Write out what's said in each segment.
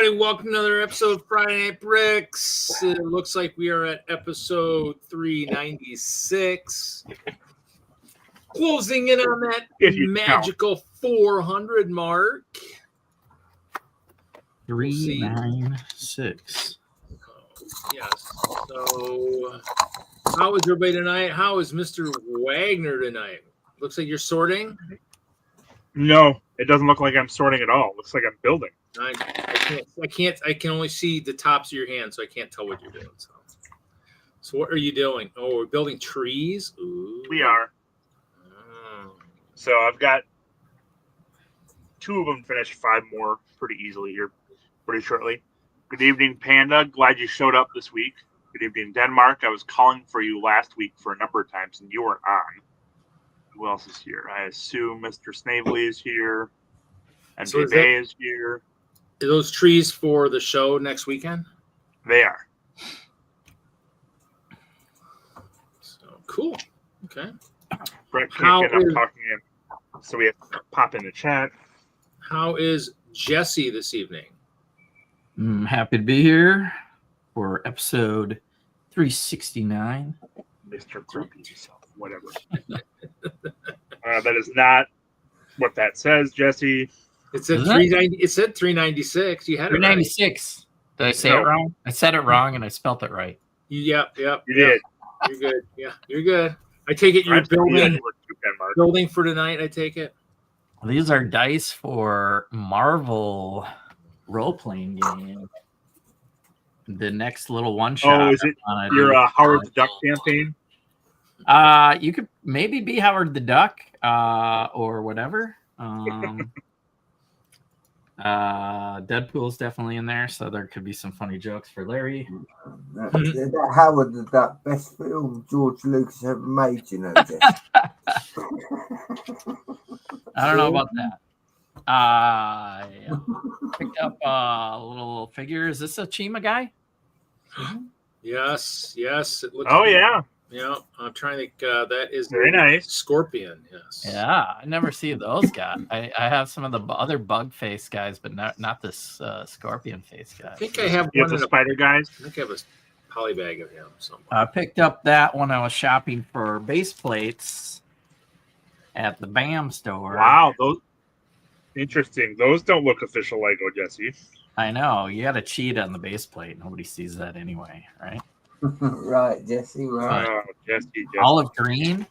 everybody. Welcome to another episode of Friday Night Bricks. It looks like we are at episode 396. Closing in on that magical 400 mark. 396. Yes. So, how is everybody tonight? How is Mr. Wagner tonight? Looks like you're sorting. No, it doesn't look like I'm sorting at all. It looks like I'm building. I can't. I can only see the tops of your hands, so I can't tell what you're doing. So what are you doing? Oh, we're building trees. Ooh. We are. Oh. So I've got 2 of them finished, 5 more pretty easily here, pretty shortly. Good evening, Panda. Glad you showed up this week. Good evening, Denmark. I was calling for you last week for a number of times, and you weren't on. Who else is here? I assume Mr. Snavely is here. And So Bay is here. Are those trees for the show next weekend? They are. So cool. Okay. Brett can't get up talking in, so we have to pop in the chat. How is Jesse this evening? I'm happy to be here for episode 369. Mr. Grumpy yourself, whatever. That is not what that says, Jesse. It said 390. It said 396. You had 396. Did I say it wrong? I said it wrong and I spelt it right. Yep. You did. You're good. Yeah, you're good. I take it you're building for tonight. I take it. These are dice for Marvel role-playing game. The next little one-shot. Oh, is it your Howard the Duck campaign? You could maybe be Howard the Duck or whatever. Deadpool's definitely in there, so there could be some funny jokes for Larry. That Howard the Duck, best film George Lucas ever made, you know. I don't know about that. I picked up a little figure. Is this a Chima guy? Yes. It looks. Oh yeah. Yeah, I'm trying to think. That is very nice. Scorpion. Yes. Yeah, I never see those guys. I have some of the other bug face guys, but not this scorpion face guy. I think I have one of the spider guys. I think I have a poly bag of him somewhere. I picked up that when I was shopping for base plates at the BAM store. Wow, those interesting. Those don't look official Lego, Jesse. I know. You got to cheat on the base plate. Nobody sees that anyway, right? Right, Jesse. Right. Jesse. Olive green.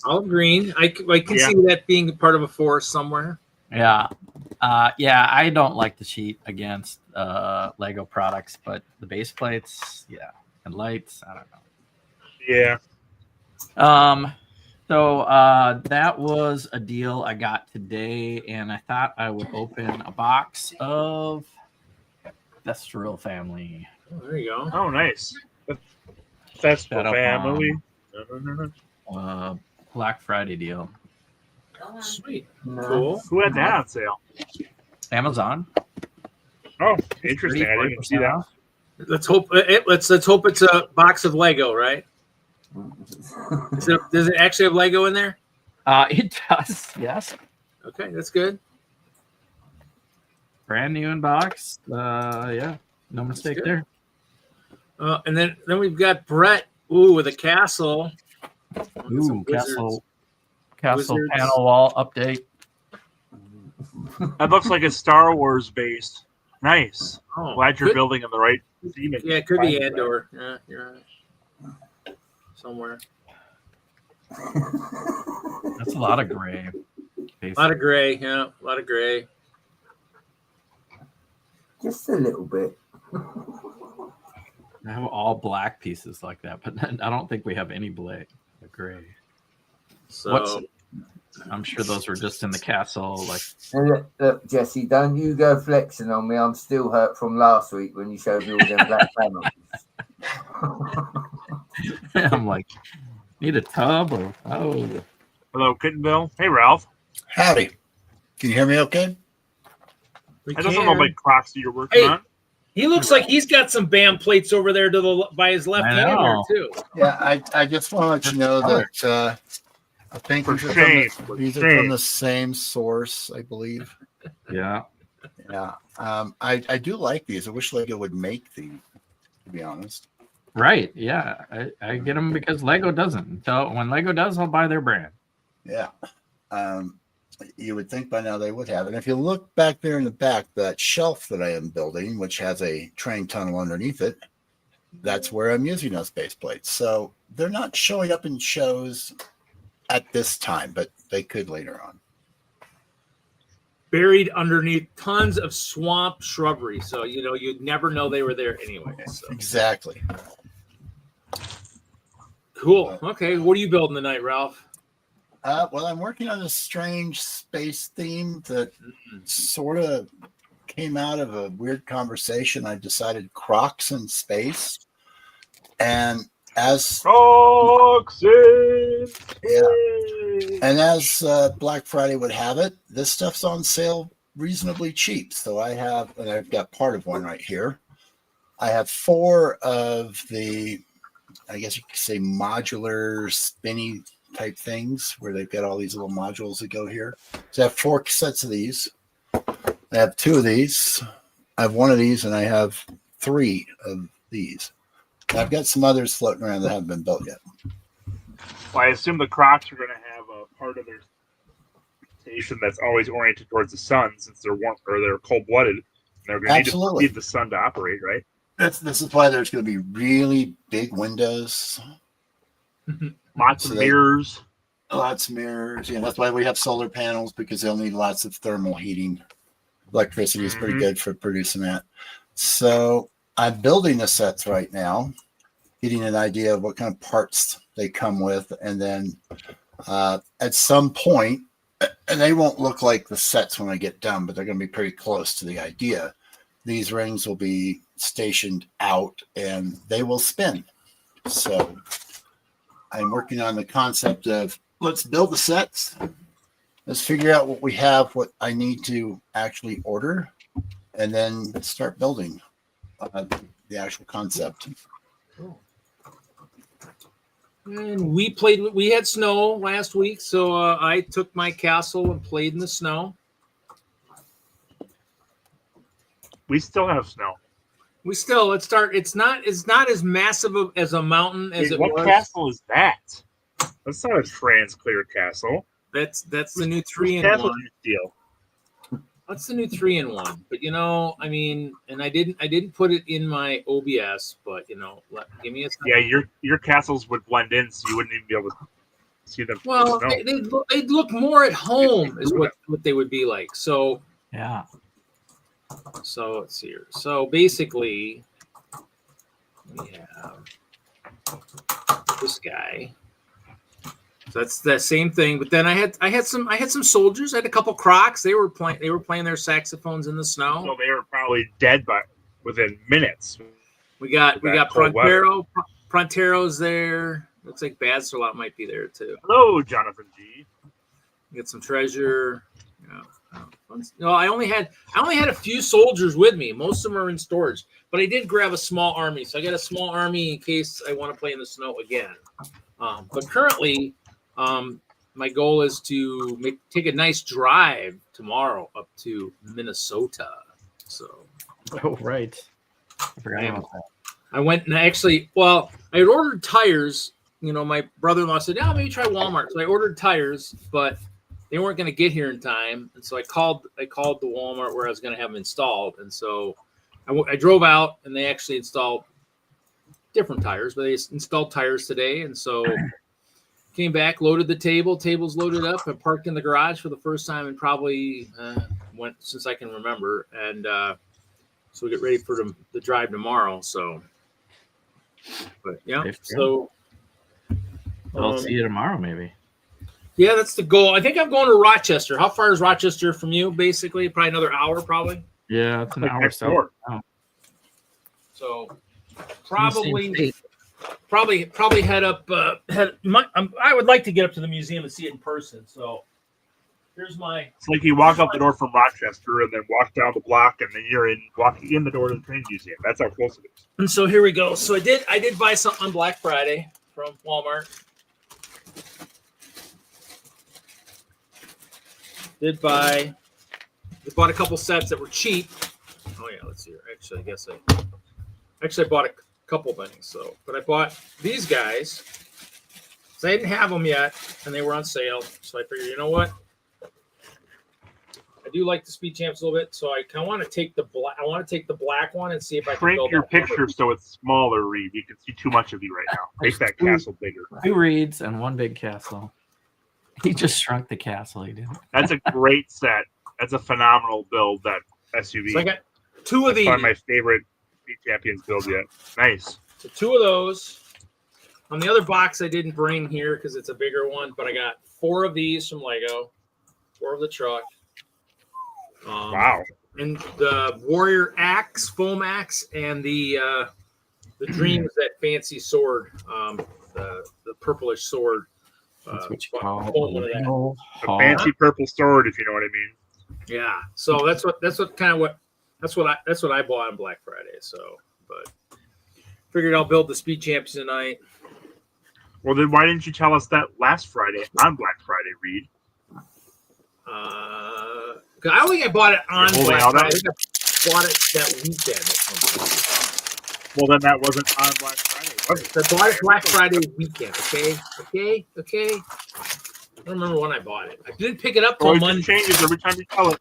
Olive green. I can see that being part of a forest somewhere. Yeah. I don't like to cheat against Lego products, but the base plates, and lights, I don't know. Yeah. So that was a deal I got today, and I thought I would open a box of Thestral Family. Oh, there you go. Oh, nice. Thestral Family. Black Friday deal. Sweet. Cool. Who had that on sale? Amazon. Oh, interesting. I didn't see that. Let's hope it's a box of Lego, right? Does it actually have Lego in there? It does. Yes. Okay, that's good. Brand new in box. No mistake there. And then we've got Brett. Ooh, with a castle. Ooh, castle panel wall update. That looks like a Star Wars base. Nice. Oh, glad you're building in the right theme. Yeah, it could be Andor. Yeah, you're right. Somewhere. That's a lot of gray. A lot of gray. Yeah, a lot of gray. Just a little bit. I have all black pieces like that, but I don't think we have any gray. So I'm sure those were just in the castle. Like, look, Jesse, don't you go flexing on me. I'm still hurt from last week when you showed me all them black panels. I'm like, need a tub or Hello, Kittenville. Hey, Ralph. Howdy. Can you hear me okay? I don't know about Crocs that you're working on. He looks like he's got some BAM plates over there by his left hand there too. Yeah, I just want to let you know that I think these are from the same source, I believe. Yeah. Yeah. I do like these. I wish Lego would make these, to be honest. Right. Yeah. I get them because Lego doesn't. So when Lego does, I'll buy their brand. Yeah. You would think by now they would have. And if you look back there in the back, that shelf that I am building, which has a train tunnel underneath it, that's where I'm using those base plates. So they're not showing up in shows at this time, but they could later on. Buried underneath tons of swamp shrubbery. So, you'd never know they were there anyway. So. Exactly. Cool. Okay. What are you building tonight, Ralph? Well, I'm working on a strange space theme that sort of came out of a weird conversation. I decided Crocs in space. And as Crocs in yeah. And as Black Friday would have it, this stuff's on sale reasonably cheap. So I've got part of one right here. I have 4 of the, I guess you could say, modular spinny type things where they've got all these little modules that go here. So I have 4 sets of these. I have 2 of these. I have 1 of these, and I have 3 of these. And I've got some others floating around that haven't been built yet. Well, I assume the Crocs are going to have a part of their station that's always oriented towards the sun, since they're warm or they're cold-blooded. And they're going to need to feed the sun to operate, right? This is why there's going to be really big windows. Lots of mirrors. Lots of mirrors. Yeah, that's why we have solar panels, because they'll need lots of thermal heating. Electricity is pretty good for producing that. So I'm building the sets right now, getting an idea of what kind of parts they come with. And then at some point, and they won't look like the sets when I get done, but they're going to be pretty close to the idea. These rings will be stationed out and they will spin. So I'm working on the concept of let's build the sets. Let's figure out what we have, what I need to actually order, and then start building the actual concept. Cool. And we had snow last week, so I took my castle and played in the snow. We still have snow. It's not as massive as a mountain as it was. What castle is that? That's not a Transclear castle. That's the new 3-in-1 deal. That's the new 3-in-1. But and I didn't put it in my OBS, but give me a second. Yeah, your castles would blend in, so you wouldn't even be able to see them. Well, they'd look more at home, is what they would be like. So yeah. So let's see here. So basically, we have this guy. So that's the same thing. But then I had some soldiers. I had a couple Crocs. They were playing their saxophones in the snow. So they were probably dead within minutes. We got Prontero. Prontero's there. Looks like Bad Salot might be there too. Hello, Jonathan G. Get some treasure. Yeah. No, I only had a few soldiers with me. Most of them are in storage, but I did grab a small army. So I got a small army in case I want to play in the snow again. But currently, my goal is to take a nice drive tomorrow up to Minnesota. So, oh right, I forgot about that. I went and I had ordered tires. My brother-in-law said, "Yeah, maybe try Walmart." So I ordered tires, but they weren't going to get here in time, and so I called the Walmart where I was going to have them installed, and so I drove out, and they actually installed different tires, but they installed tires today, and so came back, loaded the table's loaded up, and parked in the garage for the first time in probably since I can remember, and so we get ready for the drive tomorrow. So, but yeah, so I'll see you tomorrow, maybe. Yeah, that's the goal. I think I'm going to Rochester. How far is Rochester from you? Basically, probably another hour, probably. Yeah, it's an hour so. So probably head up. I would like to get up to the museum and see it in person. So here's my. It's like you walk out the door from Rochester and then walk down the block, and then you're walking in the door to the train museum. That's how close it is. And so here we go. So I did buy something on Black Friday from Walmart. Did buy bought a couple sets that were cheap. Oh yeah, let's see here. Actually, I guess I bought a couple things. So, but I bought these guys. So I didn't have them yet, and they were on sale. So I figured, you know what? I do like the Speed Champs a little bit, so I kind of want to take the black. I want to take the black one and see if I can Shrink build your that picture cover. so it's smaller, Reed. You can see too much of you right now. Make that castle bigger. 2 reeds and 1 big castle. He just shrunk the castle. He did. That's a great set. That's a phenomenal build, that SUV. So I got 2 of That's these. probably my favorite Speed Champions build yet. Nice. So 2 of those. On the other box, I didn't bring here because it's a bigger one, but I got 4 of these from Lego, 4 of the truck. Wow. And the Warrior Axe, foam axe, and the Dreams, that fancy sword, the purplish sword. That's what you call one of that. A fancy purple sword, if you know what I mean. Yeah. So that's what I bought on Black Friday. So, but figured I'll build the Speed Champs tonight. Well, then why didn't you tell us that last Friday on Black Friday, Reed? Cause I don't think I bought it on You're holding Black out Friday. I on think I bought it that weekend or something. Well, then that wasn't on Black Friday. So I bought it Black Friday weekend. Okay. I don't remember when I bought it. I didn't pick it up till Always Monday. changes every time you tell it.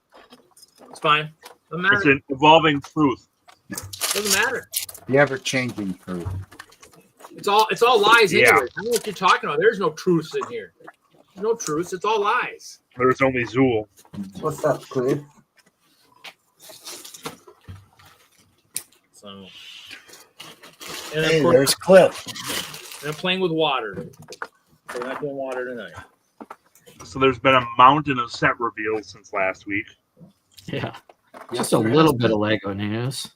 It's fine. Doesn't It's matter. an evolving truth. Doesn't matter. The ever-changing truth. It's all lies Yeah. anyway. I don't know what you're talking about. There's no truths in here. There's no truths. It's all lies. There's only Zool. What's up, Cliff? So, and Hey, of course, there's Cliff. I'm playing with water. So we're not doing water tonight. So there's been a mountain of set reveals since last week. Yeah. Just a little bit of Lego news.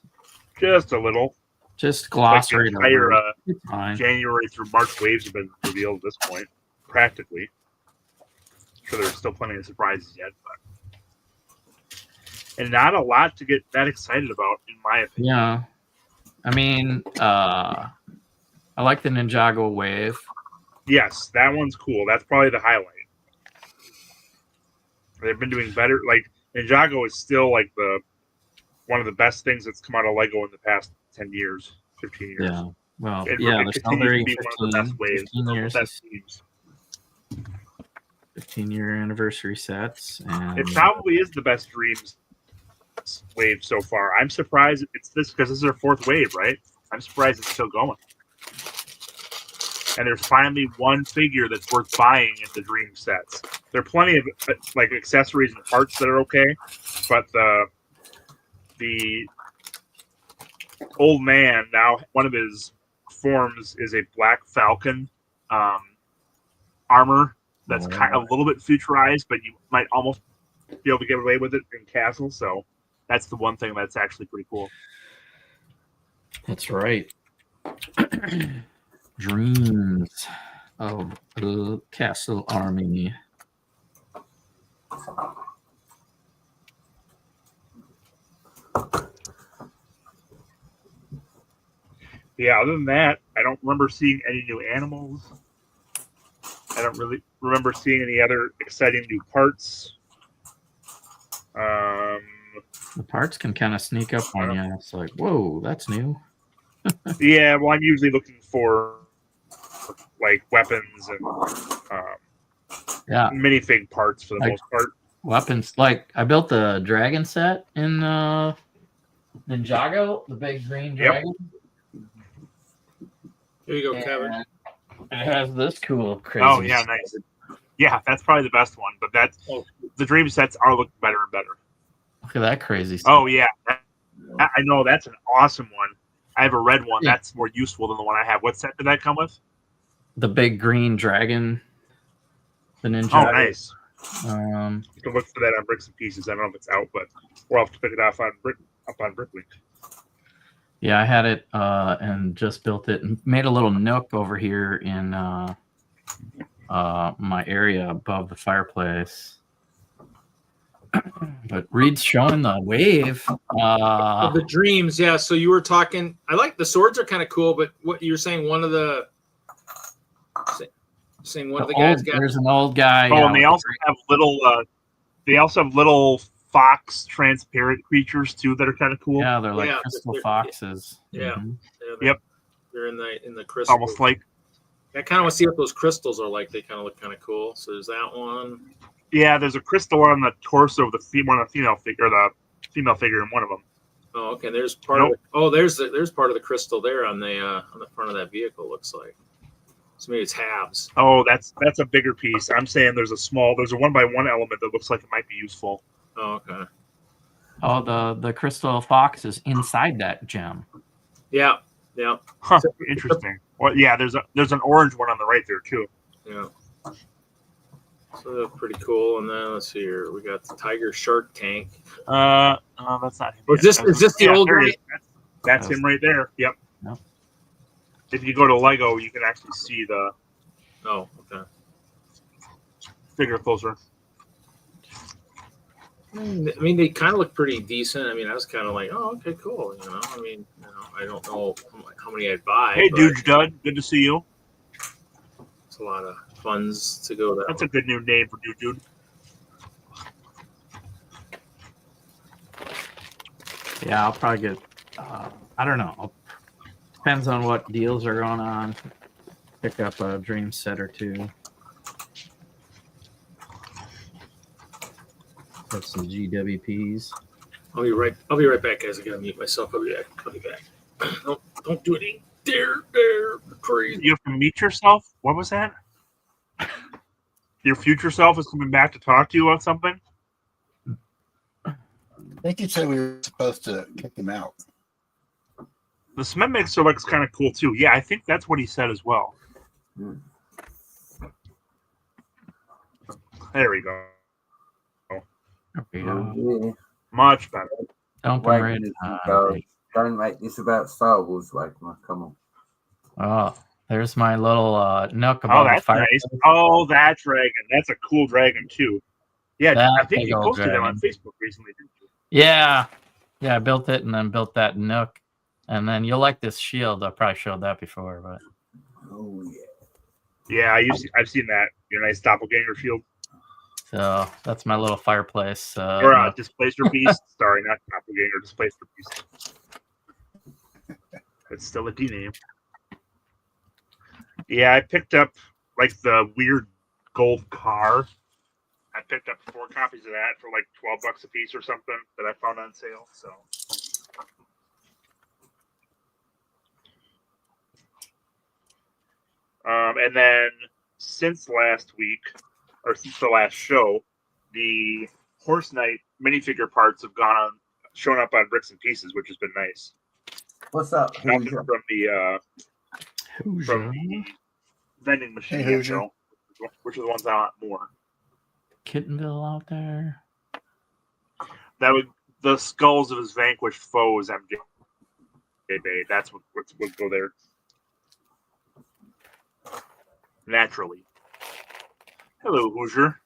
Just a little. Just Like glossary. the entire It's fine. January through March waves have been revealed at this point, practically. Sure, there's still plenty of surprises yet, but and not a lot to get that excited about, in my opinion. Yeah. I mean, I like the Ninjago wave. Yes, that one's cool. That's probably the highlight. They've been doing better. Like Ninjago is still like one of the best things that's come out of Lego in the past 10 years, 15 years. Yeah. Well, It, yeah, it they're continues to be 15, one of the best waves. 15 years. Best teams. 15-year anniversary sets. And It probably is the best Dreams wave so far. I'm surprised it's this because this is their 4th wave, right? I'm surprised it's still going. And there's finally one figure that's worth buying in the Dream sets. There are plenty of like accessories and parts that are okay, but the old man now, one of his forms is a Black Falcon armor that's kind of a little bit futurized, but you might almost be able to get away with it in Castle. So that's the one thing that's actually pretty cool. That's right. Dreams of the Castle Army. Yeah, other than that, I don't remember seeing any new animals. I don't really remember seeing any other exciting new parts. The parts can kind of sneak up on you. It's like, whoa, that's new. Yeah, well, I'm usually looking for like weapons and Yeah, minifig parts for the Like- most part. weapons. Like I built the dragon set in Ninjago, the big green Yep. dragon. Here you go, Kevin. And it has this cool crazy. Oh yeah, nice. Yeah, that's probably the best one. But the Dream sets are looking better and better. Look at that crazy stuff. Oh yeah, I know that's an awesome one. I have a red one. Yeah. That's more useful than the one I have. What set did that come with? The big green dragon. The Ninjago. Oh, nice. You can look for that on Bricks and Pieces. I don't know if it's out, but we'll have to pick it off on Bricklink. Yeah, I had it and just built it and made a little nook over here in my area above the fireplace. But Reed's showing the wave. Of the Dreams, yeah. So you were talking. I like the swords are kind of cool, but what you're saying, one of the guys got. There's an old guy. Oh, and they also have little. They also have little fox transparent creatures too that are kind of cool. Yeah, they're like Yeah, crystal they're- foxes. Yeah. Mhm. Yep. They're in the It's crystal. almost like I kind of want to see what those crystals are like. They kind of look kind of cool. So there's that one. there's a crystal on the torso of the female figure, or the female figure in one of them. Oh, okay. There's part Nope. of there's part of the crystal there on the front of that vehicle. Looks like. So maybe it's halves. Oh, that's a bigger piece. I'm saying there's a 1x1 element that looks like it might be useful. Oh, okay. Oh, the crystal fox is inside that gem. Yeah. Yeah. Huh, interesting. Well, yeah, there's an orange one on the right there too. Yeah. So they're pretty cool. And then let's see here. We got the Tiger Shark Tank. Oh, that's not him. Is this the old there guy? it is. That's him right there. Yep. Yep. If you go to Lego, you can actually see the Oh, okay. figure closer. I mean, they kind of look pretty decent. I mean, I was kind of like, oh, okay, cool. I mean, I don't know how many I'd buy. Hey, but Dude Dud, good to see you. it's a lot of funds to go that. That's a good new name for Dude. Yeah, I'll probably get. I don't know. Depends on what deals are going on. Pick up a dream set or two. Have some GWPs. I'll be right back, guys. I gotta mute myself. I'll be back. Don't do anything. Dare, crazy. You have to meet yourself? What was that? Your future self is coming back to talk to you on something? I think you said we were supposed to kick him out. The cement mixer looks kind of cool too. Yeah, I think that's what he said as well. There we go. Okay, Yeah. Much better. don't be Wait, right. don't make this about Star Wars, Wagner. Come on. Oh, there's my little nook Oh, above the that's fire. nice. Oh, that dragon. That's a cool dragon too. Yeah, That I think big you old posted them on dragon. Facebook recently, didn't you? Yeah, I built it and then built that nook, and then you'll like this shield. I probably showed that before, but Oh yeah. Yeah, I've seen that. Your nice doppelganger shield. so that's my little fireplace. Or displacer beast. Sorry, not doppelganger, displacer beast. It's still a D name. Yeah, I picked up like the weird gold car. I picked up 4 copies of that for like $12 a piece or something that I found on sale. So and then since last week, or since the last show, the Horse Knight minifigure parts have shown up on Bricks and Pieces, which has been nice. What's up? Nothing Hoosier? from the vending machine, Hey, Hoosier. which are the ones I want more. Kittenville out there. The skulls of his vanquished foes, MJ. That's what would go there naturally. Hello, Hoosier.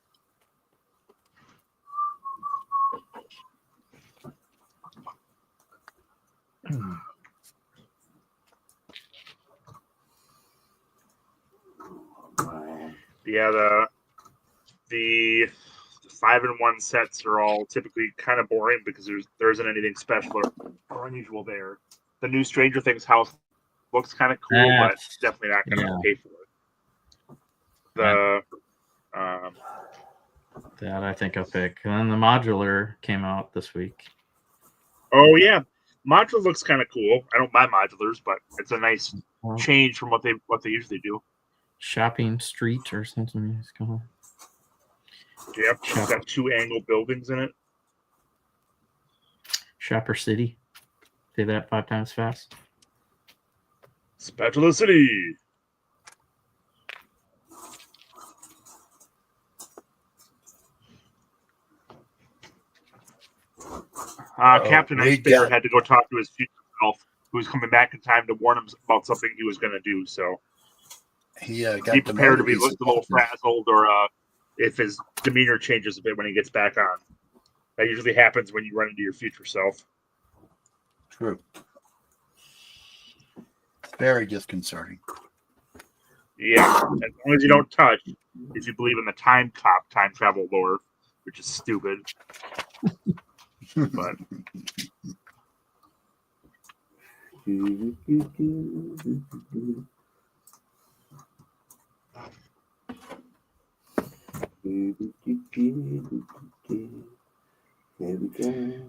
Yeah, the 5-in-1 sets are all typically kind of boring because there isn't anything special or unusual there. The new Stranger Things house looks kind of cool, but definitely not going to pay for it. That I think I'll pick. And then the modular came out this week. Oh yeah, modular looks kind of cool. I don't buy modulars, but it's a nice change from what they usually do. Shopping Street or something it's called. Yep, it's got 2 angled buildings in it. Shopper City. Say that 5 times fast. Spatula City. Captain Ice Bear had to go talk to his future self, who's coming back in time to warn him about something he was going to do. So He got be prepared to be demoted. a little frazzled, or if his demeanor changes a bit when he gets back on. That usually happens when you run into your future self. True. It's very disconcerting. Yeah, as long as you don't touch, if you believe in the time travel lore, which is stupid. But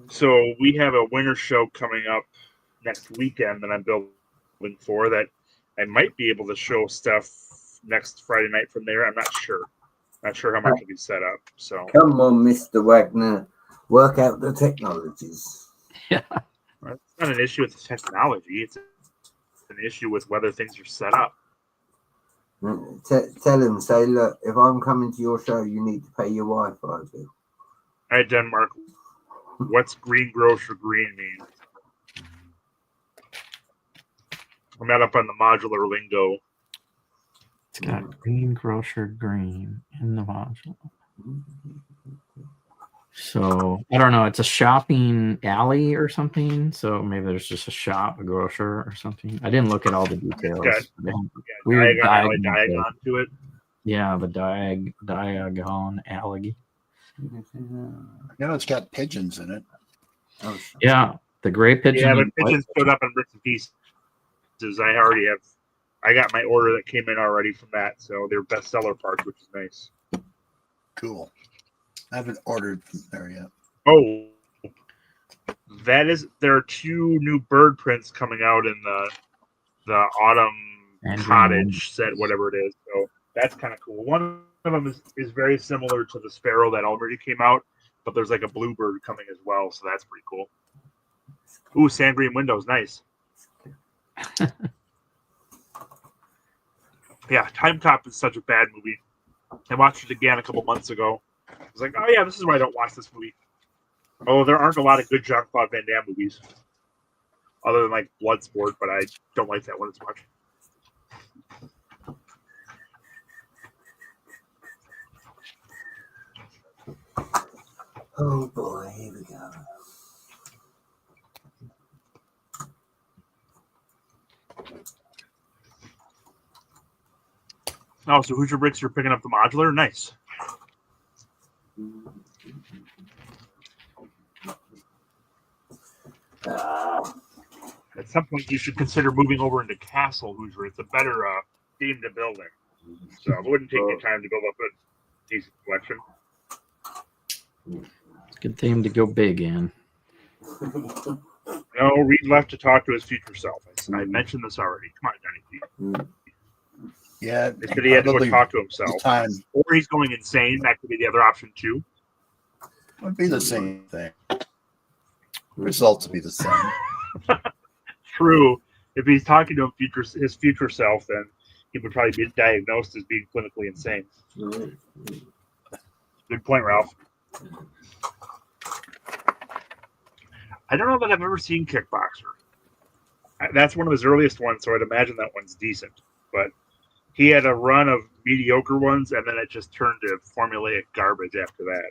so we have a winter show coming up next weekend that I'm building for that I might be able to show stuff next Friday night from there. I'm not sure. Not sure how much will be set up. So Come on, Mr. Wagner. Work out the technologies. Yeah. it's not an issue with the technology. It's an issue with whether things are set up. Tell him, say, look, if I'm coming to your show, you need to pay your Wi-Fi bill. All right, Denmark. What's green grocer green mean? I'm not up on the modular lingo. It's got green grocer green in the module. So I don't know. It's a shopping alley or something. So maybe there's just a shop, a grocer or something. I didn't look at all the details. Weird diagon to it. Yeah, the diagon alley. No, it's got pigeons in it. Oh, Yeah, the gray pigeon. Yeah, but pigeons showed up in bits and pieces. I got my order that came in already from that, so they're bestseller parts, which is nice. Cool. I haven't ordered from there yet. Oh, there are 2 new bird prints coming out in the autumn cottage set, whatever it is. So that's kind of cool. One of them is very similar to the sparrow that already came out, but there's like a bluebird coming as well, so that's pretty cool. Ooh, sand green windows, nice. Yeah, Time Cop is such a bad movie. I watched it again a couple months ago. I was like, oh yeah, this is why I don't watch this movie. Oh, there aren't a lot of good Jean-Claude Van Damme movies. Other than like Bloodsport, but I don't like that one as much. Oh boy, here we go. Oh, so Hoosier Bricks, you're picking up the modular? Nice. At some point, you should consider moving over into Castle Hoosier. It's a better theme to build in. So it wouldn't take you time to build up a decent collection. It's a good thing to go big in. No, Reed left to talk to his future self. I mentioned this already. Come on, Johnny. Yeah, He said he had to go talk to himself. Time Or he's going insane. That could be the other option, too. would be the same thing. Results would be the same. True. If he's talking to his future self, then he would probably be diagnosed as being clinically insane. Good point, Ralph. I don't know that I've ever seen Kickboxer. That's one of his earliest ones, so I'd imagine that one's decent. But he had a run of mediocre ones, and then it just turned to formulaic garbage after that.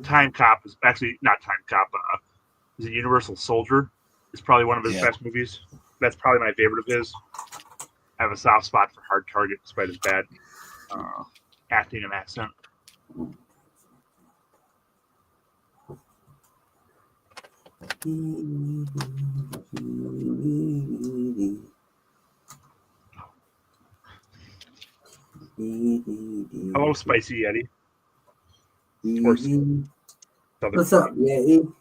Time Cop is actually not Time Cop. Is it Universal Soldier? It's probably one of his best movies. That's probably my favorite of his. I have a soft spot for Hard Target, despite his bad acting and accent. Hello, Spicy Yeti. What's up, Yeti?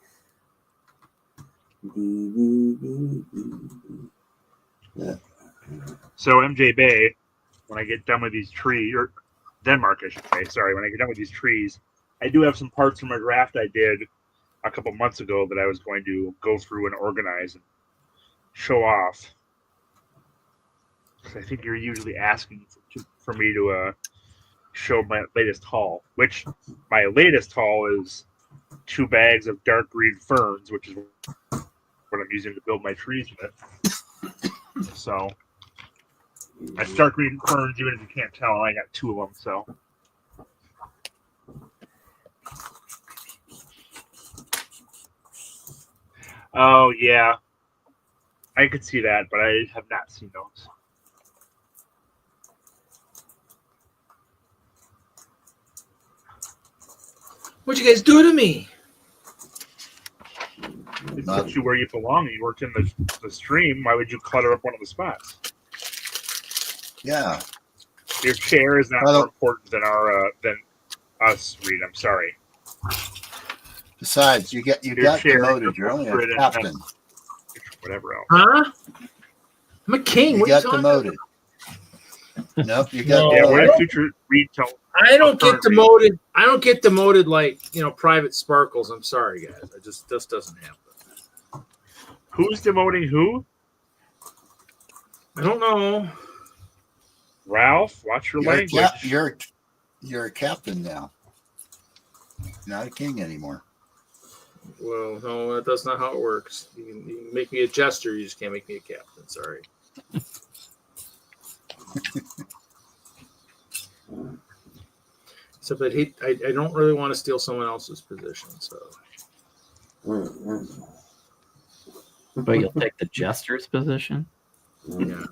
So MJ Bay, when I get done with these trees, or Denmark, I should say, sorry, when I get done with these trees, I do have some parts from a draft I did a couple months ago that I was going to go through and organize and show off. I think you're usually asking for me to show my latest haul, which my latest haul is 2 bags of dark green ferns, which is what I'm using to build my trees with. So that's dark green ferns, even if you can't tell. I got 2 of them, so. Oh, yeah. I could see that, but I have not seen those. What'd you guys do to me? They put you where you belong. You worked in the stream. Why would you clutter up one of the spots? Yeah. Your chair is not more important than than us, Reed. I'm sorry. Besides, you got demoted. You're only a captain. Whatever else. Huh? I'm a king. You got demoted. Nope, you got. Yeah, where did future Reed tell? I don't get demoted. I don't get demoted like Private Sparkles. I'm sorry, guys. This doesn't happen. Who's demoting who? I don't know. Ralph, watch your language. You're a captain now. Not a king anymore. Well, no, that's not how it works. You can make me a jester. You just can't make me a captain. Sorry. Except I don't really want to steal someone else's position. So. But you'll take the jester's position? Yeah.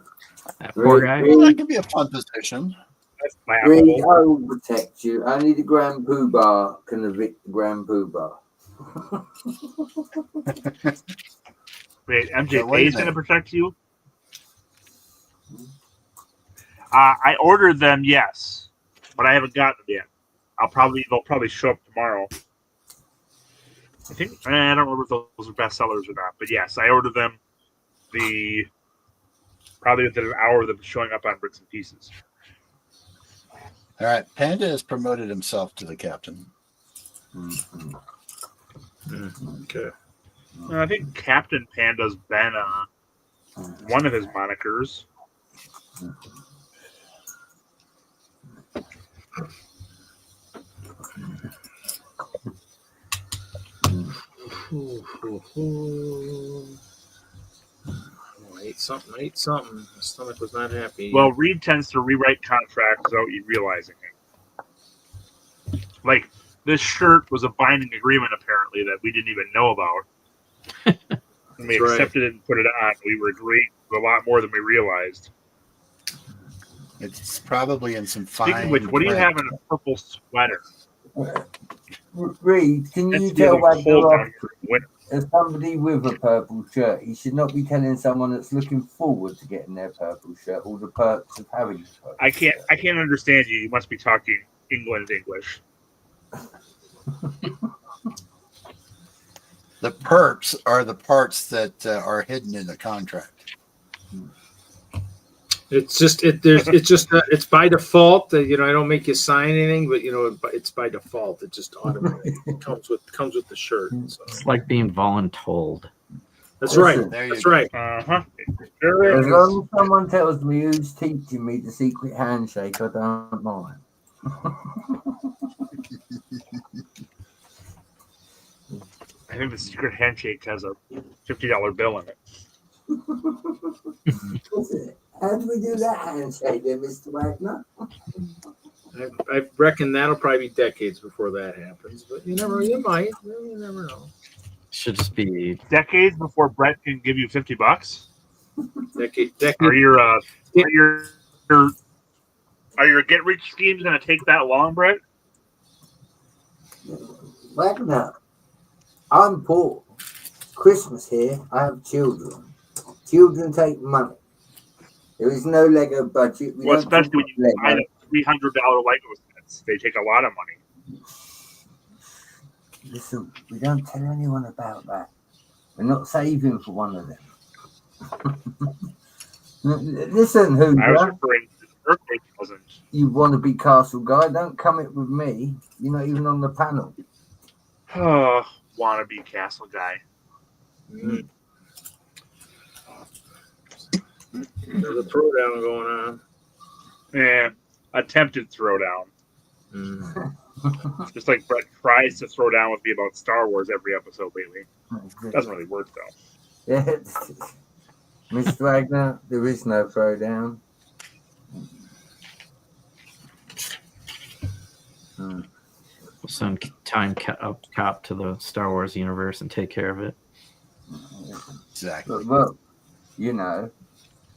That poor guy? Well, that could be a fun position. That's my I apple. will protect you. Only the Grand Poobah can evict the Grand Poobah. Wait, MJP is going to protect you? I ordered them, yes, but I haven't gotten them yet. They'll probably show up tomorrow. I think I don't remember if those are bestsellers or not, but yes, I ordered them. Probably within an hour of them showing up on Bricks and Pieces. All right, Panda has promoted himself to the captain. Okay. I think Captain Panda's been one of his monikers. I ate something. My stomach was not happy. Well, Reed tends to rewrite contracts without you realizing it. Like, this shirt was a binding agreement, apparently, that we didn't even know about. When we accepted it and put it on, we were agreeing to a lot more than we realized. It's probably in some fine. Speaking of which, what do you have in a purple sweater? Reed, can you tell as somebody with a purple shirt, he should not be telling someone that's looking forward to getting their purple shirt all the perks of having a purple I can't understand you. You must be talking England English. The perks are the parts that are hidden in the contract. It's by default that I don't make you sign anything, but it's by default. It just automatically comes with the shirt. So. It's like being voluntold. That's right. That's right. Uh-huh. As long as someone tells me who's teaching me the secret handshake, I don't mind. I think the secret handshake has a $50 bill in it. How do we do that handshake then, Mr. Wagner? I reckon that'll probably be decades before that happens, but you never know. Should just be decades before Brett can give you $50. Decade. Are your get rich schemes going to take that long, Brett? Wagner, I'm poor. Christmas here. I have children. Children take money. There is no Lego budget. Especially when you buy the $300 Lego sets. They take a lot of money. Listen, we don't tell anyone about that. We're not saving for one of them. Listen, Hoover. I was referring to the birthday present. You want to be castle guy? Don't come it with me. You're not even on the panel. Wannabe castle guy. Mm. There's a throwdown going on. Yeah, attempted throwdown. Mm. Just like Brett tries to throw down would be about Star Wars every episode lately. Doesn't really work though. Yeah, Mr. Wagner, there is no throwdown. we'll send time cop to the Star Wars universe and take care of it. Exactly. But you know.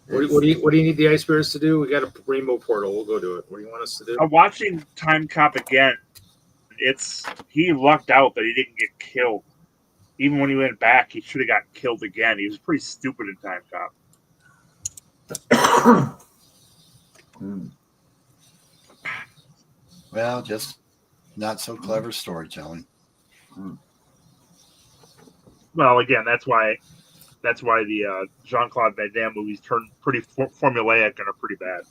What do you need the Ice Bears to do? We got a rainbow portal. We'll go do it. What do you want us to do? I'm watching Time Cop again he lucked out that he didn't get killed. Even when he went back, he should have got killed again. He was pretty stupid in Time Cop. Well, just not so clever storytelling. Well, again, that's why the Jean-Claude Van Damme movies turn pretty formulaic and are pretty bad.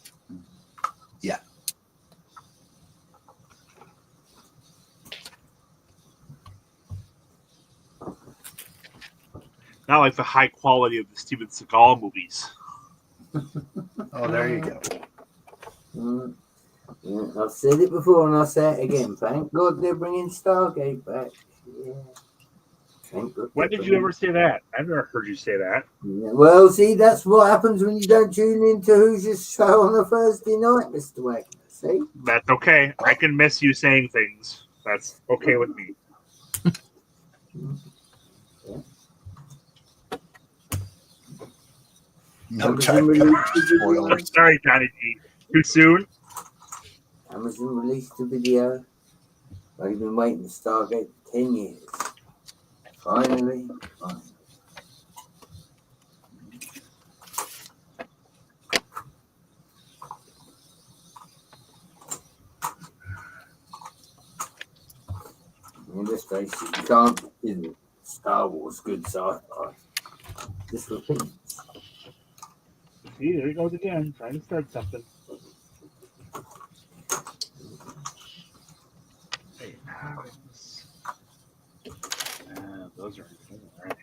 Yeah. Not like the high quality of the Steven Seagal movies. Oh, there you go. Yeah, I've said it before and I'll say it again. Thank God they're bringing Stargate back. Yeah. Thank God. When did you ever say that? I've never heard you say that. Yeah. Well, see, that's what happens when you don't tune into Who's Your Show on a Thursday night, Mr. Wagner. See? That's okay. I can miss you saying things. That's okay with me. No time for spoilers. Sorry, Johnny G. Too soon? Amazon released the video. I've been waiting to Stargate for 10 years. Finally. In this case, you can't in Star Wars good sci-fi. Just repeats. See, there he goes again, trying to start something. Hey, those are all right.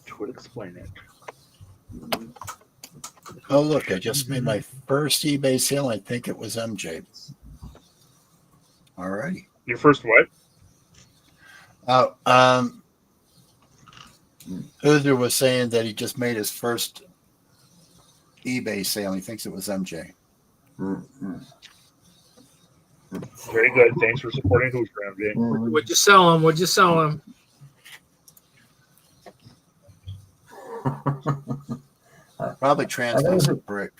Which would explain it. Oh, look, I just made my first eBay sale. I think it was MJ. All righty. Your first what? Uther was saying that he just made his first eBay sale. He thinks it was MJ. Very good. Thanks for supporting Who's Around, MJ. What'd you sell him? What'd you sell him? Probably translucent brick.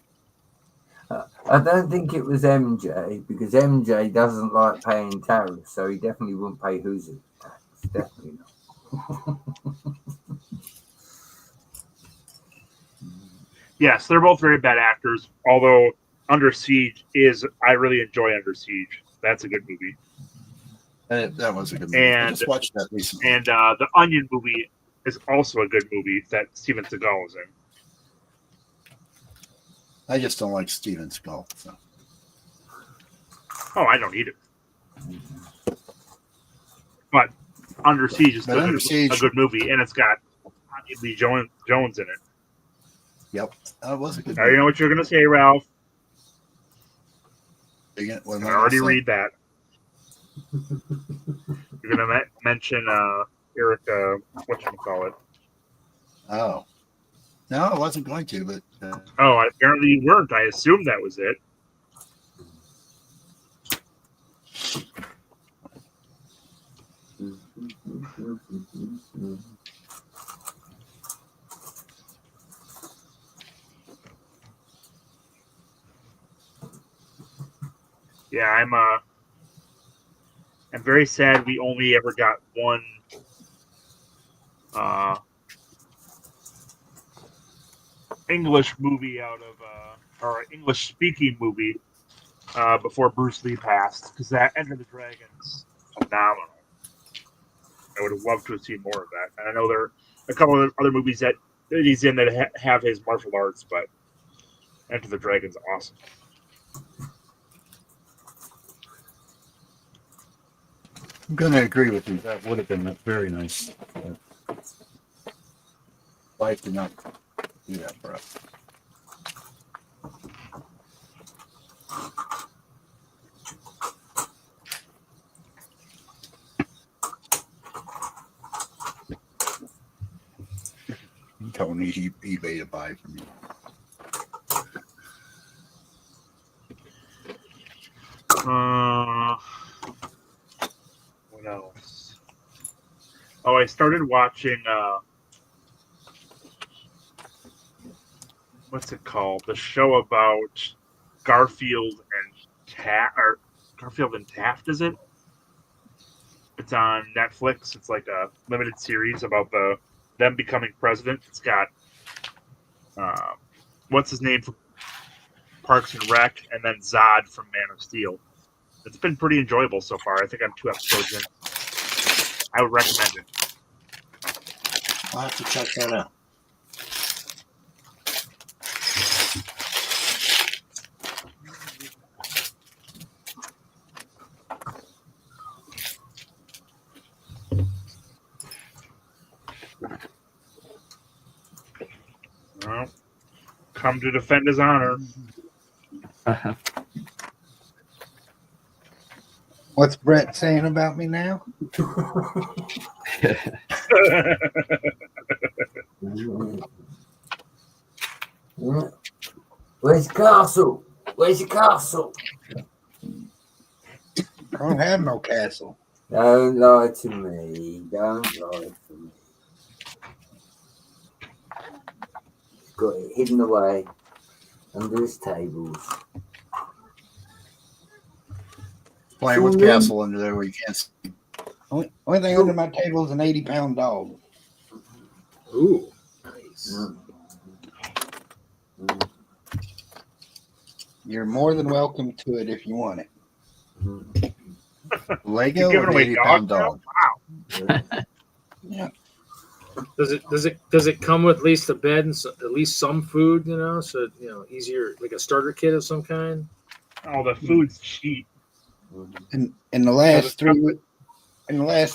I don't think it was MJ because MJ doesn't like paying tariffs, so he definitely wouldn't pay Who's It tax. Definitely not. Yes, they're both very bad actors. Although Under Siege I really enjoy Under Siege. That's a good movie. That was a good movie. I just watched that recently. And the Onion movie is also a good movie that Steven Seagal is in. I just don't like Steven Seagal. So. Oh, I don't either. But Under Siege is still a good movie, and it's got Lee Jones in it. Yep, that was a good Now movie. you know what you're going to say, Ralph. I already read that. You're going to mention Erica, whatchamacallit. Oh. No, I wasn't going to, but... Oh, apparently you weren't. I assumed that was it. Yeah, I'm very sad we only ever got one English movie out of or English speaking movie before Bruce Lee passed, because that Enter the Dragon's phenomenal. I would have loved to have seen more of that. And I know there are a couple of other movies that he's in that have his martial arts, but Enter the Dragon's awesome. I'm going to agree with you. That would have been very nice. Life did not do that for us. You don't need eBay to buy from you. What else? Oh, I started watching what's it called? The show about Garfield and Taft, is it? It's on Netflix. It's like a limited series about them becoming president. It's got what's his name from Parks and Rec, and then Zod from Man of Steel. It's been pretty enjoyable so far. I think I'm 2 episodes in. I would recommend it. I'll have to check that out. Well, come to defend his honor. What's Brett saying about me now? Where's the castle? Where's the castle? I don't have no castle. Don't lie to me. Don't lie to me. He's got it hidden away under his tables. Playing with castle under there where you can't see. Only thing under my table is an 80-pound dog. Ooh, nice. You're more than welcome to it if you want it. Lego You're giving or away 80-pound dogs now? dog? Wow. Yeah. Does it come with at least a bed and at least some food? So easier, like a starter kit of some kind. Oh, the food's cheap. In the last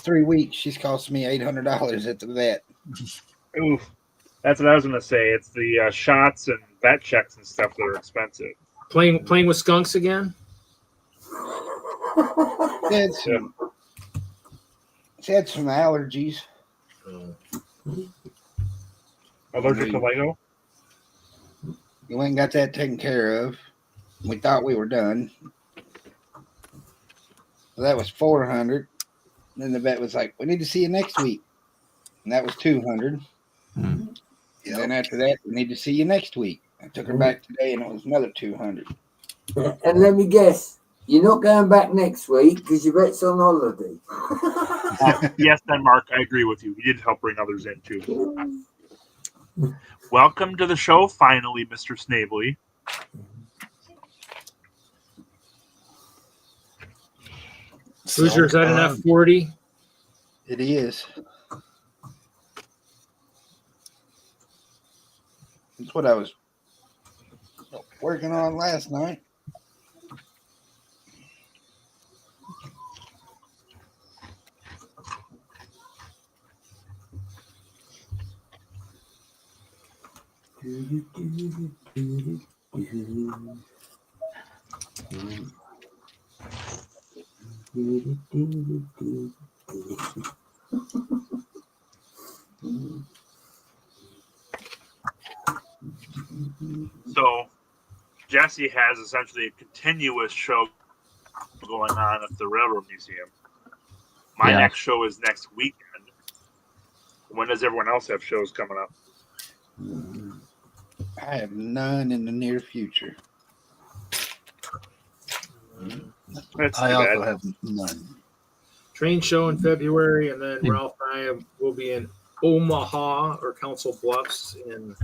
3 weeks, she's cost me $800 at the vet. Oof. That's what I was going to say. It's the shots and vet checks and stuff that are expensive. Playing with skunks again. She had some allergies. Allergic to Lego? We went and got that taken care of. We thought we were done. So that was $400. Then the vet was like, "We need to see you next week," and that was $200. And then after that, "We need to see you next week." I took her back today, and it was another $200. And let me guess, you're not going back next week because your vet's on holiday. Yes, then Mark, I agree with you. He did help bring others in too. Welcome to the show, finally, Mr. Snavely. Hoosier, is that an F40? It is. That's what I was working on last night. So, Jesse has essentially a continuous show going on at the Railroad Museum. My next show is next weekend. When does everyone else have shows coming up? I have none in the near future. That's I too also bad. have none. Train show in February, and then Ralph and I will be in Omaha or Council Bluffs in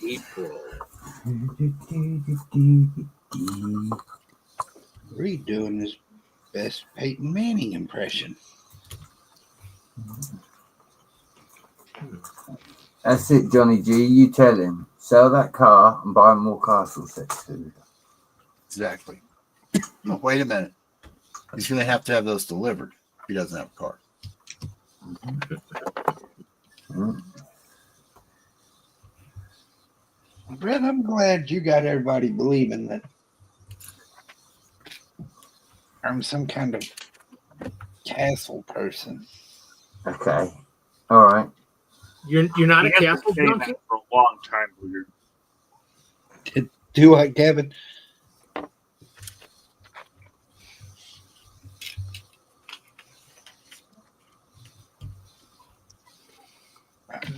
April. Redoing his best Peyton Manning impression. That's it, Johnny G. You tell him. Sell that car and buy more castle sets. Dude. Exactly. No, wait a minute. He's going to have those delivered if he doesn't have a car. Brett, I'm glad you got everybody believing that I'm some kind of castle person. Okay. All right. You're not a He has castle been saying junkie? that for a long time, Hoosier. Do I, Kevin?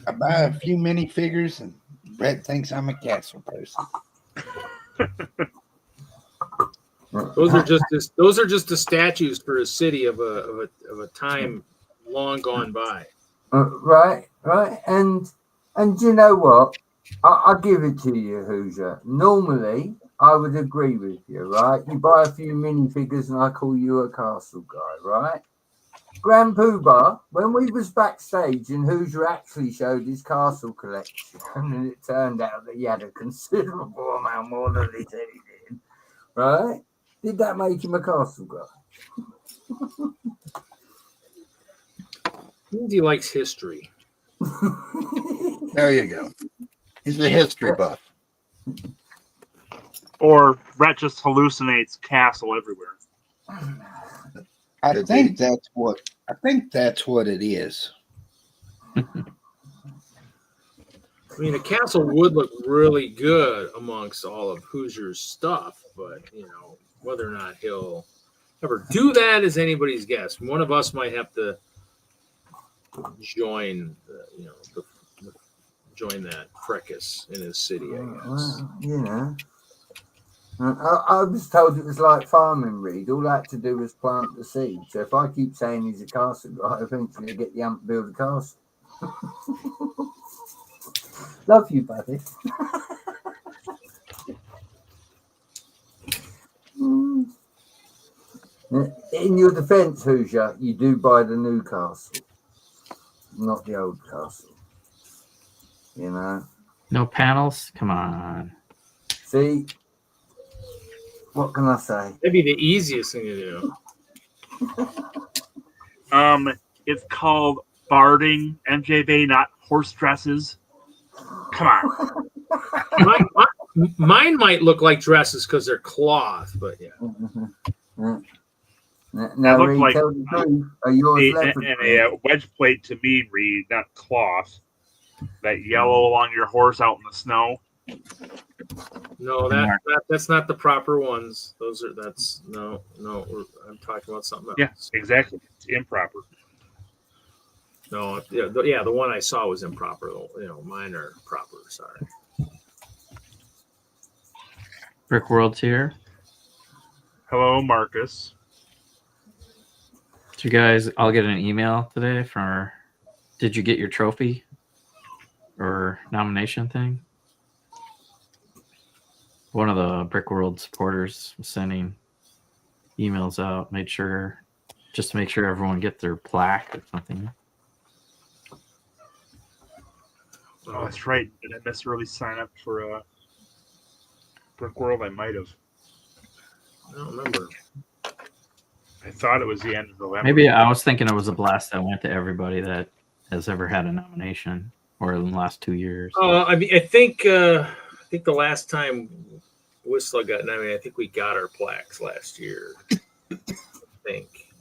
I buy a few minifigures and Brett thinks I'm a castle person. Those are just the statues for a city of a time long gone by. Right. And you know what? I'll give it to you, Hoosier. Normally, I would agree with you, right? You buy a few minifigures and I call you a castle guy, right? Grand Poobah, when we was backstage and Hoosier actually showed his castle collection, and it turned out that he had a considerable amount more than he said he did, right? Did that make him a castle guy? Means he likes history. There you go. He's a history buff. Or Brett just hallucinates castle everywhere. I think that's what it is. I mean, a castle would look really good amongst all of Hoosier's stuff, but whether or not he'll ever do that is anybody's guess. One of us might have to join, join that fracas in his city, I guess. I was told it was like farming, Reed. All I had to do was plant the seed. So if I keep saying he's a castle guy, eventually I get the amp to build a castle. Love you, buddy. In your defense, Hoosier, you do buy the new castle, not the old castle. No panels? Come on. See? What can I say? That'd be the easiest thing to do. It's called barding, MJB, not horse dresses. Come on. Mine might look like dresses because they're cloth, but yeah. Now, look Reed, like tell the truth. Are yours leopard and print? a wedge plate to me, Reed, not cloth. That yellow along your horse out in the snow. No, that's not the proper ones. No. I'm talking about something else. Yeah, exactly. It's improper. No, the one I saw was improper. Mine are proper. Sorry. Brick World's here. Hello, Marcus. So you guys, I'll get an email today for. Did you get your trophy or nomination thing? One of the Brick World supporters was sending emails out. Just to make sure everyone get their plaque or something. Oh, that's right. Did I necessarily sign up for Brick World? I might have. I don't remember. I thought it was the end of November. Maybe I was thinking it was a blast that went to everybody that has ever had a nomination or in the last 2 years. Oh, I mean, I think the last time WISLUG got nominated, I think we got our plaques last year. I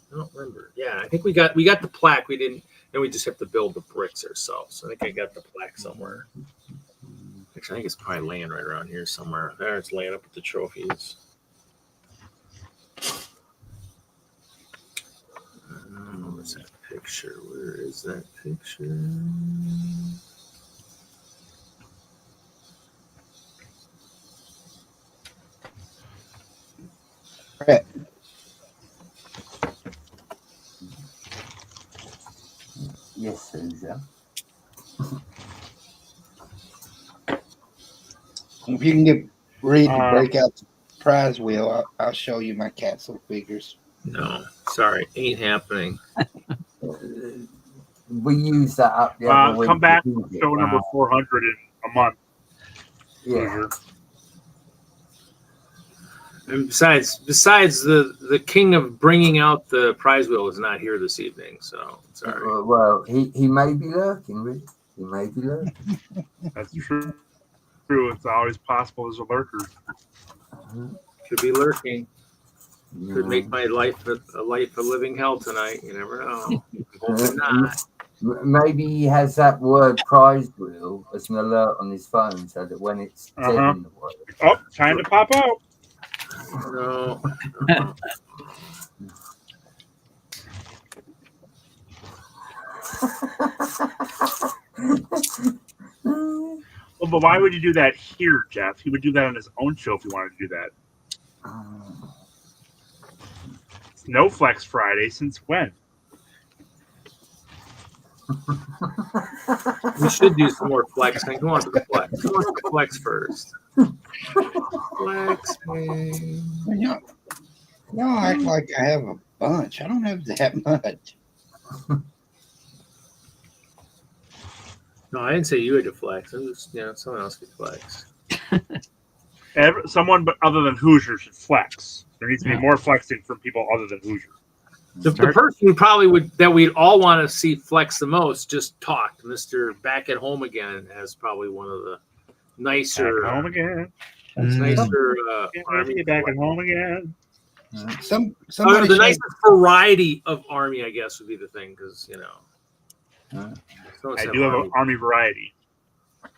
don't remember. Yeah, I think we got the plaque. We didn't. Then we just have to build the bricks ourselves. I think I got the plaque somewhere. Actually, I think it's probably laying right around here somewhere. There, it's laying up with the trophies. Where's that picture? Where is that picture? Brett. Yes, Susan. If you can get Reed to break out the prize wheel, I'll show you my castle figures. No, sorry, ain't happening. We use that up the other week. Come back, show number 400 in a month. Yeah. And besides, the king of bringing out the prize wheel is not here this evening, so sorry. Well, he may be lurking, Rick. He may be lurking. That's true. It's always possible as a lurker. Could be lurking. Could make my life a living hell tonight. You never know. Hopefully not. Maybe he has that word prize wheel as an alert on his phone so that when it's dead in the word. Oh, time to pop out. No. Well, but why would you do that here, Jeff? He would do that on his own show if he wanted to do that. No Flex Friday since when? We should do some more flexing. Who wants to flex? Who wants to flex first? Flexing. Y'all act like I have a bunch. I don't have that much. No, I didn't say you had to flex. It was, someone else could flex. Someone but other than Hoosier should flex. There needs to be more flexing from people other than Hoosier. The person who probably that we'd all want to see flex the most just talked. Mr. Back at Home Again has probably one of the nicer. Back home again. Nicer. Army back at home again. Somebody the nicest variety of Army, I guess, would be the thing because I do have an Army variety.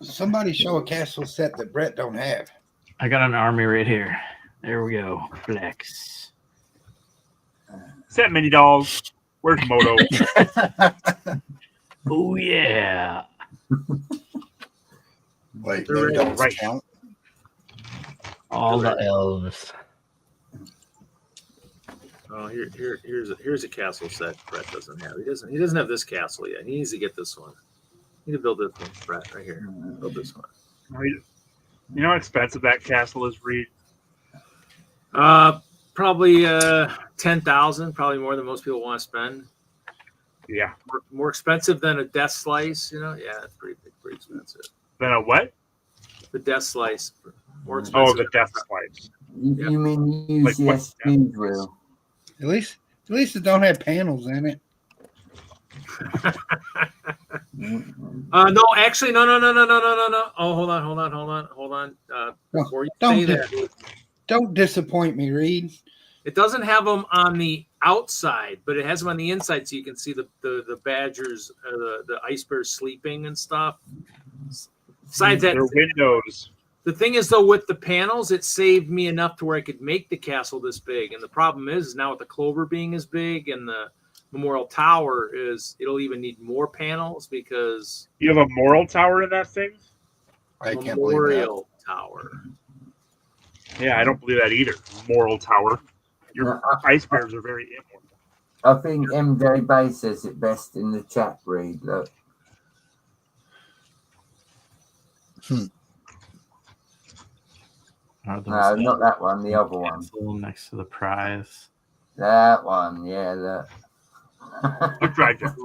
Somebody show a castle set that Brett don't have. I got an Army right here. There we go. Flex. Set mini dolls. Where's Moto? Oh yeah. Wait, They're mini dolls right. count? All the elves. Oh, here's a castle set Brett doesn't have. He doesn't have this castle yet. He needs to get this one. You need to build this one, Brett, right here. Build this one. You know how expensive that castle is, Reed? Probably 10,000. Probably more than most people want to spend. Yeah. More expensive than a death slice. Yeah, it's pretty expensive. Then a what? The death slice. More expensive. Oh, the death slice. You mean use the SPs wheel? At least it don't have panels in it. No, actually, no. Oh, hold on. Before you say that, Don't disappoint me, Reed. it doesn't have them on the outside, but it has them on the inside, so you can see the badgers, the ice bears sleeping and stuff. Besides that, Their windows. the thing is, though, with the panels, it saved me enough to where I could make the castle this big. And the problem is now with the Clover being as big and the Memorial Tower it'll even need more panels because You have a moral tower in that thing? I can't believe that. Memorial Tower. Yeah, I don't believe that either. Moral tower. Your ice bears are very immortal. I think MJ Bay says it best in the chat, Reed. Look. No, not that one. The other one. Next to the prize. That one. Yeah, that. Good try, Jeff.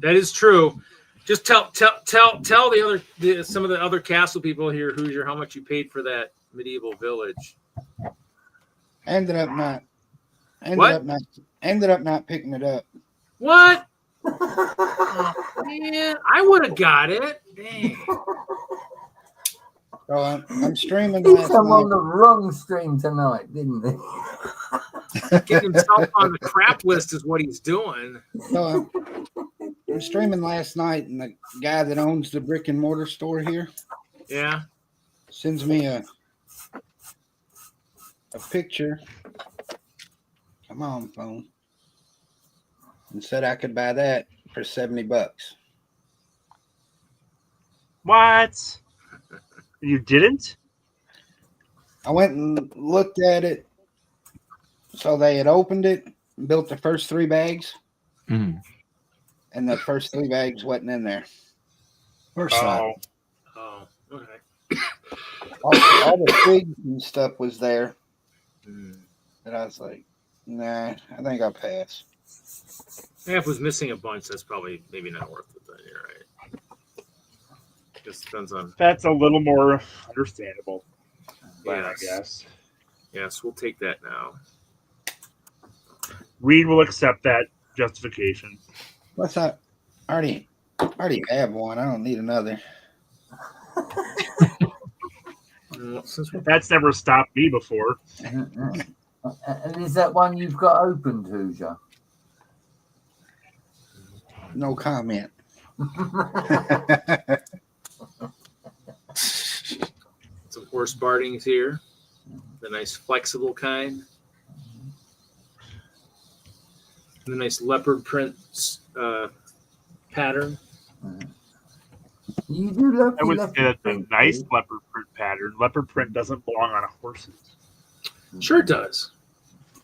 That is true. Just tell some of the other castle people here, Hoosier, how much you paid for that medieval village. Ended up not picking it up. What? Man, I would have got it. Dang. So I'm streaming He last come on night. the wrong stream tonight, didn't he? Getting himself on the crap list is what he's doing. So I'm streaming last night, and the guy that owns the brick and mortar store here Yeah. sends me a picture. Come on, phone. And said I could buy that for $70. What? You didn't? I went and looked at it. So they had opened it, built the first 3 bags, and the first 3 bags wasn't in there. Oh. Oh, okay. All the figs and stuff was there. And I was like, nah, I think I'll pass. Yeah, if it was missing a bunch, that's probably maybe not worth it then. You're right. Just depends on. That's a little more understandable. But I Yes. guess. Yes, we'll take that now. Reed will accept that justification. What's that? I already have one. I don't need another. That's never stopped me before. And is that one you've got opened, Hoosier? No comment. Some horse bardings here. The nice flexible kind. And the nice leopard print pattern. You do love I would say that's a nice leopard print pattern. Leopard print doesn't belong on a horse's. Sure it does.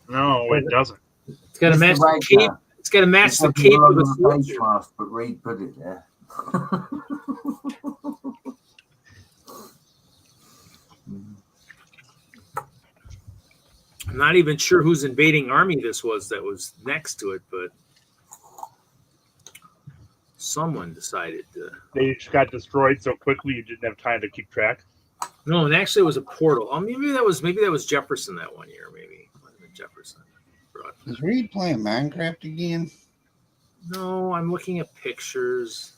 No, it doesn't. It's got to match the cape. It's got to match the cape of the face sweatshirt. mask, but Reed put it there. I'm not even sure whose invading army this was that was next to it, but someone decided to. They just got destroyed so quickly you didn't have time to keep track. No, and actually it was a portal. Oh, maybe that was Jefferson that one year. Maybe it might have been Jefferson. Is Reed playing Minecraft again? No, I'm looking at pictures.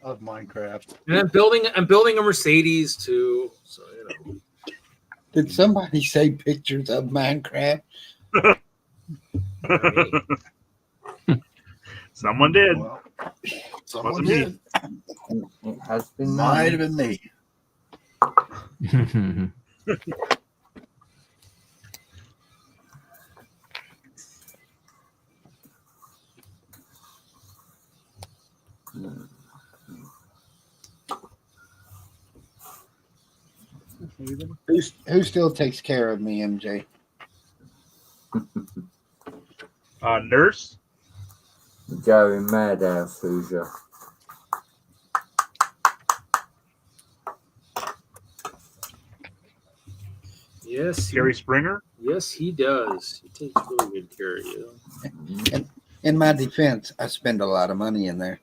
Of Minecraft. And I'm building a Mercedes too. So Did somebody say pictures of Minecraft? Someone did. Well, someone Wasn't me. did. It has been Might known. have been me. Who still takes care of me, MJ? Nurse. Joe in Madhouse, Hoosier. yes, Gary Springer. yes, he does. He takes really good care of you. In my defense, I spend a lot of money in there.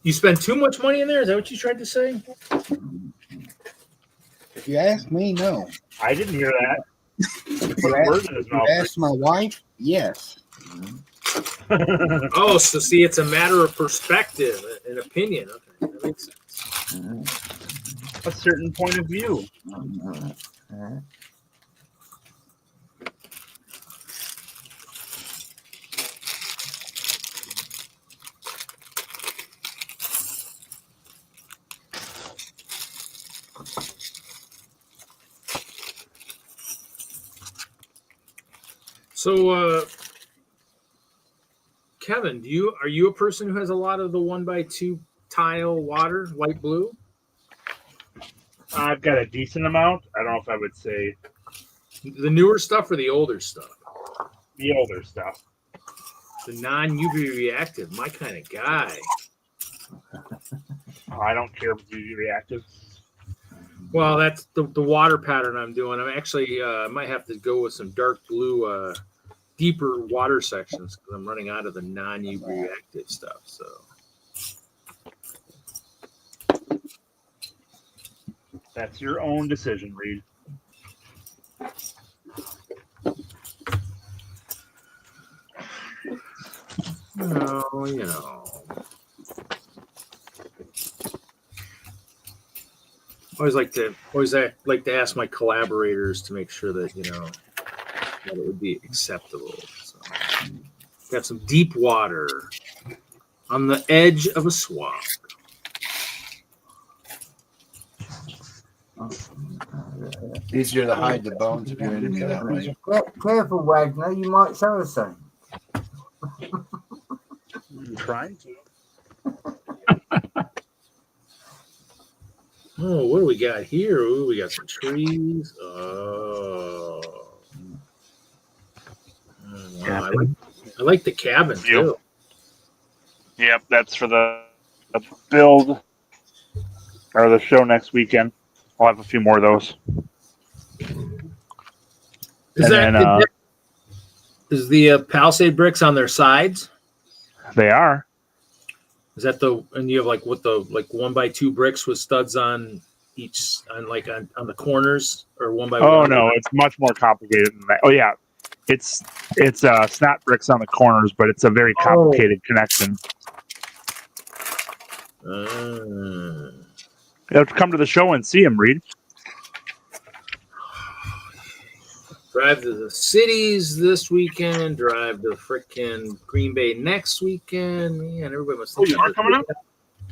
You spend too much money in there? Is that what you tried to say? If you ask me, no. I didn't hear that. If Put you a word in ask, his if you mouth. ask my wife, yes. Oh, so see, it's a matter of perspective and opinion. Okay, that makes sense. A certain point of view. So, Kevin, are you a person who has a lot of the 1x2 tile water, light blue? I've got a decent amount. I don't know if I would say The newer stuff or the older stuff? the older stuff. The non-UV reactive, my kind of guy. I don't care if it's reactive. Well, that's the water pattern I'm doing. I'm actually I might have to go with some dark blue, deeper water sections because I'm running out of the non-UV reactive stuff. So. That's your own decision, Reed. No, you know. Always like to ask my collaborators to make sure that that it would be acceptable. So, got some deep water on the edge of a swamp. Easier to hide the bones if you're into that, right? Careful, Wagner. You might show us something. I'm trying to. Oh, what do we got here? Ooh, we got some trees. Oh. Wow. I like the cabin too. Yep, that's for the build or the show next weekend. I'll have a few more of those. Is the Palisade bricks on their sides? They are. Is that and you have like 1x2 bricks with studs on each on the corners or 1x1? Oh no, it's much more complicated than that. Oh yeah, it's snap bricks on the corners, but it's a very complicated connection. You have to come to the show and see them, Reed. Drive to the cities this weekend. Drive to frickin' Green Bay next weekend. Man, everybody must. Oh, you are coming up?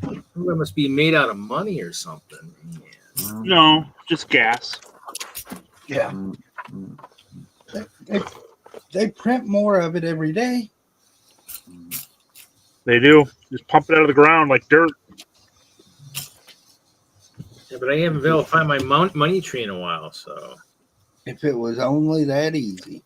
Everybody must be made out of money or something. Man. No, just gas. Yeah. They print more of it every day. They do. Just pump it out of the ground like dirt. Yeah, but I haven't been able to find my money tree in a while, so. If it was only that easy.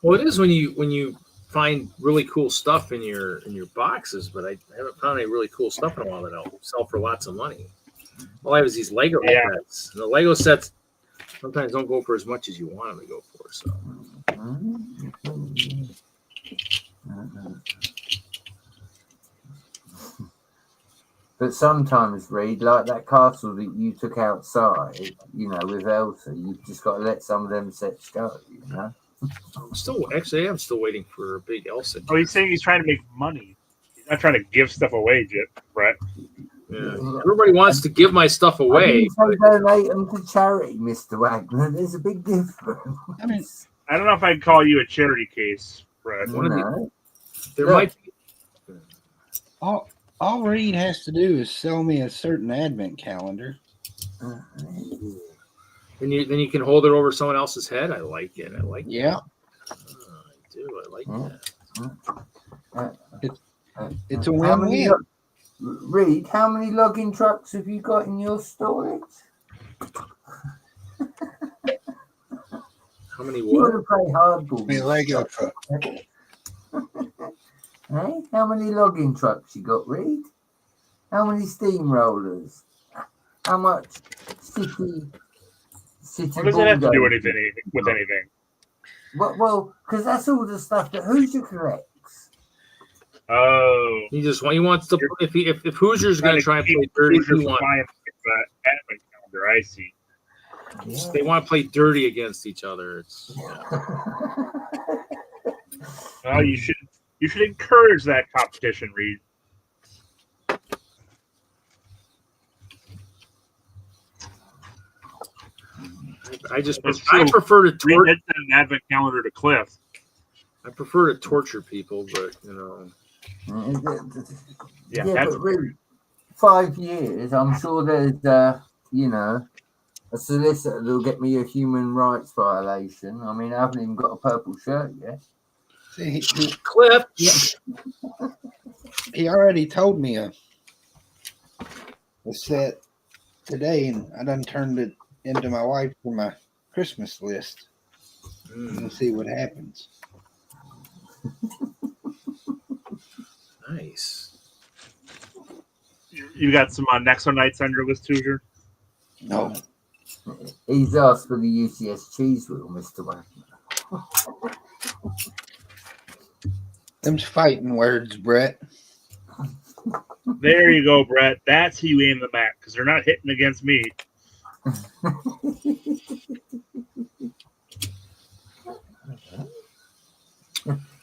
Well, it is when you find really cool stuff in your boxes, but I haven't found any really cool stuff in a while that I'll sell for lots of money. All I have is these Lego sets. And the Lego sets sometimes don't go for as much as you want them to go for. So. But sometimes, Reed, like that castle that you took outside, you know, with Elsa, you've just got to let some of them sets go, you know? I'm still waiting for a big Elsa. Oh, he's saying he's trying to make money. He's not trying to give stuff away, Brett. Yeah. Everybody wants to give my stuff away. I donate them to charity, Mr. Wagner. There's a big difference. I mean, I don't know if I'd call you a charity case, Brett. No. Might be. all Reed has to do is sell me a certain advent calendar. Then you can hold it over someone else's head. I like it. Yeah. I do. I like that. It's a win-win. Reed, how many logging trucks have you got in your storage? How many You want what? to play hardball? Me Lego truck. Hey, how many logging trucks you got, Reed? How many steamrollers? How much city? What does it have to do with anything? Well, because that's all the stuff that Hoosier collects. Oh, He wants to. If Hoosier's going to try and play dirty, he wants. Advent calendar. I see. Yeah. They want to play dirty against each other. Oh, you should encourage that competition, Reed. I prefer to Reed did send an advent calendar to Cliff. I prefer to torture people, but you know. Yeah, but really, 5 years. I'm sure there's a solicitor that'll get me a human rights violation. I mean, I haven't even got a purple shirt yet. See, Cliff. he already told me a set today, and I done turned it into my wife for my Christmas list. We'll see what happens. Nice. You got some Nexo Nights on your list, Hoosier? No. He's asked for the UCS cheese wheel, Mr. Wagner. Them's fighting words, Brett. There you go, Brett. That's who you aim them at, because they're not hitting against me.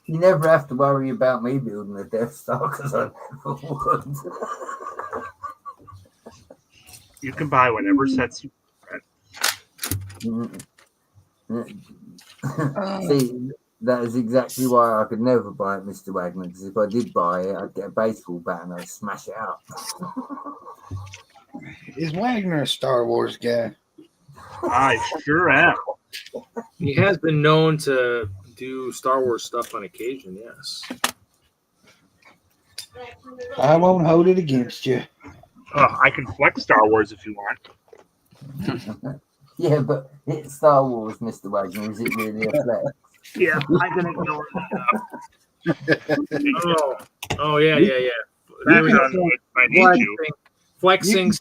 You never have to worry about me building a Death Star because I never would. You can buy whatever sets you. See, that is exactly why I could never buy it, Mr. Wagner, because if I did buy it, I'd get a baseball bat and I'd smash it up. Is Wagner a Star Wars guy? I sure am. He has been known to do Star Wars stuff on occasion, yes. I won't hold it against you. I can flex Star Wars if you want. Yeah, but it's Star Wars, Mr. Wagner. Is it really a flex? Yeah, I can ignore that. Oh yeah. That's if I need to. Flexing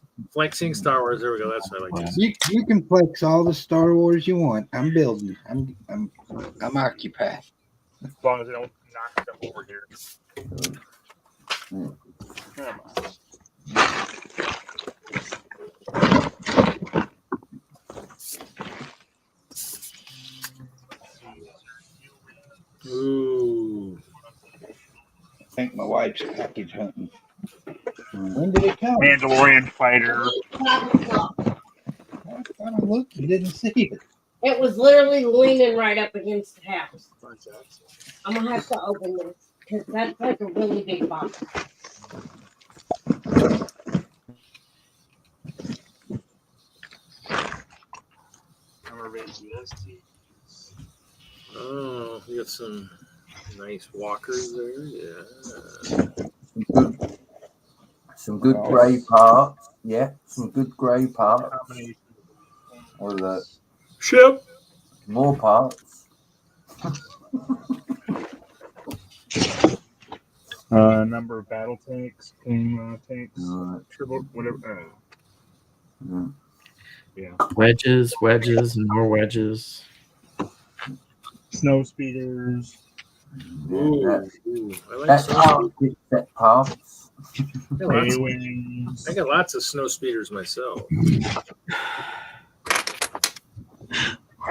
Star Wars. There we go. That's what I like. You can flex all the Star Wars you want. I'm building. I'm occupied. As long as I don't knock them over here. Come on. Ooh. I think my wife's package hunting. When did it come? Mandalorian fighter. I don't look. You didn't see it. It was literally leaning right up against the house. I'm gonna have to open this because that's like a really big box. Oh, we got some nice walkers there. Yeah. Some good grey parts. Yeah, some good grey parts. Or the Ship. More parts. Number of battle tanks, tanks, Right. turbo, whatever. Mm. Yeah. Wedges, and more wedges. Snow speeders. Yeah, Ooh, I like that's snow how speeders. set parts. A-wings. I got lots of snow speeders myself.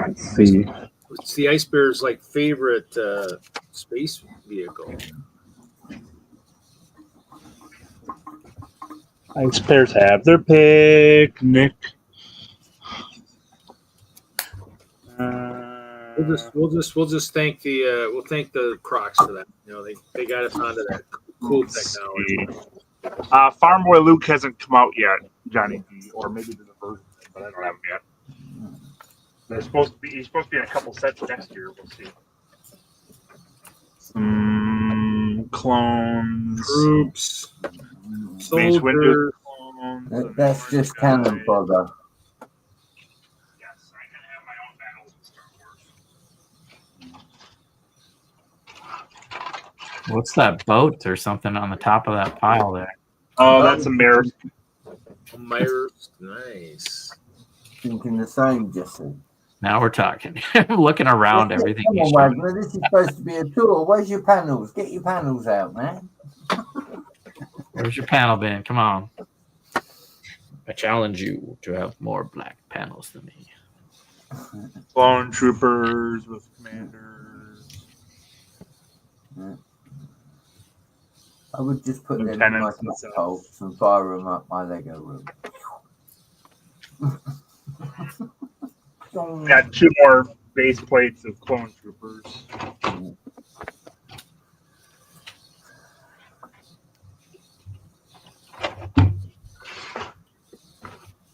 Let's see. It's the Ice Bear's like favorite space vehicle. Ice Bears have their picnic. We'll just thank the Crocs for that. You know, they got us onto that cool technology. Farm Boy Luke hasn't come out yet, Johnny D, or maybe there's a version, but I don't have him yet. He's supposed to be in a couple sets next year. We'll see. Some clones, Troops, Mace Windu soldiers. clones. That's just cannon fodder. Yes, I can have my own battles in Star Wars. What's that boat or something on the top of that pile there? Oh, that's a mirror. Myers, nice. Thinking the same, Jesse. Now we're talking. I'm looking around everything. Come he's on, showing. Wagner, this is supposed to be a tour. Where's your panels? Get your panels out, man. Where's your panel bin? Come on. I challenge you to have more black panels than me. Clone troopers with commanders. I would just put them in my Lieutenants and stuff. catapults and fire them up my Lego room. Got 2 more base plates of clone troopers.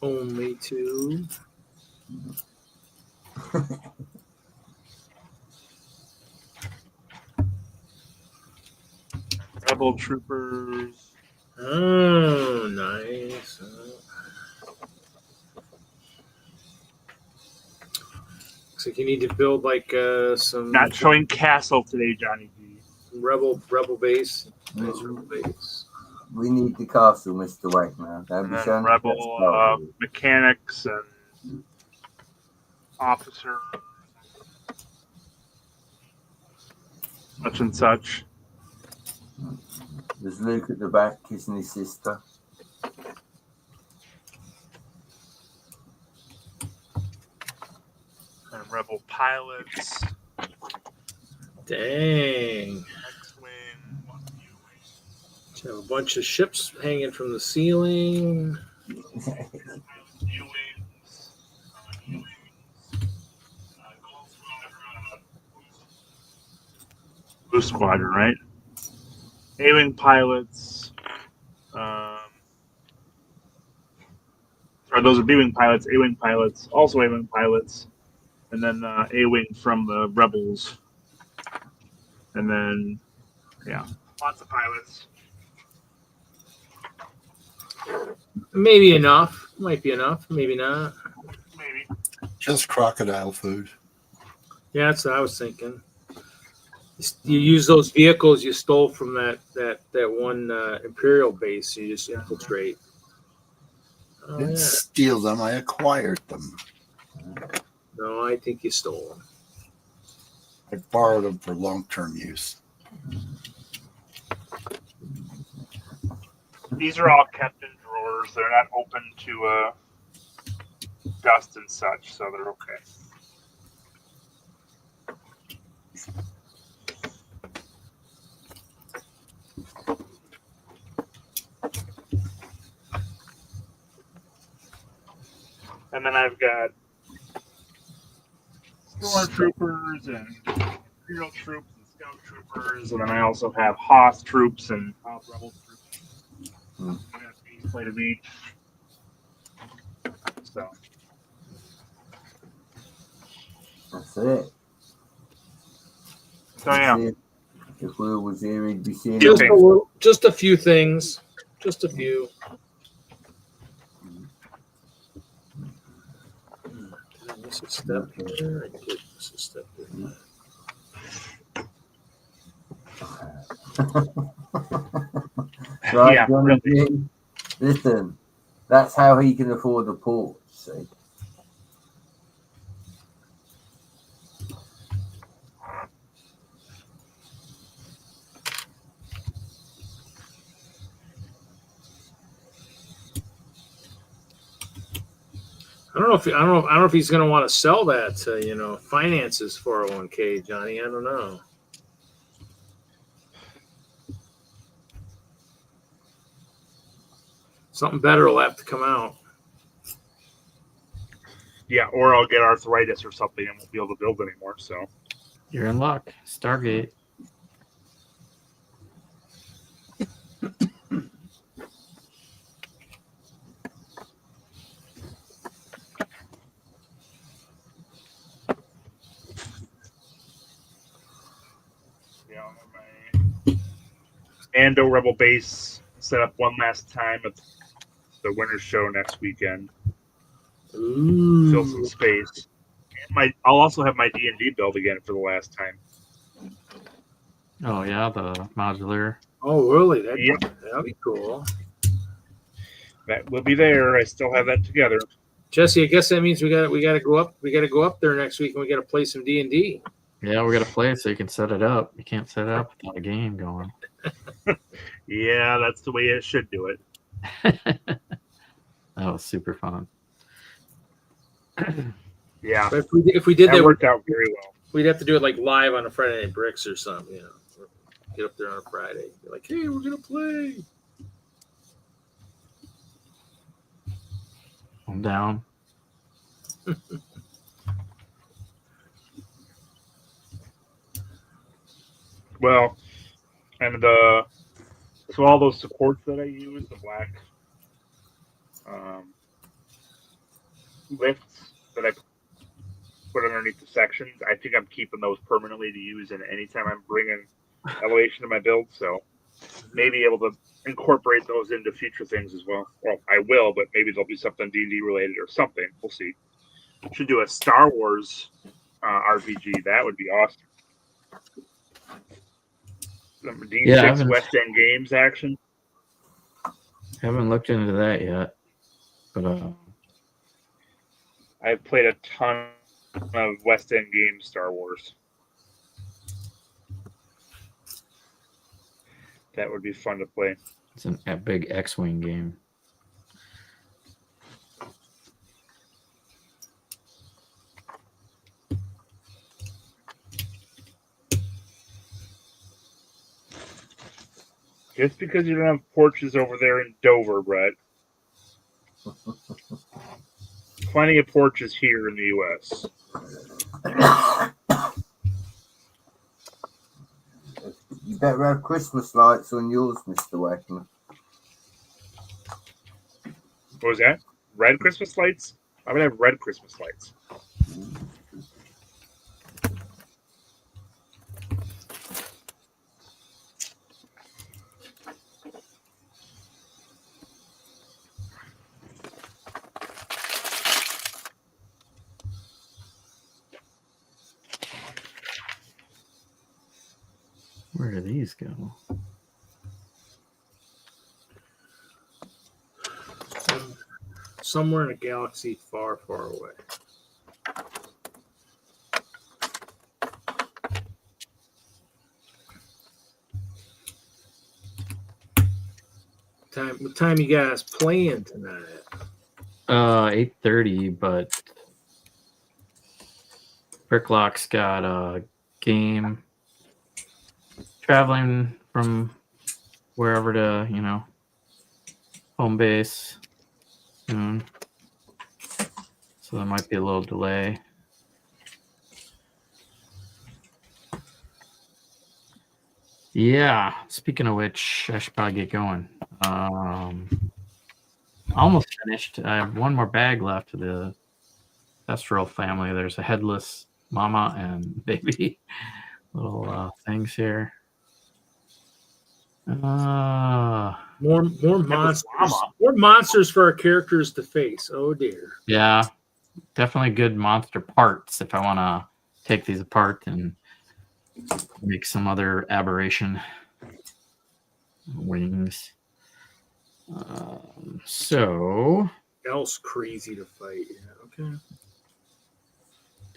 Only 2. Rebel troopers. Oh, nice. Looks like you need to build like some Not showing castle today, Johnny D. rebel base. Nice rebel base. We need the castle, Mr. Wagner. Don't And be then showing rebel mechanics and officers. Such and such. There's Luke at the back kissing his sister. And rebel pilots. Dang. X-wing. So have a bunch of ships hanging from the ceiling. Blue Squadron, right? A-wing pilots. Or those are B-wing pilots, A-wing pilots, also A-wing pilots, and then A-wing from the Rebels. And then, yeah, lots of pilots. Maybe enough. Might be enough. Maybe not. Maybe. Just crocodile food. Yeah, that's what I was thinking. You use those vehicles you stole from that one Imperial base. You just infiltrate. I Oh, didn't yeah. steal them. I acquired them. No, I think you stole them. I borrowed them for long-term use. These are all kept in drawers. They're not open to dust and such, so they're okay. And then I've got stormtroopers and Imperial troops and scout troopers, and then I also have Hoth troops and Hoth rebel troops. I got a piece plate of each. So That's it. yeah. If Will was here, he'd be seeing Just a few things. Just a few. Did I miss a step here? I did Just a step there. Right, Yeah, Johnny really. G, listen, that's how he can afford a porch, see. I don't know if he's going to want to sell that to, finance his 401k, Johnny. I don't know. Something better will have to come out. Yeah, or I'll get arthritis or something and won't be able to build anymore. So You're in luck. Stargate. yeah, I'll have my Ando Rebel base set up one last time at the Winter Show next weekend. Ooh. Fill some space. And I'll also have my D&D build again for the last time. Oh yeah, the modular. Oh, really? That'd be cool. That will be there. I still have that together. Jesse, I guess that means we got to go up. We got to go up there next week and we got to play some D&D. Yeah, we got to play it so you can set it up. You can't set it up without a game going. Yeah, that's the way it should do it. That was super fun. Yeah, But if we did that, worked out very well. we'd have to do it like live on a Friday Night Bricks or something. Get up there on a Friday. Be like, hey, we're gonna play. I'm down. Well, and so all those supports that I use, the black lifts that I put underneath the sections, I think I'm keeping those permanently to use in anytime I'm bringing elevation to my build. So maybe able to incorporate those into future things as well. Well, I will, but maybe there'll be something D&D related or something. We'll see. Should do a Star Wars RPG. That would be awesome. Some D6 West End Games action. Haven't looked into that yet, but I've played a ton of West End Games Star Wars. That would be fun to play. it's a big X-Wing game. Just because you don't have porches over there in Dover, Brett. Plenty of porches here in the U.S. You better have Christmas lights on yours, Mr. Wagner. What was that? Red Christmas lights? I would have red Christmas lights. Where do these go? Somewhere in a galaxy far, far away. What time you guys playing tonight? 8:30, but Bricklock's got a game traveling from wherever to, home base. So there might be a little delay. Yeah, speaking of which, I should probably get going. Almost finished. I have one more bag left of the Thestral family. There's a headless mama and baby little things here. More monsters. More monsters for our characters to face. Oh dear. Yeah, definitely good monster parts if I want to take these apart and make some other aberration wings. So Else crazy to fight. Yeah, okay.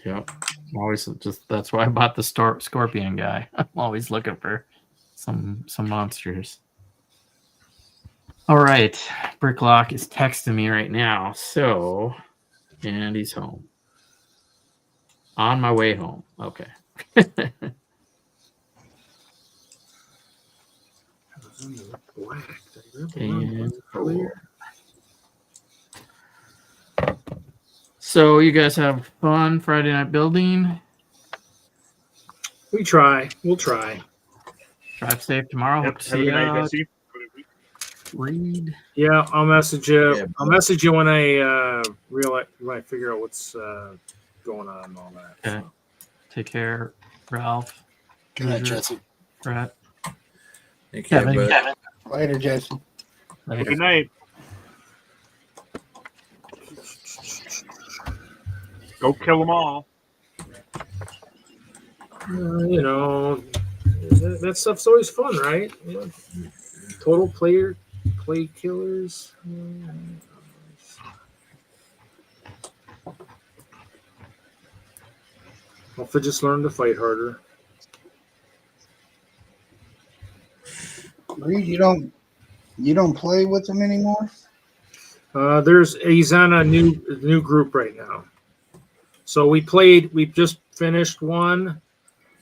yep, always just that's why I bought the scorpion guy. I'm always looking for some monsters. All right, Bricklock is texting me right now. So, and he's home. On my way home. Okay. Black. And so you guys have fun Friday night building. We try. We'll try. Drive safe tomorrow. Yep. Hope to Have a see good night, you. Jesse. Read. Yeah, I'll message you. Yeah, I'll message you when I realize when I figure out what's going on and all that. Okay. So. Take care, Ralph. Good night, Hoosier, Jesse. Brett. Take care, Kevin. bud. Later, Jesse. Later. Good night. Go kill them all. You know, that stuff's always fun, right? You know, total play killers. Well, if I just learn to fight harder. Reed, you don't play with them anymore? He's on a new group right now. So we just finished one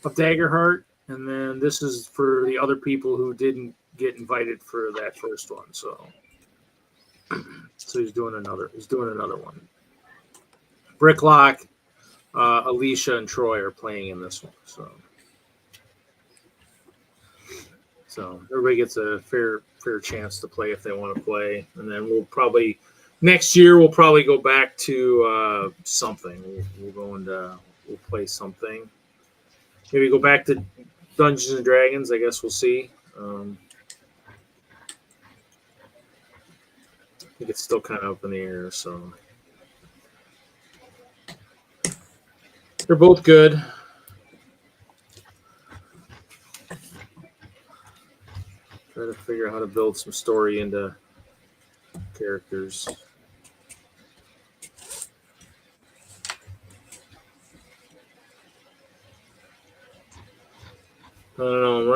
of Daggerheart, and then this is for the other people who didn't get invited for that first one. So he's doing another one. Bricklock, Alicia and Troy are playing in this one. So everybody gets a fair chance to play if they want to play, and then next year we'll probably go back to something. We'll play something. Maybe go back to Dungeons and Dragons. I guess we'll see. I think it's still kind of up in the air. So they're both good. Try to figure out how to build some story into characters. I don't know. I'm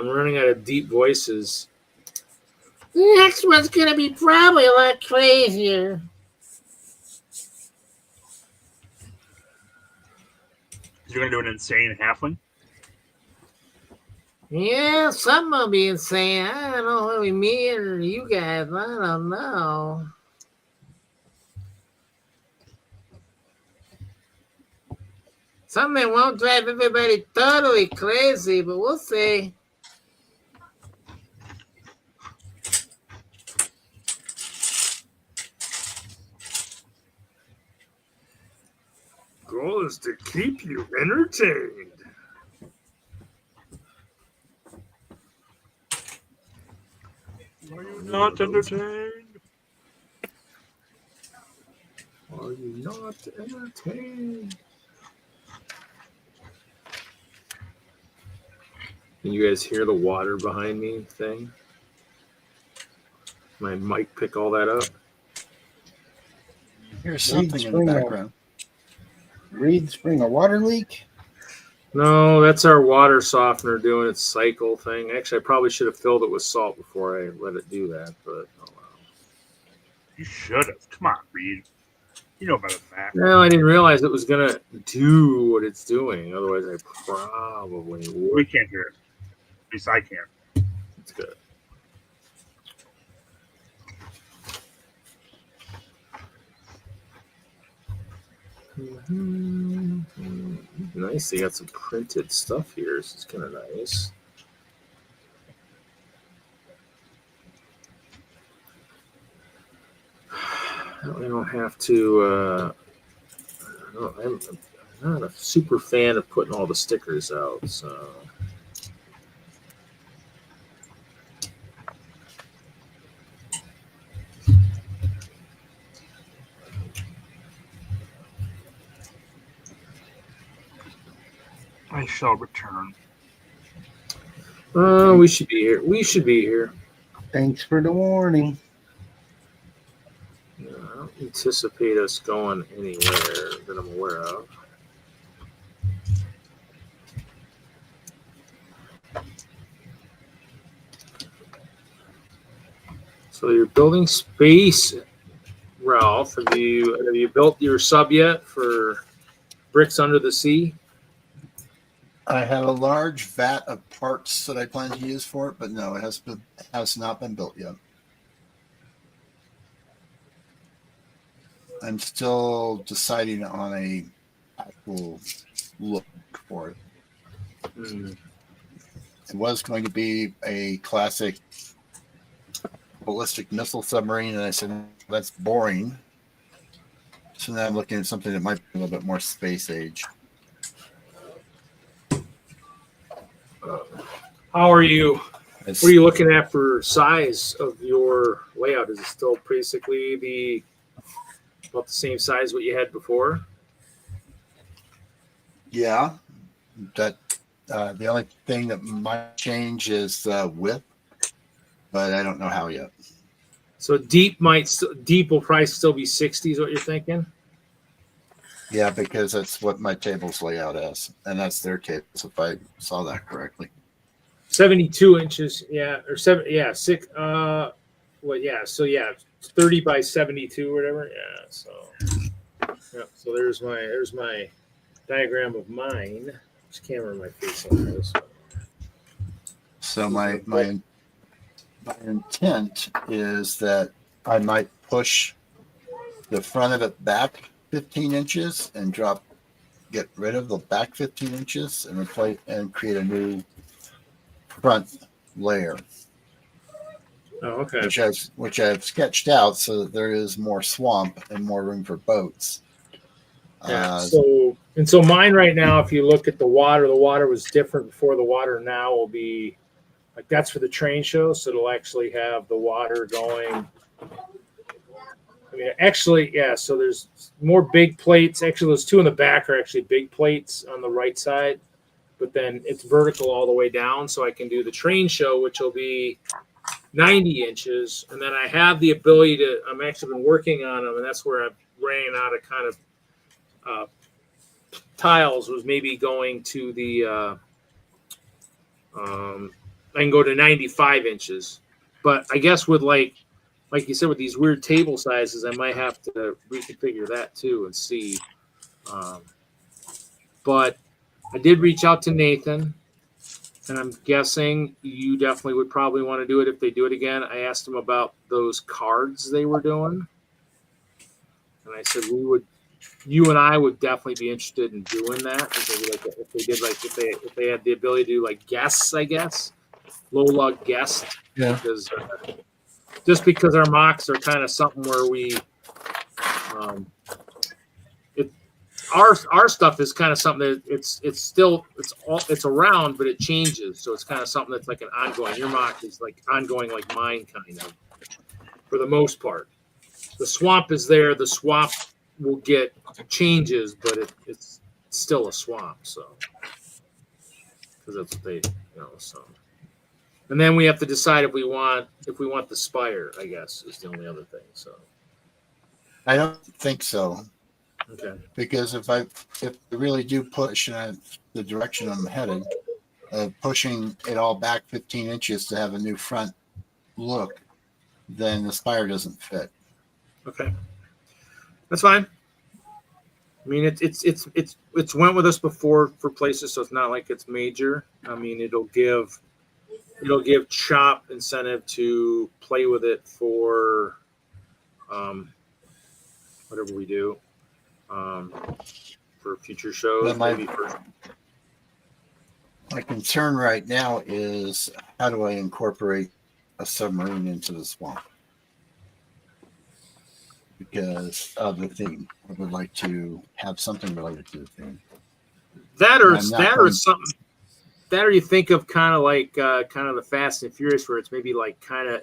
running out of deep voices. The next one's gonna be probably a lot crazier. You're gonna do an insane halfling. Yeah, some will be insane. I don't know, maybe me or you guys. I don't know. Something won't drive everybody totally crazy, but we'll see. Goal is to keep you entertained. Are you not entertained? Are you not entertained? Can you guys hear the water behind me thing? My mic pick all that up? Here's something in the background. Reed, spring a water leak? No, that's our water softener doing its cycle thing. Actually, I probably should have filled it with salt before I let it do that, but oh well. You should have. Come on, Reed. You know better than that. No, I didn't realize it was going to do what it's doing. Otherwise, I probably would. We can't hear it. At least I can't. It's good. Nice. They got some printed stuff here. This is kind of nice. I don't have to. I'm not a super fan of putting all the stickers out, so. I shall return. We should be here. We should be here. Thanks for the warning. I don't anticipate us going anywhere that I'm aware of. So you're building space, Ralph. Have you built your sub yet for Bricks Under the Sea? I have a large vat of parts that I plan to use for it, but no, it has not been built yet. I'm still deciding on a actual look for it. It was going to be a classic ballistic missile submarine, and I said that's boring. So now I'm looking at something that might be a little bit more space age. How are you? What are you looking at for size of your layout? Is it still basically about the same size what you had before? Yeah, that the only thing that might change is width, but I don't know how yet. So deep will probably still be 60 is what you're thinking? Yeah, because that's what my tables lay out as, and that's their tables, if I saw that correctly. 72 inches, yeah, or 6. Well, yeah, so yeah, 30 by 72 or whatever. Yeah, so yeah, so there's my diagram of mine. Which camera am I facing on this one? So my intent is that I might push the front of it back 15 inches and get rid of the back 15 inches and replace and create a new front layer. Oh, okay. Which I've sketched out so that there is more swamp and more room for boats. Yeah. So mine right now, if you look at the water was different before. The water now will be like that's for the train show, so it'll actually have the water going. I mean, actually, yeah. So there's more big plates. Actually, those two in the back are actually big plates on the right side, but then it's vertical all the way down. So I can do the train show, which will be 90 inches, and then I have the ability to. I'm actually been working on them, and that's where I ran out of kind of tiles. Was maybe going to the. I can go to 95 inches, but I guess with like you said, with these weird table sizes, I might have to reconfigure that too and see. But I did reach out to Nathan, and I'm guessing you definitely would probably want to do it if they do it again. I asked him about those cards they were doing, and I said you and I would definitely be interested in doing that. If they had the ability to do like guests, I guess, low lug guests. Yeah. Because just because our mocks are kind of something where we, our stuff is kind of something that it's around, but it changes. So it's kind of something that's like an ongoing. Your mock is like ongoing, like mine, kind of, for the most part. The swamp is there. The swamp will get changes, but it's still a swamp. So because that's what they, so. And then we have to decide if we want the spire, I guess, is the only other thing. So I don't think so. Okay. Because if I really do push in the direction I'm headed, pushing it all back 15 inches to have a new front look, then the spire doesn't fit. Okay. That's fine. I mean, it's went with us before for places, so it's not like it's major. I mean, it'll give Chop incentive to play with it for whatever we do for future shows. My concern right now is how do I incorporate a submarine into the swamp? Because of the theme, I would like to have something related to the theme. That or something. That or you think of kind of like kind of the Fast and Furious, where it's maybe like kind of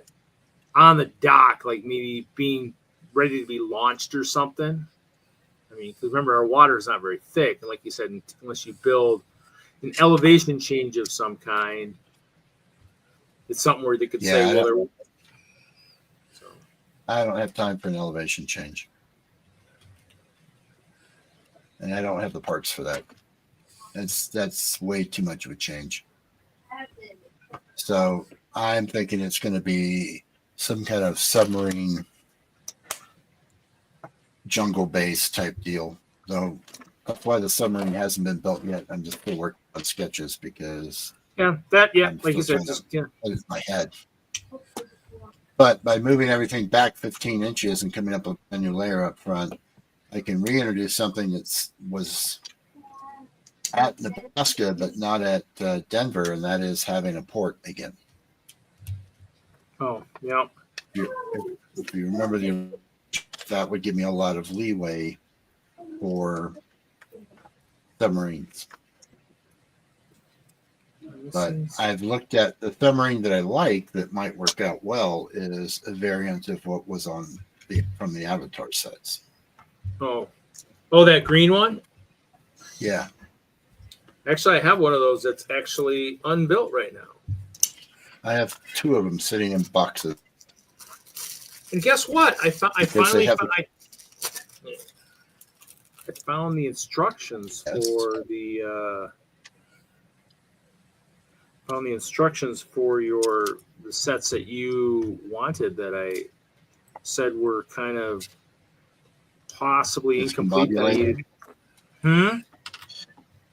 on the dock, like maybe being ready to be launched or something. I mean, because remember, our water is not very thick, and like you said, unless you build, an elevation change of some kind. It's something where they could say, well, so. I don't have time for an elevation change. And I don't have the parts for that. That's way too much of a change. So I'm thinking it's going to be some kind of submarine jungle base type deal. Though that's why the submarine hasn't been built yet. I'm just still working on sketches because like you said, in my head. But by moving everything back 15 inches and coming up with a new layer up front, I can reintroduce something that was at Nebraska but not at Denver, and that is having a port again. Oh, yeah. If you remember, that would give me a lot of leeway for submarines. But I've looked at the submarine that I like that might work out well is a variant of what was from the Avatar sets. Oh, that green one? Yeah. Actually, I have one of those that's actually unbuilt right now. I have 2 of them sitting in boxes. And guess what? I finally found the instructions for the sets that you wanted that I said were kind of possibly incomplete.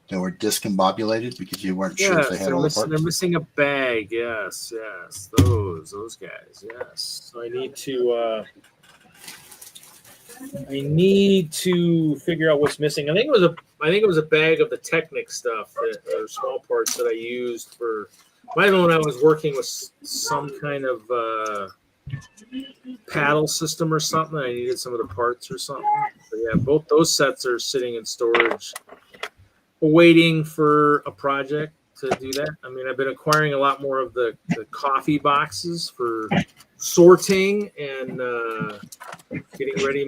They were discombobulated because you weren't sure if they had all the parts. They're missing a bag. Yes, those guys. Yes, so I need to figure out what's missing. I think it was a bag of the Technic stuff or small parts that I used for. Might have been when I was working with some kind of paddle system or something. I needed some of the parts or something. But yeah, both those sets are sitting in storage, waiting for a project to do that. I mean, I've been acquiring a lot more of the coffee boxes for sorting and getting ready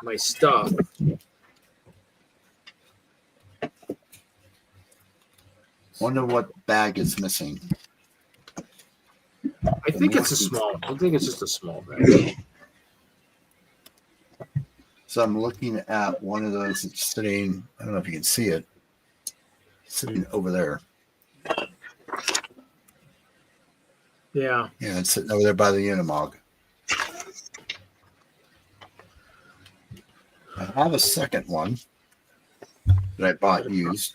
my stuff. Wonder what bag is missing. I think it's a small. I think it's just a small bag. So I'm looking at one of those that's sitting. I don't know if you can see it. Sitting over there. Yeah. Yeah, it's sitting over there by the Unimog. I have a second one that I bought used.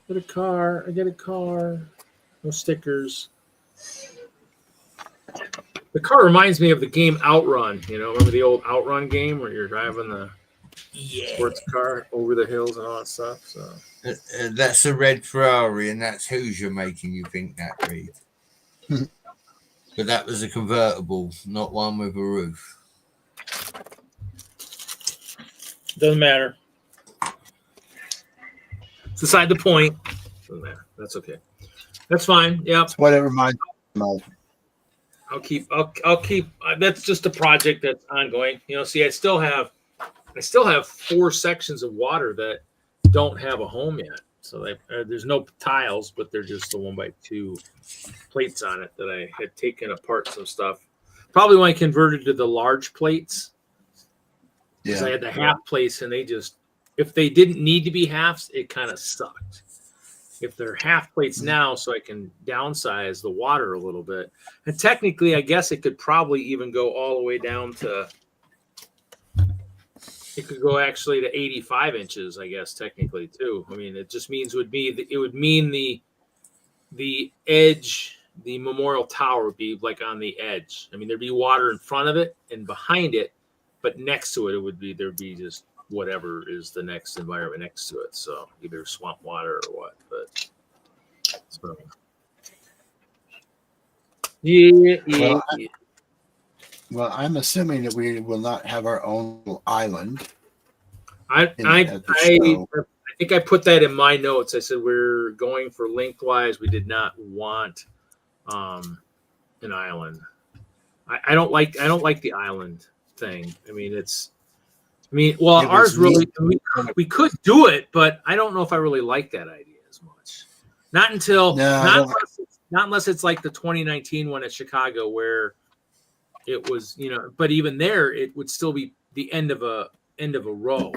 I get a car. No stickers. The car reminds me of the game Outrun. Remember the old Outrun game where you're driving the sports car over the hills and all that stuff. So that's a red Ferrari, and that's Hoosier making you think that, Reed. But that was a convertible, not one with a roof. Doesn't matter. It's beside the point. Doesn't matter. That's okay. That's fine. Yeah. It's whatever mine. I'll keep. That's just a project that's ongoing. See, I still have 4 sections of water that don't have a home yet. So there's no tiles, but they're just the 1x2 plates on it that I had taken apart some stuff. Probably when I converted to the large plates. Because I had the half plates, and if they didn't need to be halves, it kind of sucked. If they're half plates now, so I can downsize the water a little bit. And technically, I guess it could probably even go all the way down to, it could go actually to 85 inches, I guess, technically, too. I mean, it just means it would mean the edge, the memorial tower would be like on the edge. I mean, there'd be water in front of it and behind it, but next to it, there'd be just whatever is the next environment next to it. So either swamp water or what, but so. Yeah. Well, I'm assuming that we will not have our own little island. I think I put that in my notes. I said we're going for lengthwise. We did not want an island. I don't like the island thing. I mean, ours really we could do it, but I don't know if I really like that idea as much. Not until No, I not don't- not unless it's like the 2019 one at Chicago where it was, but even there it would still be the end of a row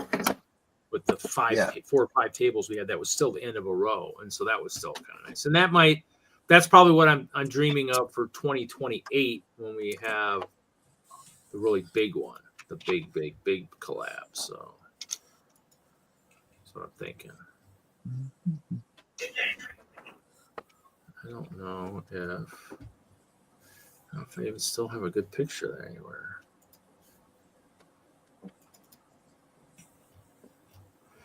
with the 4 or 5 tables we had. That was still the end of a row, and so that was still kind of nice. And that's probably what I'm dreaming of for 2028 when we have the really big one, the big collab. So that's what I'm thinking. I don't know if I even still have a good picture there anywhere.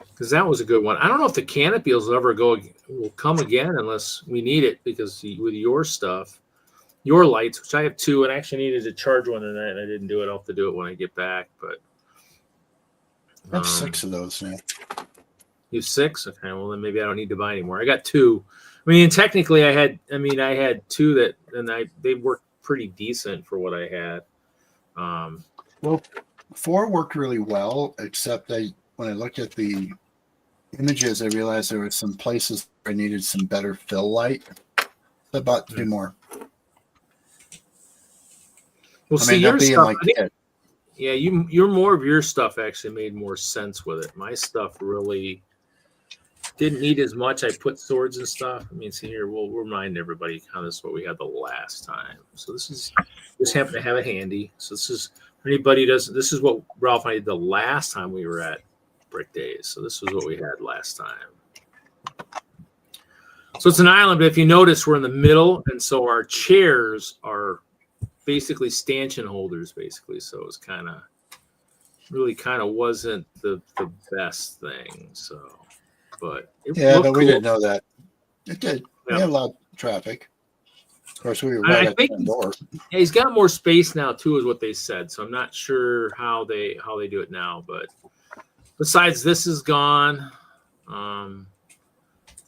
Because that was a good one. I don't know if the canopy will come again unless we need it, because with your stuff, your lights, which I have 2, and I actually needed to charge one tonight, and I didn't do it. I'll have to do it when I get back. But I have 6 of those now. You have 6? Okay, well then maybe I don't need to buy anymore. I got 2. I mean, technically, I had 2 that, and they worked pretty decent for what I had. Well, 4 worked really well, except when I looked at the images, I realized there were some places where I needed some better fill light. So I bought 2 more. Well, I mean, they'll be in my kit. Yeah, you're more of your stuff actually made more sense with it. My stuff really didn't need as much. I put swords and stuff. I mean, see here, we'll remind everybody kind of this is what we had the last time. So just happen to have it handy. So this is for anybody who doesn't. This is what Ralph and I did the last time we were at Brick Days. So this was what we had last time. So it's an island, but if you notice, we're in the middle, and so our chairs are basically stanchion holders, basically. So it's really wasn't the best thing. So, but we cool. didn't know that. It did. Yeah. We had a lot of traffic. Of course, we were right at the door. Yeah, he's got more space now too, is what they said. So I'm not sure how they do it now. But besides, this is gone.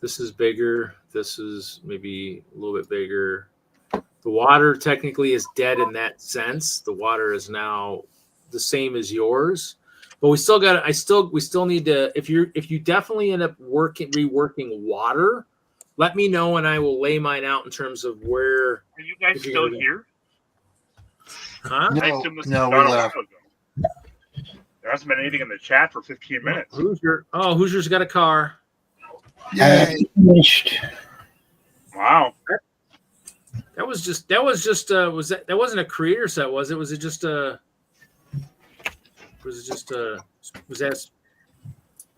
This is bigger. This is maybe a little bit bigger. The water technically is dead in that sense. The water is now the same as yours, but we still need to. If you definitely end up reworking water, let me know and I will lay mine out in terms of where. Are you guys still here? Huh? No, we left. There hasn't been anything in the chat for 15 minutes. Hoosier's got a car. Yay. Finished. Wow. That wasn't a creator set, was it? Was that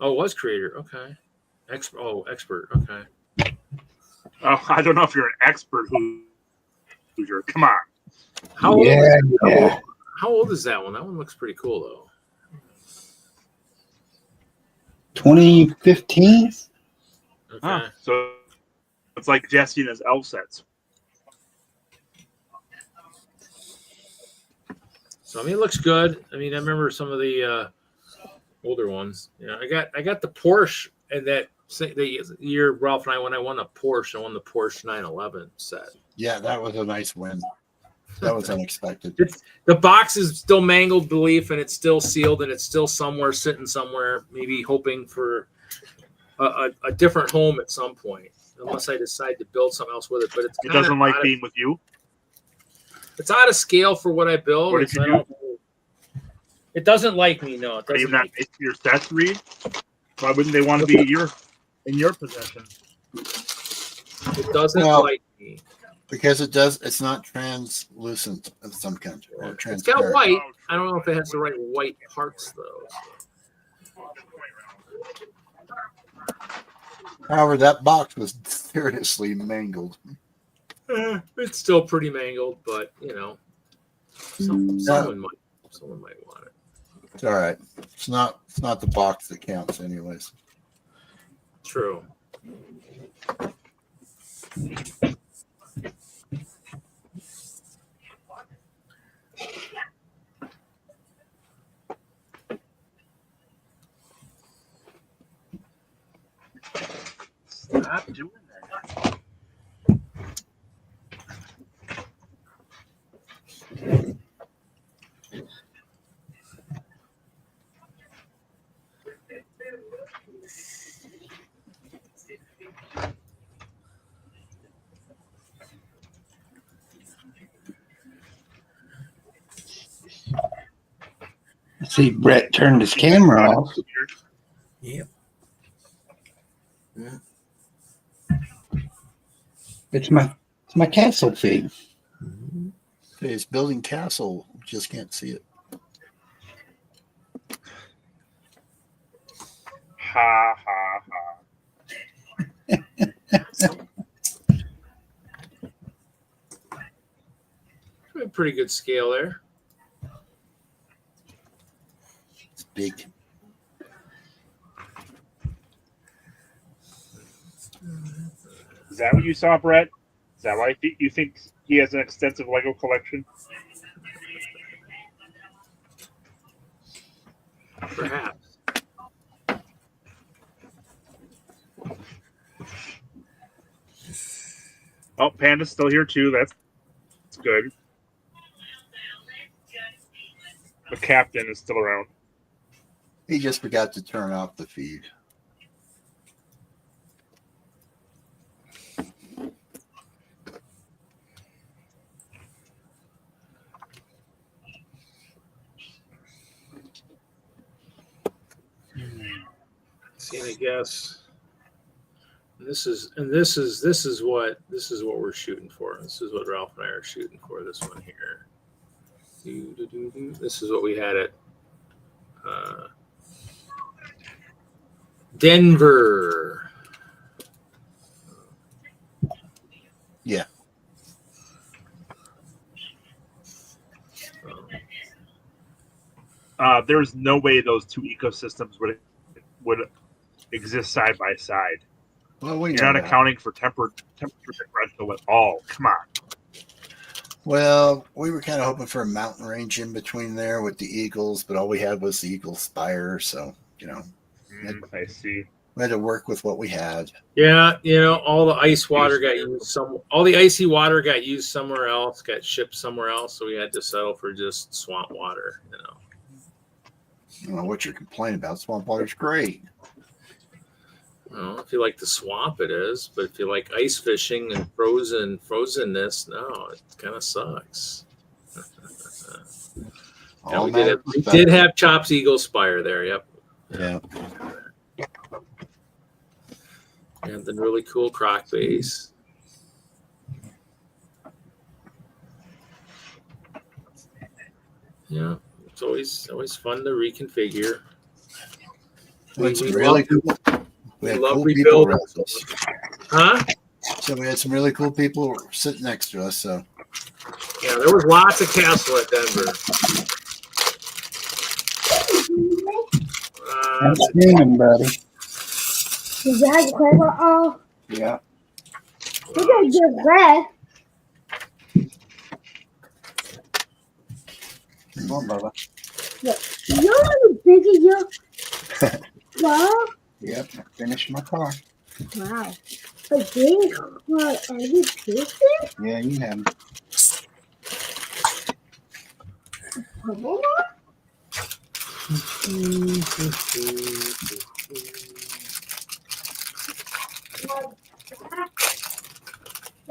it was creator. Okay. Expert. Okay. Oh, I don't know if you're an expert Hoosier. Come on. How old is that one? That one looks pretty cool though. 2015. Okay. Huh. So it's like Jesse and his elf sets. So I mean, it looks good. I mean, I remember some of the older ones. I got the Porsche and that the year Ralph and I, when I won a Porsche, I won the Porsche 911 set. Yeah, that was a nice win. That was unexpected. The box is still mangled belief, and it's still sealed, and it's still sitting somewhere, maybe hoping for a different home at some point, unless I decide to build something else with it. But it doesn't like being with you. It's out of scale for what I build. What did you do? It doesn't like me. No, it doesn't. Are you not your stats read? Why wouldn't they want to be in your possession? It doesn't like me. Because it does. It's not translucent of some kind. Or it's got white. I don't know if it has the right white parts though. However, that box was seriously mangled. It's still pretty mangled, but someone might want it. It's all right. It's not the box that counts, anyways. True. Stop doing that. See, Brett turned his camera off. Yep. It's my castle feed. Okay, it's building castle. Just can't see it. Ha ha ha. A pretty good scale there. It's big. Is that what you saw, Brett? Is that why you think he has an extensive Lego collection? Perhaps. Oh, Panda's still here too. That's good. The captain is still around. He just forgot to turn off the feed. See, I guess this is what we're shooting for. This is what Ralph and I are shooting for. This one here. This is what we had at Denver. Yeah. There's no way those two ecosystems would exist side by side. Well, we You're not accounting for temperature differential at all. Come on. Well, we were kind of hoping for a mountain range in between there with the eagles, but all we had was the eagle spire. So, I see. we had to work with what we had. Yeah, all the ice water got used all the icy water got used somewhere else, got shipped somewhere else, so we had to settle for just swamp water, I don't know what you're complaining about. Swamp water's great. Well, if you like the swamp, it is. But if you like ice fishing and frozenness, no, it kind of sucks. All we matter did have Chops Eagle Spire there. Yep. Yeah. And the really cool croc base. Yeah, it's always fun to reconfigure. We had some really cool people around us. Huh? So we had some really cool people sitting next to us. So yeah, there was lots of castle at Denver. I'm streaming, buddy. Is that clever? Oh, Yeah. you got good breath. Come on, Bubba. You know how big is your wow? Yep. I finished my car. Wow. A big car every pieces? Yeah, you have them. Purple one?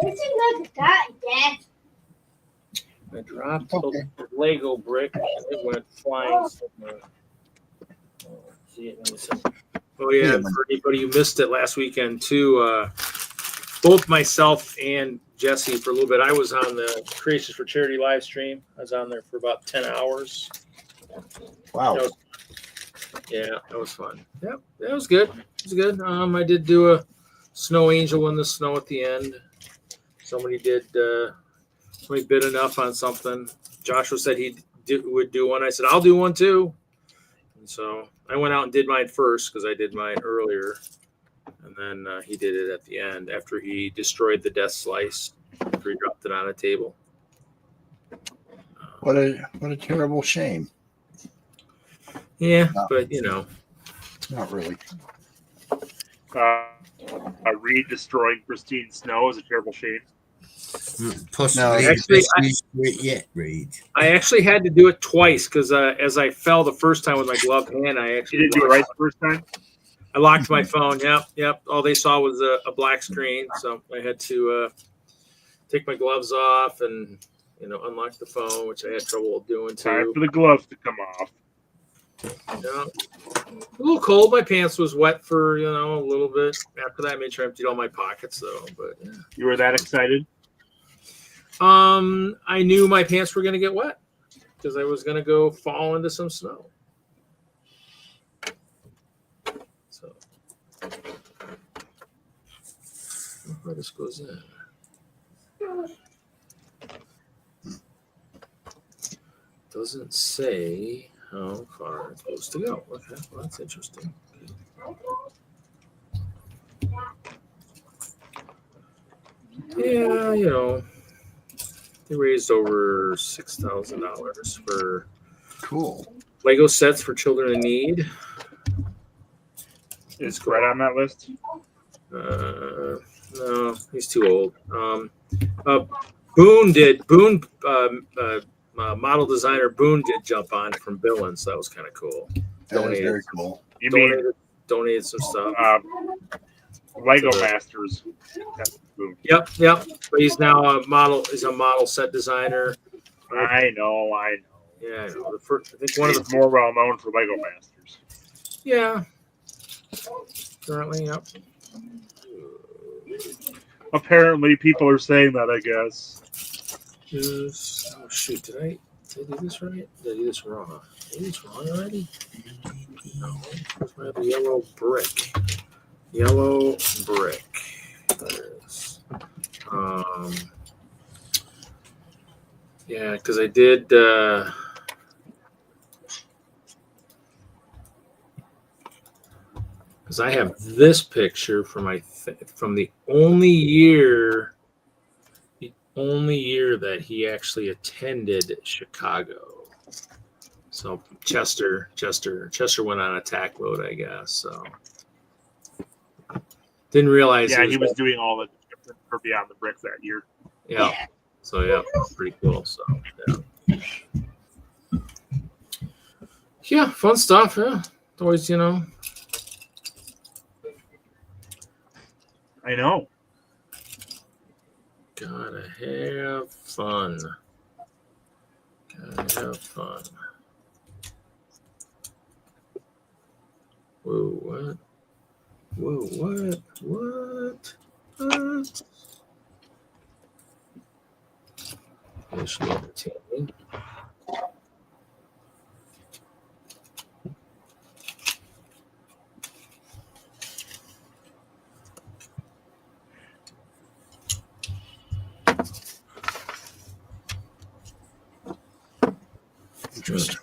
This is like that, Dad. I dropped Okay. the Lego brick and it went flying somewhere. See it in a second. Oh yeah, for anybody who missed it last weekend too, both myself and Jesse for a little bit. I was on the Creations for Charity live stream. I was on there for about 10 hours. wow. That was fun. Yep, that was good. It was good. I did do a snow angel in the snow at the end. Somebody bid enough on something. Joshua said would do one. I said, I'll do one too. And so I went out and did mine first because I did mine earlier. And then he did it at the end after he destroyed the death slice, after he dropped it on a table. What a terrible shame. Yeah, No. but Not really. Reed destroying pristine snow is a terrible shame. Possibly actually, it yet, Reed. I actually had to do it twice because as I fell the first time with my gloved hand, I actually You didn't do it right the first time? I locked my phone. Yep. All they saw was a black screen, so I had to take my gloves off and unlock the phone, which I had trouble doing Time too. for the gloves to come off. Yeah. A little cold. My pants was wet for a little bit. After that, I made sure I emptied all my pockets though. But yeah. You were that excited? I knew my pants were gonna get wet because I was gonna go fall into some snow. So where this goes in. Doesn't say how far it's supposed to go. Okay, well, that's interesting. Yeah, they raised over $6,000 for Cool. Lego sets for children in need. Is Brett on that list? No, he's too old. Boone did. Model designer Boone did jump on from Billings, so that was kind of cool. That is very cool. You mean donated some stuff. Lego Masters? Yep. But he's now a model. He's a model set designer. I know. Yeah, I know. I think one of He's more well known for Lego Masters. Yeah. Currently, yep. Apparently, people are saying that. I guess. Oh shoot! Did I do this right? Did I do this wrong? Did I do this wrong already? No. I have a yellow brick. Yellow brick. There it is. Yeah, because I did. Because I have this picture from the only year that he actually attended Chicago. So Chester went on attack mode, I guess. So didn't realize. Yeah, he was doing all the different for Beyond the Brick that year. Yeah. So yeah, pretty cool. So yeah, fun stuff. Yeah, always I know. Gotta have fun. Whoa, what? WISLUG. Interesting.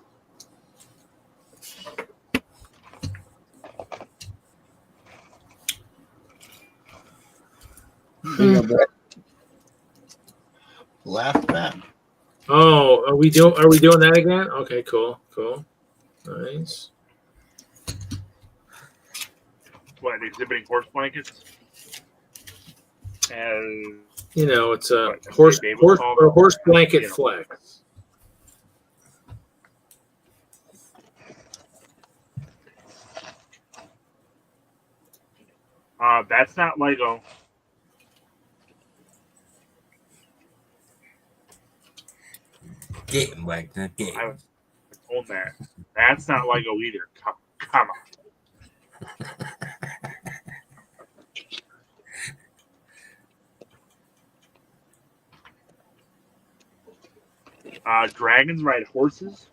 Laugh back. Oh, are we doing that again? Okay, cool. Nice. What, exhibiting horse blankets? And it's a horse blanket flex. That's not Lego. Get him, Wagner. Get him. I own that. That's not Lego either. Come on. Dragons ride horses.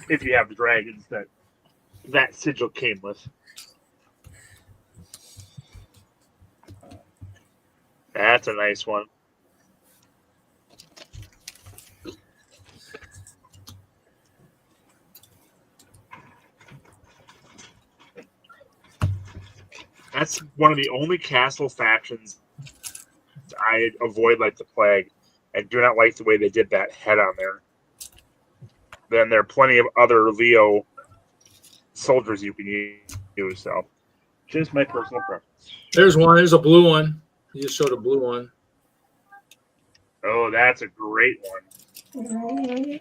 If you have the dragons that sigil came with. That's a nice one. That's one of the only castle factions I avoid like the plague. I do not like the way they did that head on there. Then there are plenty of other Leo soldiers you can use. So, just my personal preference. There's one. There's a blue one. You just showed a blue one. Oh, that's a great one.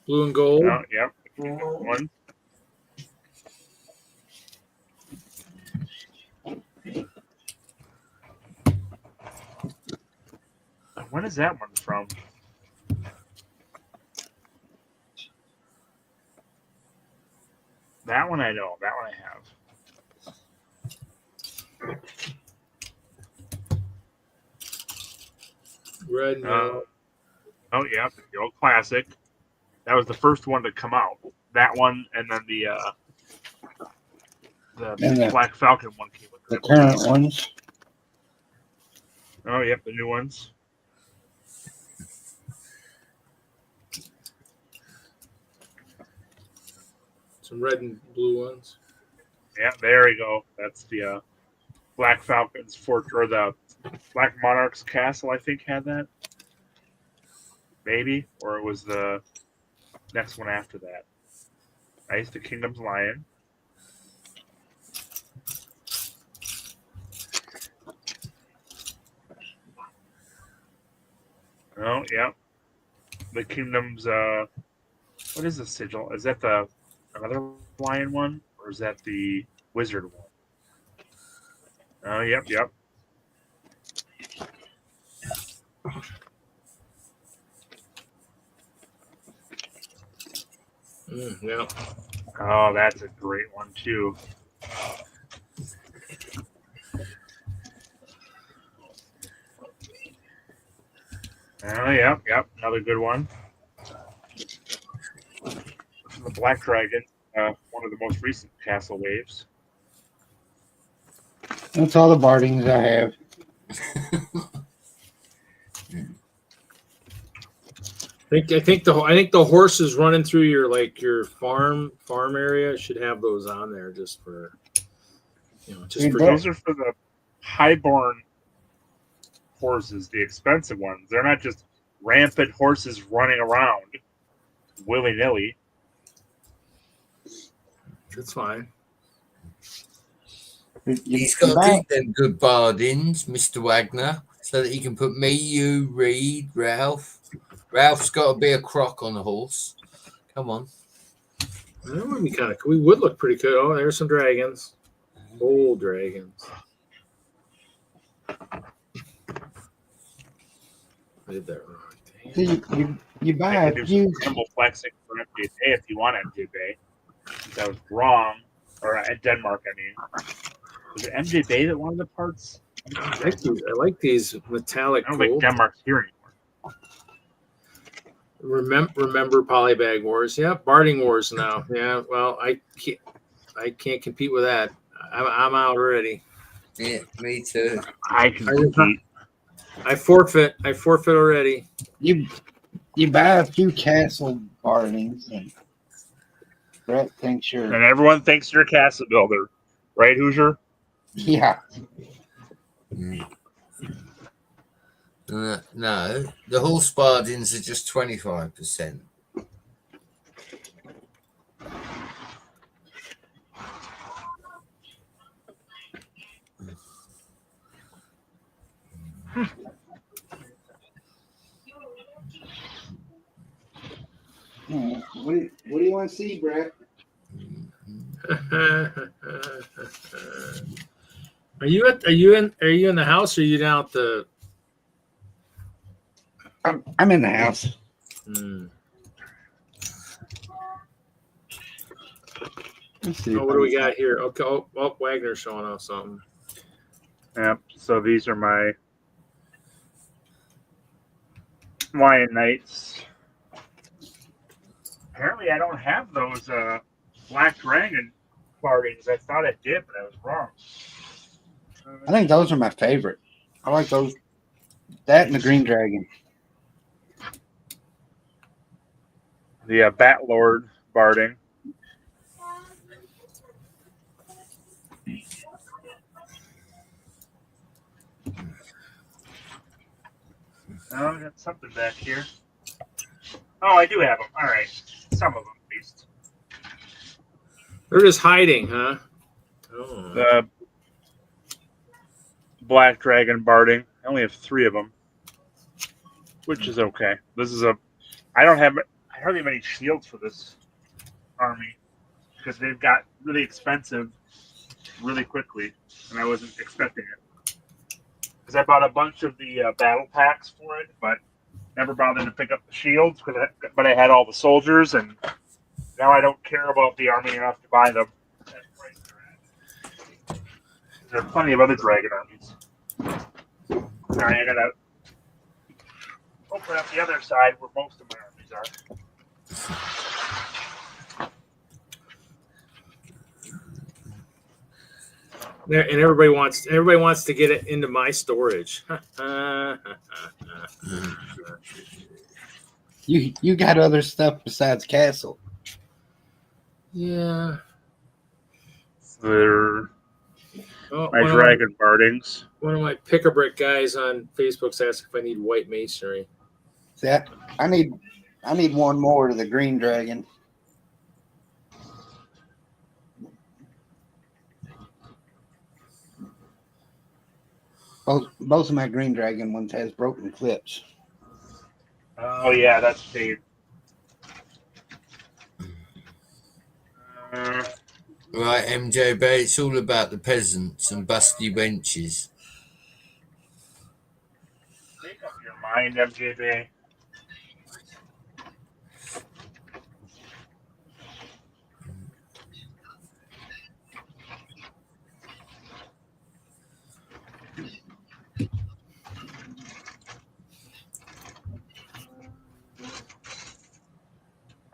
Blue and gold. Oh, yep. One. When is that one from? That one I know. That one I have. Red and yellow. Oh yeah, the old classic. That was the first one to come out. That one, and then the Black Falcon one came with The current ones. Oh, yep, the new ones. Some red and blue ones. Yeah, there we go. That's the Black Falcon's fort, or the Black Monarch's castle, I think, had that. Maybe, or it was the next one after that. Nice, the Kingdom's Lion. Oh, yeah. The Kingdom's, what is the sigil? Is that the another lion one, or is that the wizard one? Oh, yep. Yeah. Oh, that's a great one too. Oh, yep. Another good one. The Black Dragon, one of the most recent castle waves. That's all the Bardings I have. I think the horses running through your farm area should have those on there just for Those are for the highborn horses, the expensive ones. They're not just rampant horses running around willy nilly. That's fine. He's got to keep them good Bardings, Mr. Wagner, so that he can put me, you, Reed, Ralph. Ralph's got to be a croc on a horse. Come on. That would be kind of cool. We would look pretty good. Oh, there's some dragons. Old dragons. I did that wrong. You buy a few. Symbol flexing for MJB if you want MJB. That was wrong. Or at Denmark, I mean. Was it MJB that wanted the parts? I like these metallic. I don't think Denmark's here anymore. Remember Polybag Wars? Yeah, Barding Wars now. Yeah, well, I can't compete with that. I'm out already. Yeah, me too. I can compete. I forfeit already. You buy a few castle Bardings, and Brett thinks you're. And everyone thinks you're a castle builder, right, Hoosier? Yeah. No, the horse Bardings are just 25%. What do you want to see, Brett? Are you in the house or are you down at the? I'm in the house. Let's see. What do we got here? Okay, oh, Wagner's showing off something. Yep. So these are my Lion Knights. Apparently, I don't have those Black Dragon Bardings. I thought I did, but I was wrong. I think those are my favorite. I like those. That and the Green Dragon. The Bat Lord Barding. Oh, I got something back here. Oh, I do have them. All right. Some of them, at least. They're just hiding, huh? Oh. The Black Dragon Barding. I only have 3 of them, which is okay. This is I hardly have any shields for this army because they've got really expensive really quickly, and I wasn't expecting it. Because I bought a bunch of the battle packs for it, but never bothered to pick up the shields. But I had all the soldiers, and Now I don't care about the army enough to buy them. There are plenty of other dragon armies. Now I gotta open up the other side where most of my armies are. And everybody wants to get it into my storage. You got other stuff besides Castle. Yeah. They're Oh, my dragon bardings. One of my pick-a-brick guys on Facebook's asked if I need white masonry. See, I need one more to the green dragon. Both of my green dragon ones has broken clips. Oh yeah, that's Dave. Right, MJB, it's all about the peasants and busty wenches. Make up your mind, MJB.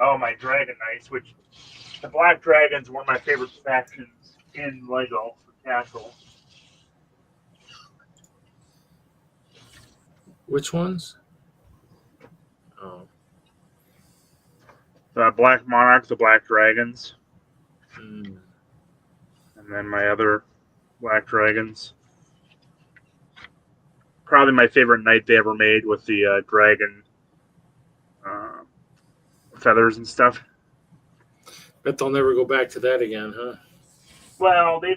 Oh, my Dragon Knights, which the Black Dragon's one of my favorite factions in Lego for Castle. Which ones? Oh. The Black Monarch, the Black Dragons. Hmm. And then my other Black Dragons. Probably my favorite knight they ever made with the dragon feathers and stuff. Bet they'll never go back to that again, huh? Well, they'll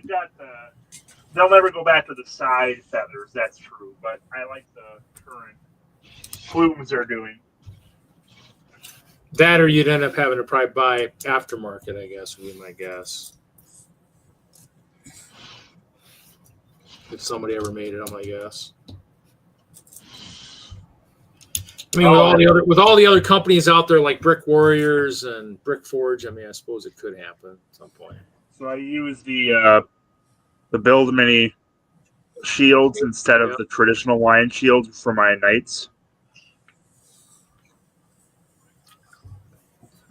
never go back to the side feathers, that's true. But I like the current plumes they're doing. That or you'd end up having to probably buy aftermarket, I guess, would be my guess. If somebody ever made it, I'm my guess. I mean, with all the other companies out there like Brick Warriors and Brick Forge, I mean, I suppose it could happen at some point. So I use the Build Mini shields instead of the traditional lion shield for my knights.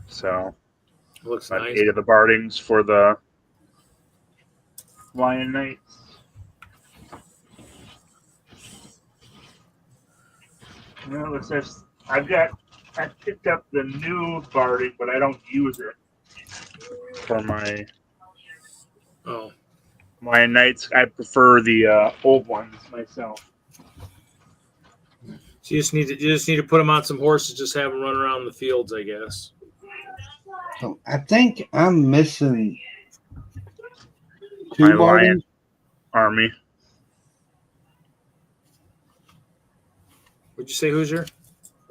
So It looks I've nice. 8 of the bardings for the lion knights. Well, I picked up the new barding, but I don't use it for my lion knights. I prefer the old ones myself. So you just need to put them on some horses, just have them run around the fields, I guess. So I think I'm missing My two lion bardings. army. Would you say Hoosier?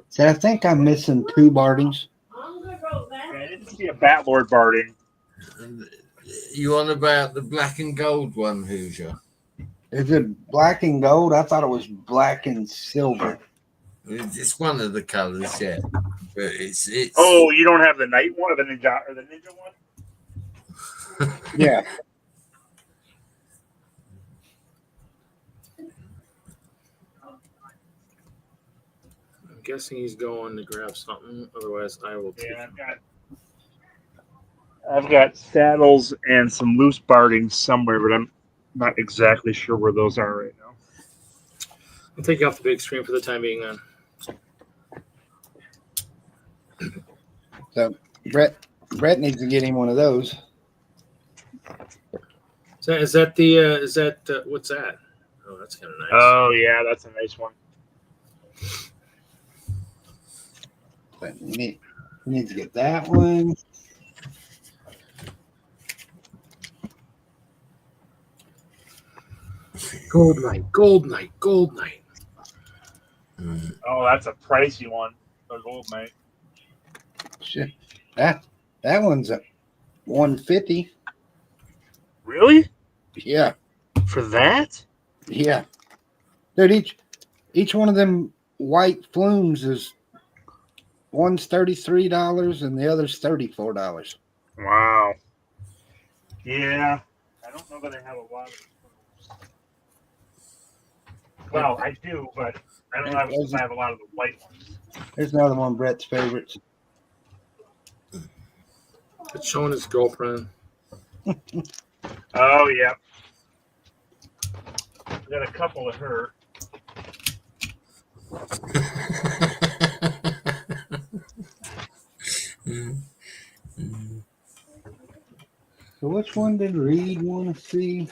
So I think I'm missing 2 bardings. I didn't see a Bat Lord barding. You on about the black and gold one, Hoosier? Is it black and gold? I thought it was black and silver. It's one of the colors, yeah. But it's. Oh, you don't have the knight one or the ninja one? Yeah. I'm guessing he's going to grab something. Otherwise, I will take Yeah, I've got saddles and some loose bardings somewhere, but I'm not exactly sure where those are right now. I'll take you off the big screen for the time being then. So Brett needs to get him one of those. Is that what's that? Oh, that's kind of nice. Oh, yeah, that's a nice one. But we need to get that one. Gold Knight, Gold Knight, Gold Knight. Oh, that's a pricey one. A gold knight. Shit. That one's a 150. Really? Yeah. For that? Yeah. Dude, each one of them white flumes is one's $33 and the other's $34. Wow. Yeah. I don't know that I have a lot of. Well, I do, but I don't know if I have a lot of the white ones. There's another one, Brett's favorites. It's showing his girlfriend. Oh, yeah. Got a couple of her. So which one did Reed want to see?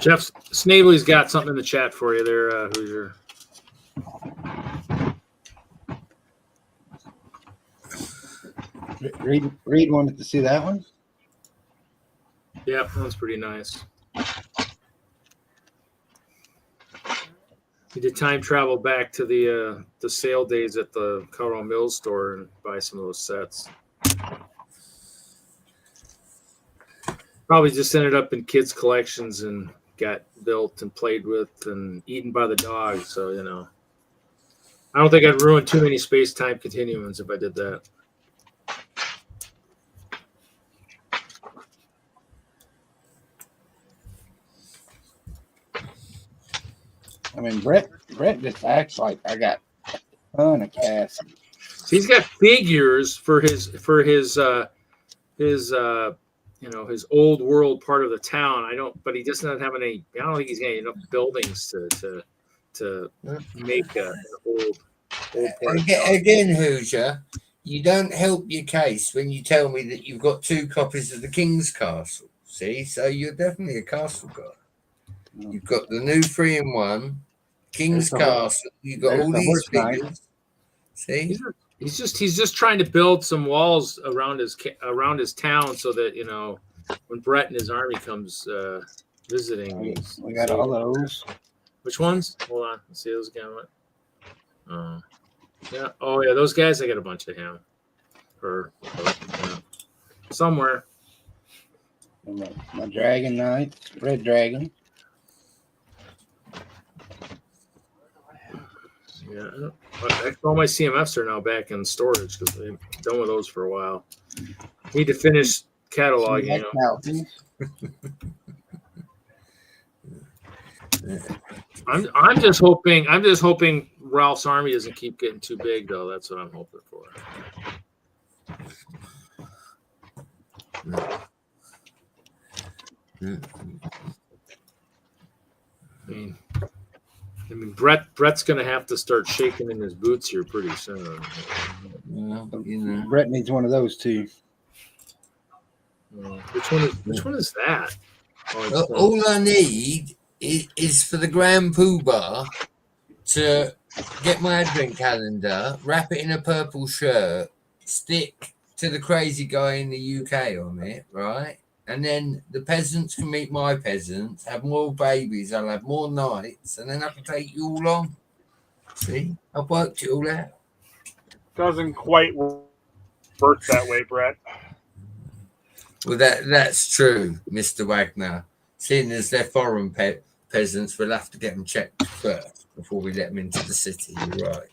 Jeff Snavely's got something in the chat for you there, Hoosier. Reed wanted to see that one. Yeah, that one's pretty nice. You did time travel back to the sale days at the Colorado Mills store and buy some of those sets. Probably just ended up in kids' collections and got built and played with and eaten by the dogs. So, you know, I don't think I'd ruin too many space-time continuums if I did that. I mean, Brett just acts like I got a ton of casts. He's got figures for his you know, his old world part of the town. But he just doesn't have any. I don't think he's got enough buildings to make an old part. Again, Hoosier, you don't help your case when you tell me that you've got 2 copies of the King's Castle. See, so you're definitely a castle guy. You've got the new 3-in-1 King's Castle. You've got all these figures. See, he's just trying to build some walls around his town so that, you know, when Brett and his army comes visiting, we got all those. Which ones? Hold on, let's see those again. Yeah. Oh yeah, those guys. I got a bunch of him. Somewhere. My Dragon Knights, Red Dragon. Yeah, all my CMFs are now back in storage because I've done with those for a while. Need to finish cataloging. I'm just hoping Ralph's army doesn't keep getting too big, though. That's what I'm hoping for. I mean, Brett's going to have to start shaking in his boots here pretty soon. Well, you know. Brett needs one of those too. Which one is that? Well, all I need is for the Grand Poobah to get my advent calendar, wrap it in a purple shirt, stick to the crazy guy in the UK on it, right? And then the peasants can meet my peasants, have more babies, I'll have more knights, and then I can take you all on. See? I've worked it all out. Doesn't quite work that way, Brett. Well, that's true, Mr. Wagner. Seeing as they're foreign peasants, we'll have to get them checked first before we let them into the city. You're right.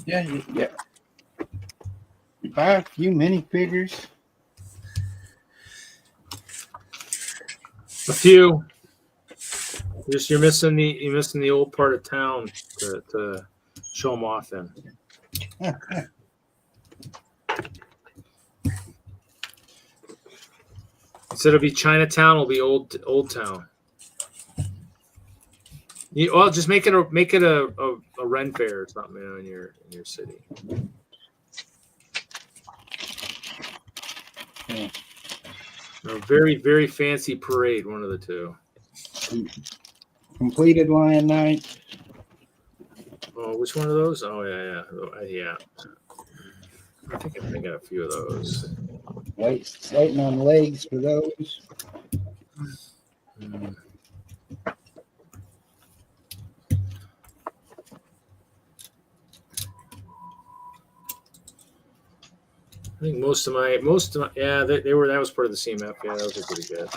Yeah. You buy a few minifigures. A few. You're missing the old part of town to show them off in. Instead of be Chinatown, it'll be old town. Just make it a Ren fair or something, you know, in your city. Yeah. A very, very fancy parade, one of the two. Completed Lion Knight. Oh, which one of those? Oh yeah. I think I got a few of those. Waiting on legs for those. think most of my yeah, they were, that was part of the CMF. Yeah, those are pretty good.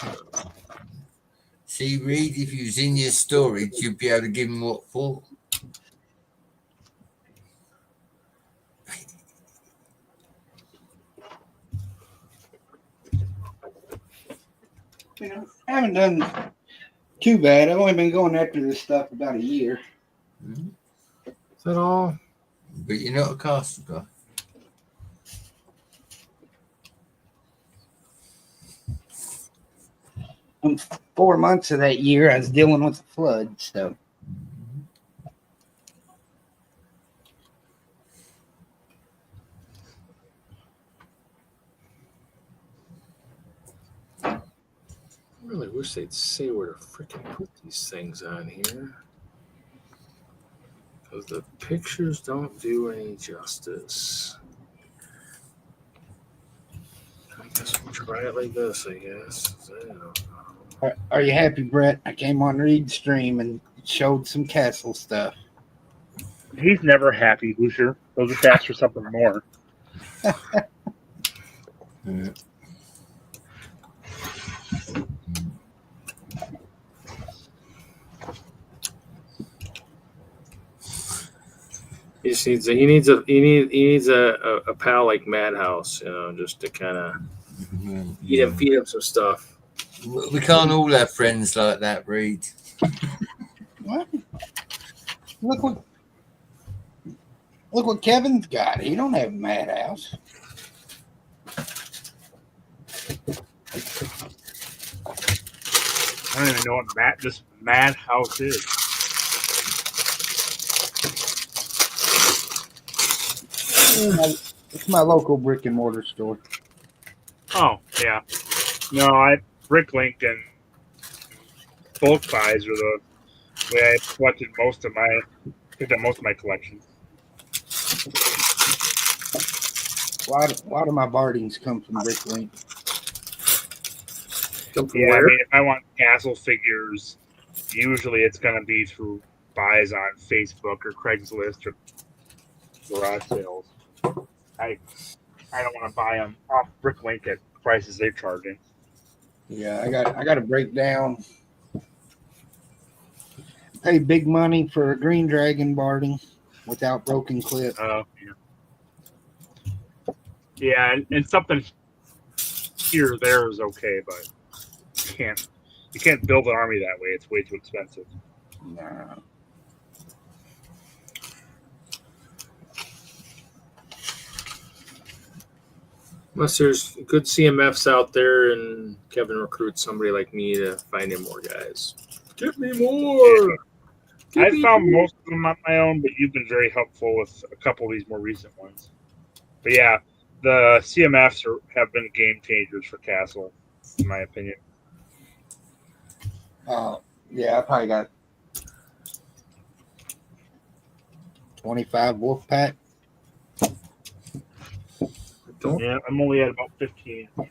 See, Reed, if you was in your storage, you'd be able to give them what for. You know, I haven't done too bad. I've only been going after this stuff about a year. Is that all? But you're not a castle guy. In 4 months of that year, I was dealing with the flood. So I really wish they'd say where to freaking put these things on here. Because the pictures don't do any justice. I guess we'll try it like this, I guess. I don't know. are you happy, Brett? I came on Reed's stream and showed some castle stuff. He's never happy, Hoosier. He'll just ask for something more. He needs a pal like Madhouse, just to kind of feed him some stuff. We can't all have friends like that, Reed. What? Look what Kevin's got. He don't have a madhouse. I don't even know what this Madhouse is. It's my local brick and mortar store. Oh, yeah. No, Bricklink and bulk buys are the way I collected picked up most of my collection. A lot of my bardings come from Bricklink. Yeah, I mean, if I want castle figures, usually it's going to be through buys on Facebook or Craigslist or garage sales. I don't want to buy them off Bricklink at prices they're charging. Yeah, I got to break down. Pay big money for a green dragon barding without broken clip. Oh, yeah. Yeah, and something here or there is okay, but you can't build an army that way. It's way too expensive. Nah. Unless there's good CMFs out there and Kevin recruits somebody like me to find him more guys. Give me more. I found most of them on my own, but you've been very helpful with a couple of these more recent ones. But yeah, the CMFs have been game changers for Castle, in my opinion. Yeah, I probably got 25 wolf pack. Yeah, I'm only at about 15. Yeah,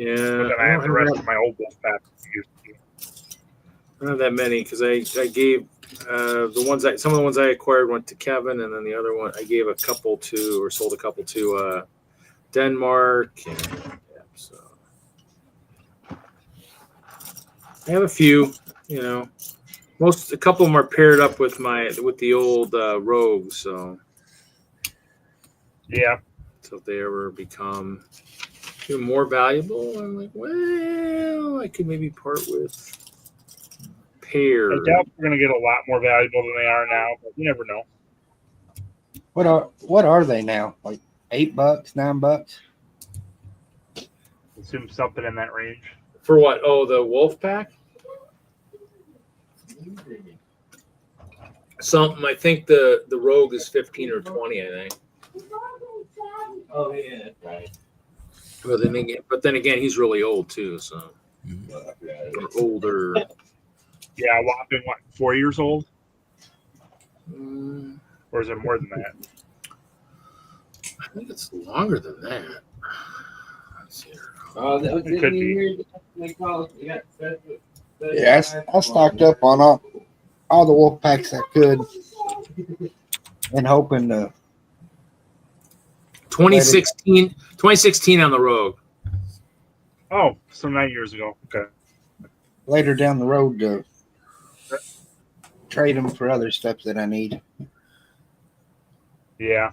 But then I have the rest of my old wolf pack. I don't have that many because I gave some of the ones I acquired went to Kevin, and then the other one I gave a couple to, or sold a couple to Denmark. And, yeah, so I have a few, a couple of them are paired up with the old rogues. So yeah. So if they ever become even more valuable, I'm like, well, I could maybe part with pair. I doubt we're going to get a lot more valuable than they are now, but you never know. What are they now? Like $8, $9? Assume something in that range. For what? Oh, the wolf pack? Something. I think the rogue is 15 or 20. I think. Oh yeah, right. But then again, he's really old too. So or older. Yeah, whopping 4 years old? Or is it more than that? I think it's longer than that. Let's see here. It could be. Yeah, I stocked up on all the wolf packs I could, and hoping to 2016 on the Rogue. Oh, so 9 years ago. Okay. Later down the road to trade them for other stuff that I need. Yeah.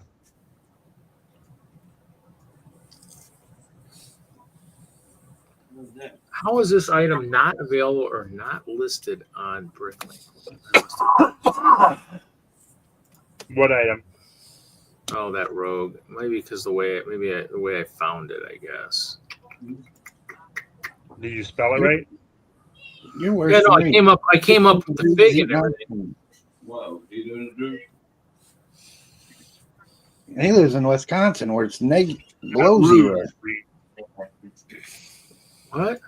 How is this item not available or not listed on Bricklink? What item? Oh, that Rogue. Maybe because the way I found it, I guess. Did you spell it right? You're worse Yeah, no, than me. I came up with the fig and everything. Wow, you doing do? He lives in Wisconsin where it's below zero. What?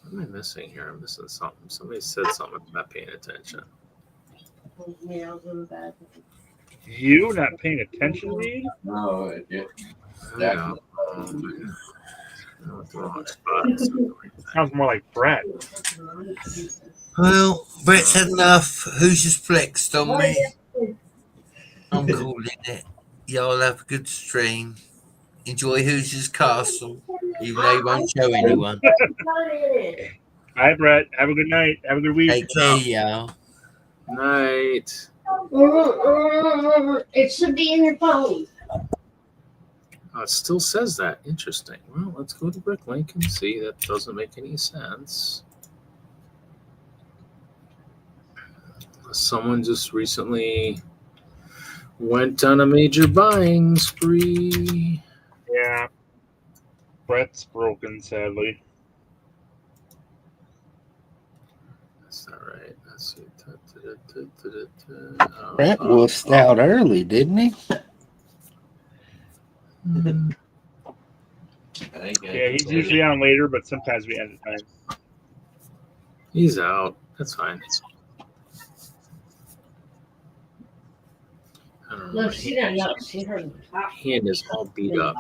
What am I missing here? I'm missing something. Somebody said something. I'm not paying attention. Yeah, I'll do that. You not paying attention, Reed? No, it did. I know. The wrong spot. Sounds more like Brett. Well, Brett's had enough. Who's just flexed on me? I'm calling it. Y'all have a good stream. Enjoy Hoosiers Castle, even though you won't show anyone. Hi, Brett. Have a good night. Have a good week. Take care, y'all. Night. It should be in your phone. Oh, it still says that. Interesting. Well, let's go to Bricklink and see. That doesn't make any sense. Someone just recently went on a major buying spree. Yeah. Brett's broken, sadly. That's not right. Let's see. Brett wussed out early, didn't he? Yeah, he's usually on later, but sometimes we end at time. He's out. That's fine. I don't know. No, she doesn't know. She heard the top. Hand is all beat up.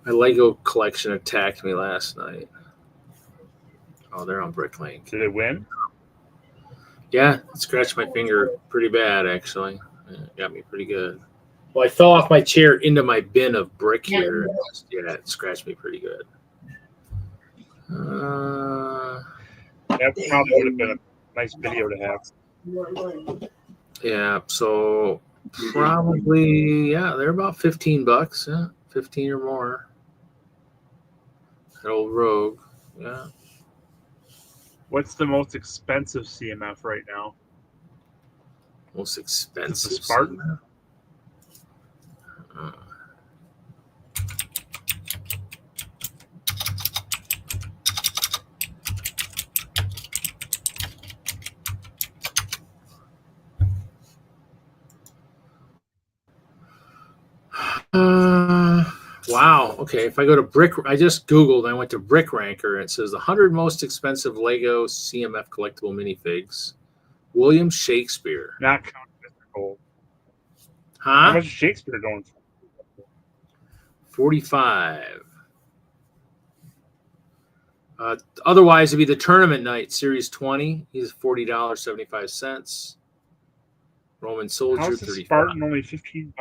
My Lego collection attacked me last night. Oh, they're on Bricklink. Did it win? Yeah, it scratched my finger pretty bad, actually. It got me pretty good. Well, I fell off my chair into my bin of brick here. Yeah, it scratched me pretty good. That probably would have been a nice video to have. Yeah, so probably, yeah, they're about $15. Yeah, 15 or more. That old Rogue. Yeah. What's the most expensive CMF right now? Most Is it expensive. the Spartan? Wow. Okay. If I go to Brick, I just Googled. I went to Brick Ranker. And it says the 100 most expensive Lego CMF collectible minifigs. William Shakespeare. Not counting Mr. Gold. Huh? How much is Shakespeare going for? 45. Otherwise, it'd be the Tournament Night Series 20. He's $40.75. Roman Soldier, How's the 35. Spartan only $15?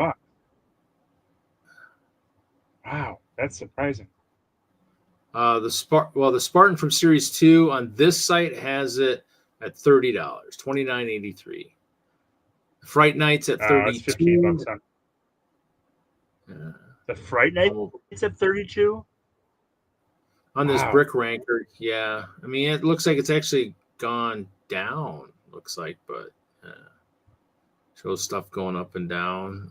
Wow, that's surprising. The Spartan from Series 2 on this site has it at $30, $29.83. Fright Night's at $32. That's $15 on. Yeah. The Fright Night it's at 32. On this Brick Ranker, yeah. I mean, it looks like it's actually gone down. Looks like, but shows stuff going up and down.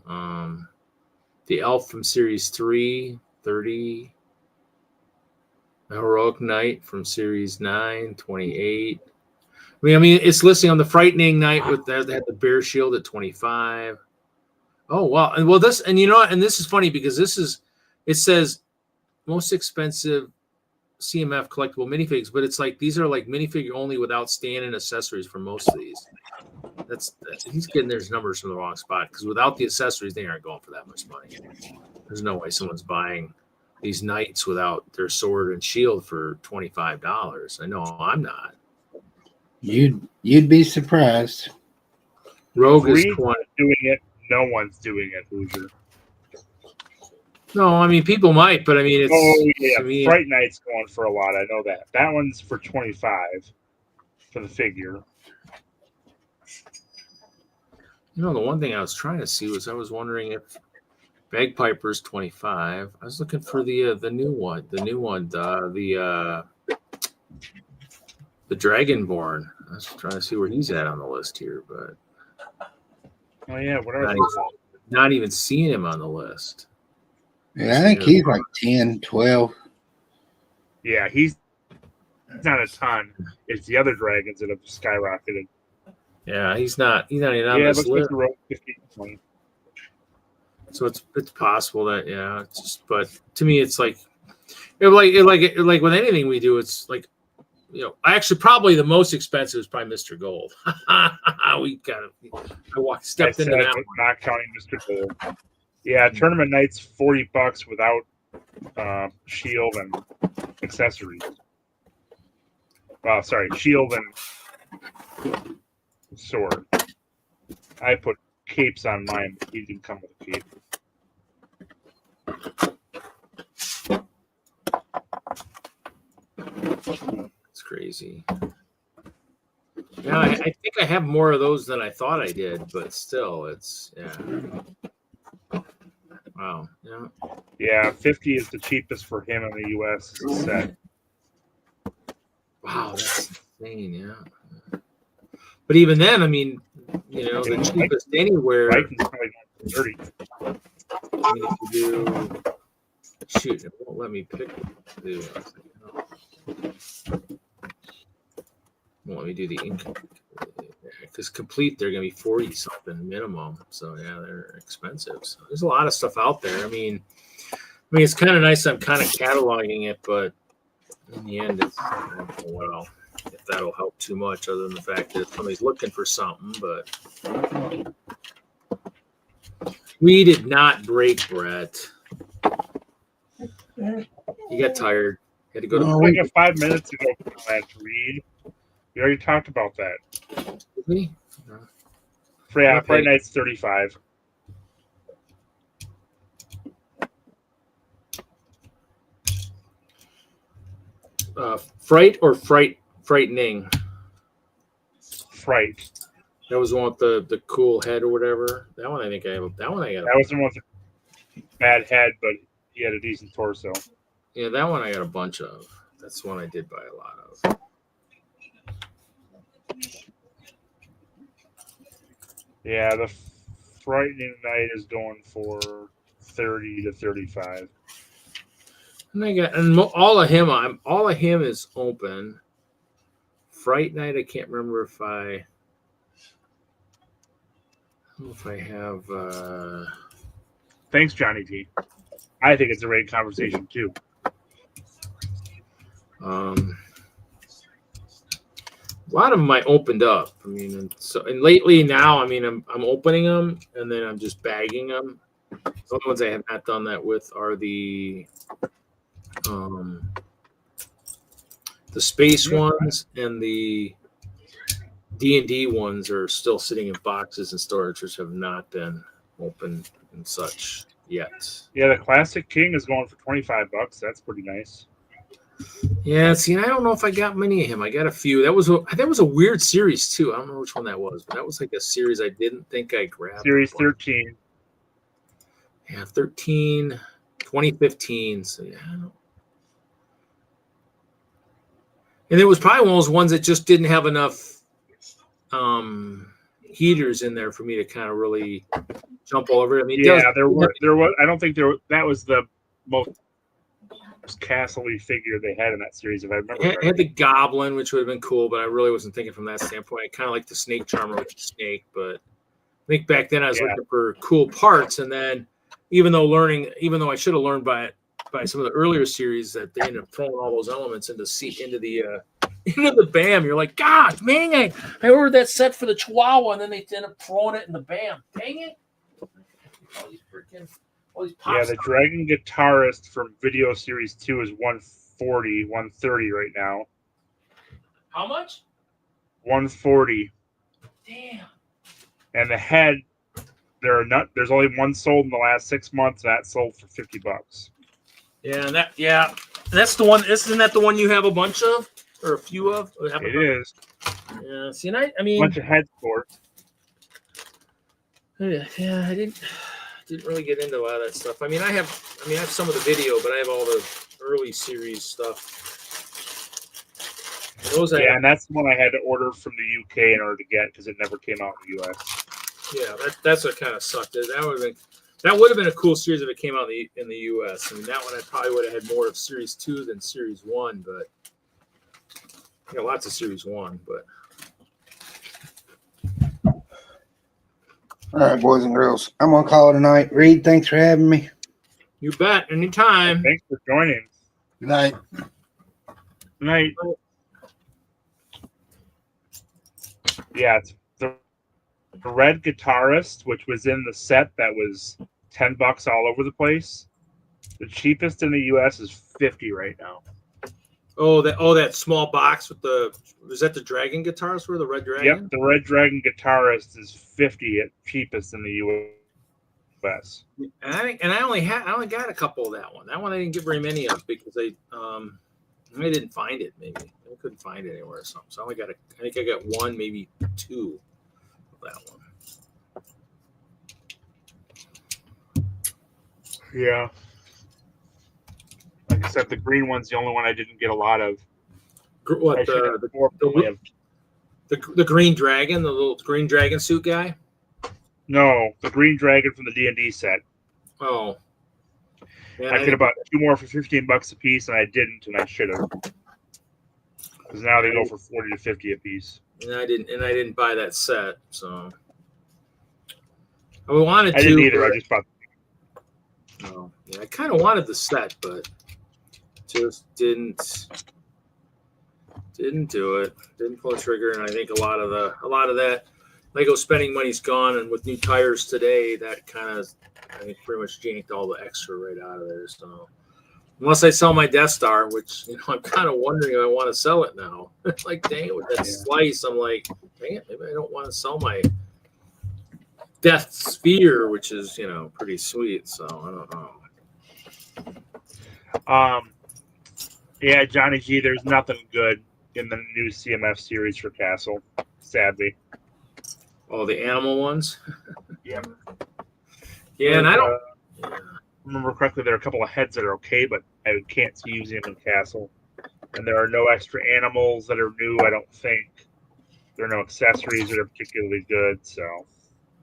The Elf from Series 3, 30. The Heroic Knight from Series 9, 28. I mean, it's listing on the Frightening Knight with that. They had the Bear Shield at 25. Oh wow! And this is funny because it says most expensive CMF collectible minifigs, but it's like these are like minifigure only without stand and accessories for most of these. That's he's getting his numbers from the wrong spot because without the accessories, they aren't going for that much money. There's no way someone's buying these knights without their sword and shield for $25. I know I'm not. You'd be surprised. Rogue is Reed's 20. doing it. No one's doing it, Hoosier. No, I mean people might, but I mean it's. Oh yeah, to me, Fright Night's going for a lot. I know that. That one's for 25 for the figure. You know, the one thing I was trying to see was I was wondering if Bagpiper's 25. I was looking for the new one, the Dragonborn. I was trying to see where he's at on the list here, but Oh yeah, whatever. not even seeing him on the list. Yeah, I think he's like 10, 12. Yeah, he's not a ton. It's the other dragons that have skyrocketed. Yeah, he's not even on Yeah, this looks like list. the road 15, 20. So it's possible that it's just, but to me it's like with anything we do, it's like, you know, actually probably the most expensive is probably Mr. Gold. Stepped into that one. Not counting Mr. Gold. Yeah, tournament night's $40 without shield and accessories. Sorry, shield and sword. I put capes on mine, but he didn't come with a cape. It's crazy. Yeah, I think I have more of those than I thought I did, but still, it's wow. Yeah. Yeah, 50 is the cheapest for him in the U.S. set. Wow, that's insane. Yeah. But even then, I mean, you know, the cheapest anywhere. Right, probably 30. I mean, if you do, shoot, it won't let me pick. Won't let me do the income because complete they're gonna be 40 something minimum. So yeah, they're expensive. So there's a lot of stuff out there. I mean, it's kind of nice. I'm kind of cataloging it, but in the end, it's well, if that'll help too much, other than the fact that somebody's looking for something. But we did not break, Brett. You got tired. You had to go to like 5 minutes ago. I had to read. We already talked about that. Did we? No. Friday night's 35. Fright or frightening? Fright. That was the one with the cool head or whatever. That one I think I have. That one I got. That was the one with the bad head, but he had a decent torso. Yeah, that one I got a bunch of. That's the one I did buy a lot of. Yeah, the Frightening Night is going for 30 to 35. And I got all of him is open. Fright Night, I can't remember if I don't know if I have. Thanks, Johnny T. I think it's a great conversation too. A lot of them I opened up. I mean, and lately now, I mean, I'm opening them and then I'm just bagging them. The only ones I have not done that with are the space ones, and the D&D ones are still sitting in boxes and storage, which have not been opened and such yet. Yeah, the Classic King is going for $25. That's pretty nice. Yeah, see, I don't know if I got many of him. I got a few. That was a weird series too. I don't know which one that was, but that was like a series I didn't think I grabbed. Series 13. Yeah, 13, 2015. So yeah. And it was probably one of those ones that just didn't have enough heaters in there for me to kind of really jump all over it. I mean, there was. I don't think that was the most castle-y figure they had in that series, if I remember. It had the Goblin, which would have been cool, but I really wasn't thinking from that standpoint. I kind of like the Snake Charmer with the snake, but I think back then I was looking for cool parts, and then even though I should have learned by some of the earlier series that they ended up throwing all those elements into the BAM. You're like, God, dang, I ordered that set for the Chihuahua, and then they end up throwing it in the BAM. Dang it! All these the Dragon Guitarist from Video Series 2 is 140, 130 right now. How much? 140. Damn. And the head There's only one sold in the last 6 months. And that sold for $50. Yeah, that's the one. Isn't that the one you have a bunch of or a few of? It is. Yeah. See, and I mean, Bunch of head sports. yeah, I didn't really get into a lot of that stuff. I mean, I have some of the video, but I have all the early series stuff. And that's the one I had to order from the UK in order to get because it never came out in the US. Yeah, that's what kind of sucked. That would have been a cool series if it came out in the US. I mean, that one I probably would have had more of Series 2 than Series 1, but lots of Series 1, but. All right, boys and girls. I'm going to call it a night. Reed, thanks for having me. You bet. Anytime. Thanks for joining. Good night. Good night. Yeah, it's the red guitarist, which was in the set that was $10 all over the place. The cheapest in the US is $50 right now. Oh, that small box with was that the Dragon guitars for the Red Dragon? Yep, the Red Dragon guitarist is $50 at cheapest in the US. And I only got a couple of that one. That one I didn't get very many of because I didn't find it. Maybe I couldn't find it anywhere or something. So I think I got one, maybe two of that one. Yeah. Like I said, the green one's the only one I didn't get a lot of. What the Green Dragon, the little Green Dragon suit guy? No, the Green Dragon from the D&D set. Oh, man, I could have bought 2 more for $15 a piece, and I didn't, and I should have. Because now they go for $40 to $50 a piece. And I didn't buy that set, so I wanted to. I didn't either. I just bought. No, yeah, I kind of wanted the set, but just didn't do it. Didn't pull the trigger, and I think a lot of that Lego spending money's gone, and with new tires today, that kind of I think pretty much janked all the extra right out of there. So unless I sell my Death Star, which I'm kind of wondering if I want to sell it now. Like, dang it, with that slice, I'm like, dang it, maybe I don't want to sell my Death Sphere, which is pretty sweet. So I don't know. Yeah, Johnny G, there's nothing good in the new CMF series for Castle, sadly. Oh, the animal ones? Yeah. Yeah, and I don't remember correctly, there are a couple of heads that are okay, but I can't see using them in Castle. And there are no extra animals that are new, I don't think. There are no accessories that are particularly good, so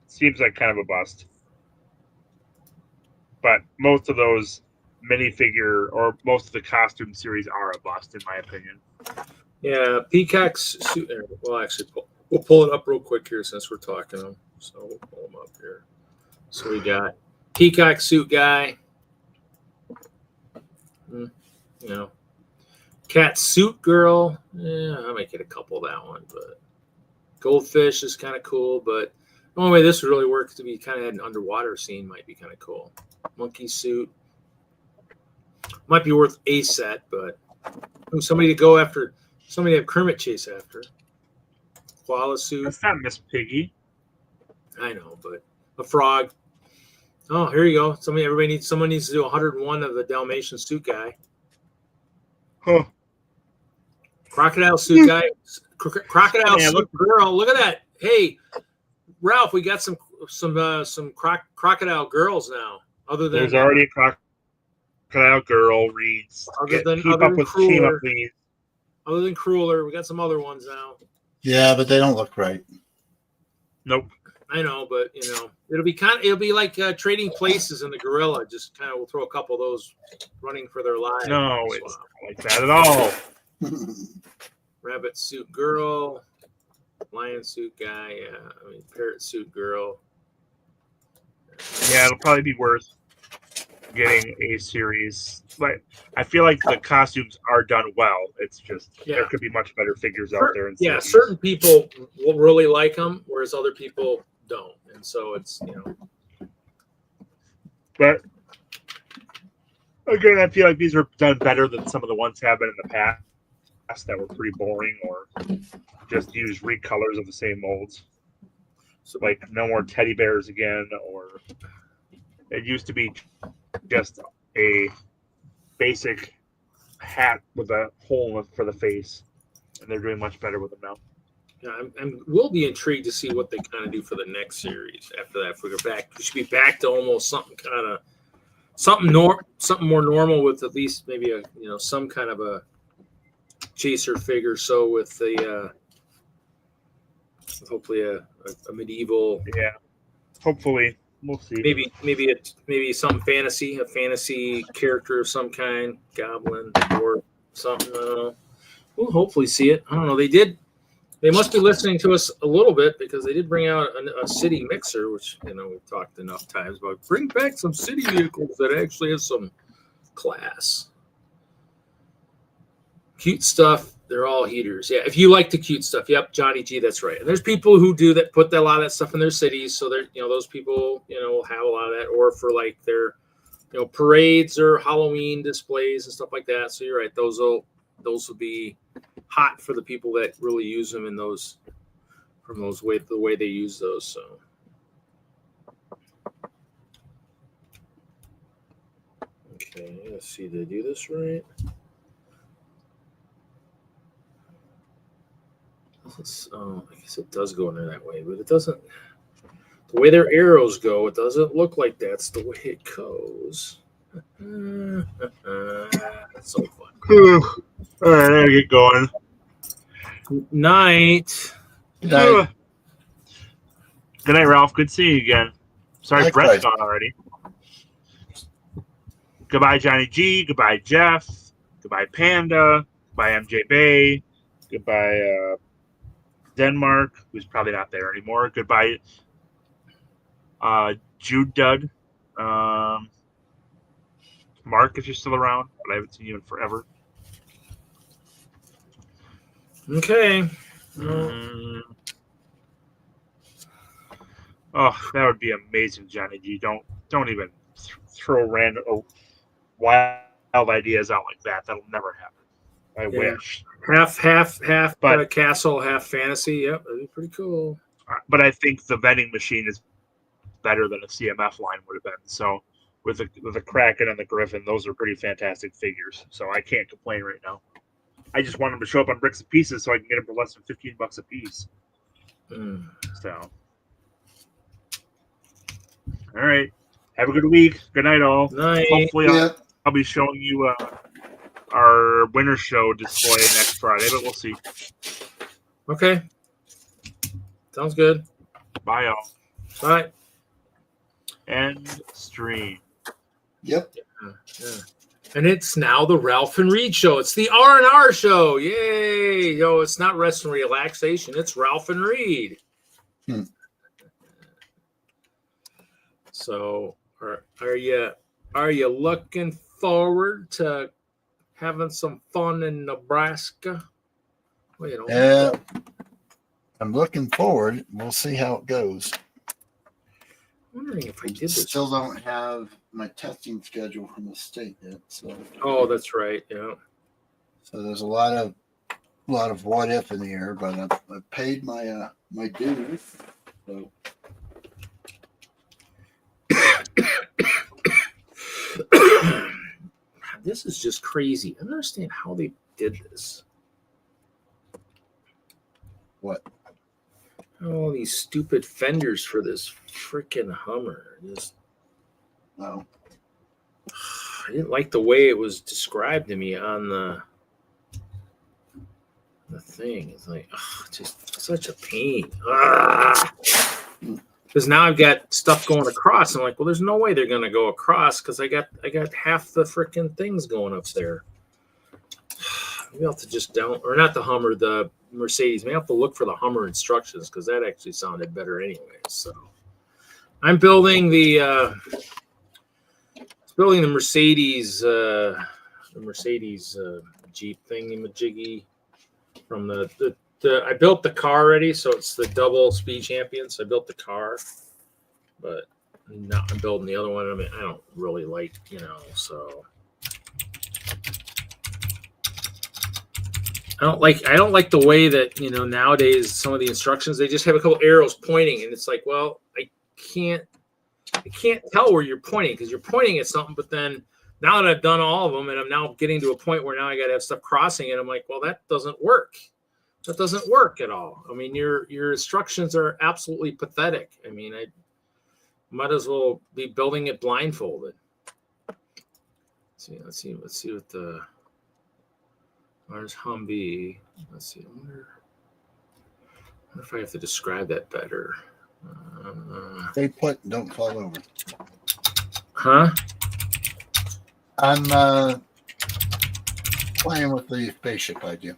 it seems like kind of a bust. But most of those minifigure or most of the costume series are a bust, in my opinion. Yeah, Peacock's suit. Well, actually, we'll pull it up real quick here since we're talking. So we'll pull them up here. So we got Peacock suit guy. Cat suit girl. Yeah, I might get a couple of that one, but Goldfish is kind of cool. But the only way this would really work to be kind of an underwater scene might be kind of cool. Monkey suit. Might be worth a set, but somebody to go after, somebody to have Kermit chase after. Koala suit. That's not Miss Piggy. I know, but a frog. Oh, here you go. Someone needs to do 101 of the Dalmatian suit guy. Huh. Crocodile suit guy. Crocodile suit girl. Look at that. Hey, Ralph, we got some crocodile girls now. Other than there's already a crocodile girl. Reads. Keep up with Shima, please. Other than Crueler, we got some other ones now. Yeah, but they don't look right. Nope. I know, but it'll be like trading places in the gorilla. Just kind of, we'll throw a couple of those running for their lives. No, it's not like that at all. Rabbit suit girl, lion suit guy, parrot suit girl. Yeah, it'll probably be worth getting a series. But I feel like the costumes are done well. It's just there could be much better figures out there. Yeah, certain people will really like them, whereas other people don't, and so it's But again, I feel like these are done better than some of the ones have been in the past that were pretty boring or just use recolors of the same molds. So like no more teddy bears again, or it used to be just a basic hat with a hole for the face, and they're doing much better with them now. Yeah, we'll be intrigued to see what they kind of do for the next series after that. If we go back, we should be back to almost something more normal with at least maybe some kind of a chaser figure. So with the hopefully a medieval, yeah, hopefully we'll see. Maybe some a fantasy character of some kind, goblin or something. I don't know. We'll hopefully see it. I don't know. They must be listening to us a little bit because they did bring out a city mixer, which we've talked enough times about. Bring back some city vehicles that actually have some class. Cute stuff. They're all heaters. Yeah, if you like the cute stuff, yep, Johnny G, that's right. And there's people who do that, put a lot of that stuff in their cities, so they're those people will have a lot of that, or for like their parades or Halloween displays and stuff like that. So you're right, those will be hot for the people that really use them in those the way they use those. So okay, let's see, did I do this right? I guess it does go in there that way, but it doesn't. The way their arrows go, it doesn't look like that's the way it goes. That's so fun. All right, I gotta get going. Night. Good night, Ralph. Good seeing you again. Sorry, Likewise. Brett's gone already. Goodbye, Johnny G. Goodbye, Jeff. Goodbye, Panda. Goodbye, MJ Bay. Goodbye, Denmark, who's probably not there anymore. Goodbye, Jude Dud. Mark, if you're still around, but I haven't seen you in forever. Okay. Oh, that would be amazing, Johnny G. Don't even throw random wild ideas out like that. That'll never happen. I wish. Half castle, half fantasy. Yep, that'd be pretty cool. But I think the vending machine is better than a CMF line would have been. So with the Kraken and the Griffin, those are pretty fantastic figures. So I can't complain right now. I just want them to show up on bricks and pieces so I can get them for less than $15 a piece. So, all right. Have a good week. Good night, all. Night. Hopefully, I'll be showing you our winter show display next Friday, but we'll see. Okay. Sounds good. Bye, y'all. Bye. End stream. Yep. Yeah. And it's now the Ralph and Reed show. It's the R&R show. Yay. It's not rest and relaxation. It's Ralph and Reed. So are you looking forward to having some fun in Nebraska? Well, I'm looking forward. We'll see how it goes. I'm wondering if I did this. Still don't have my testing schedule from the state yet. So. Oh, that's right. Yeah. So there's a lot of what if in the air, but I've paid my my dues. So. This is just crazy. I don't understand how they did this. What? All these stupid fenders for this freaking Hummer. No. I didn't like the way it was described to me on the thing. It's like, just such a pain. Because now I've got stuff going across. I'm like, well, there's no way they're going to go across because I got half the freaking things going up there. Maybe I'll have to just not the Hummer, the Mercedes. Maybe I'll have to look for the Hummer instructions because that actually sounded better anyway. So I'm building the Mercedes Jeep thingy-majiggy from the I built the car already, so it's the double speed champion. So I built the car, but now I'm building the other one. I mean, I don't really like, so. I don't like the way that, you know, nowadays some of the instructions, they just have a couple arrows pointing, and it's like, well, I can't tell where you're pointing because you're pointing at something, but then now that I've done all of them and I'm now getting to a point where now I got to have stuff crossing it, I'm like, well, that doesn't work. That doesn't work at all. I mean, your instructions are absolutely pathetic. I mean, I might as well be building it blindfolded. Let's see what the Where's Humvee? Let's see. I wonder if I have to describe that better. Stay put, don't fall over. Huh? I'm playing with the spaceship idea.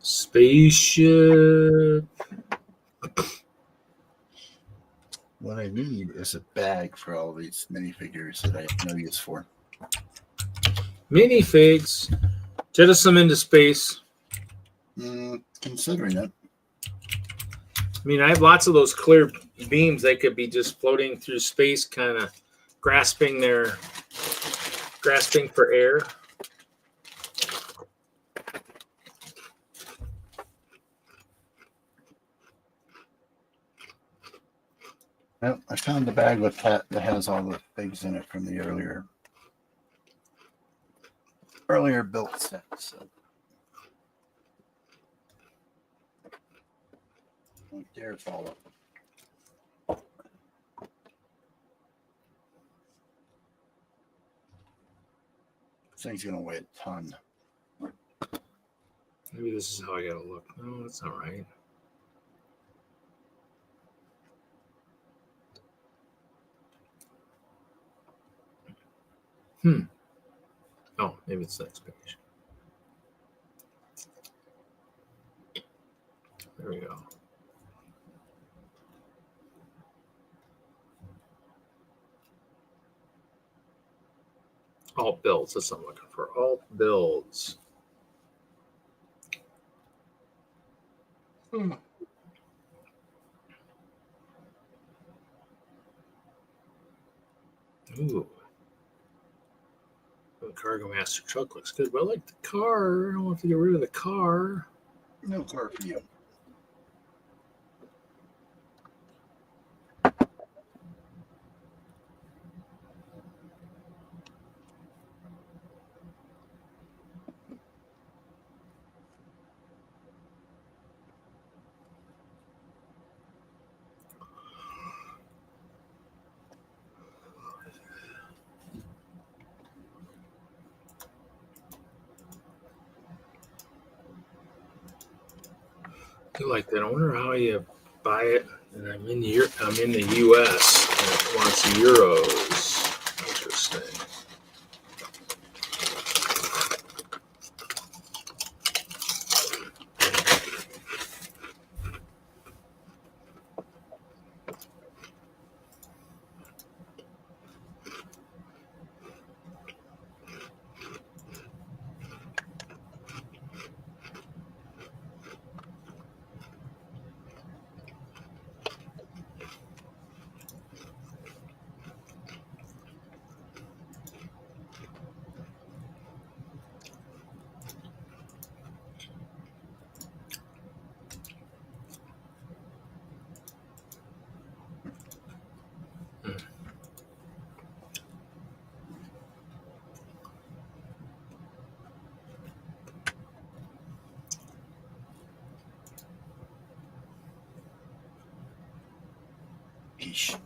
Spaceship. What I need is a bag for all these minifigures that I have no use for. Minifigs. Jettison them into space. Considering it. I mean, I have lots of those clear beams that could be just floating through space, kind of grasping for air. Well, I found the bag with that has all the things in it from the earlier built set. So don't dare fall up. This thing's gonna weigh a ton. Maybe this is how I gotta look. No, that's not right. Oh, maybe it's the next page. There we go. Alt builds. That's what I'm looking for. Alt builds. Ooh. The Cargo Master truck looks good, but I like the car. I don't want to get rid of the car. No car for you. I like that. I wonder how you buy it. And I'm in the US and it wants euros. Interesting. Eesh.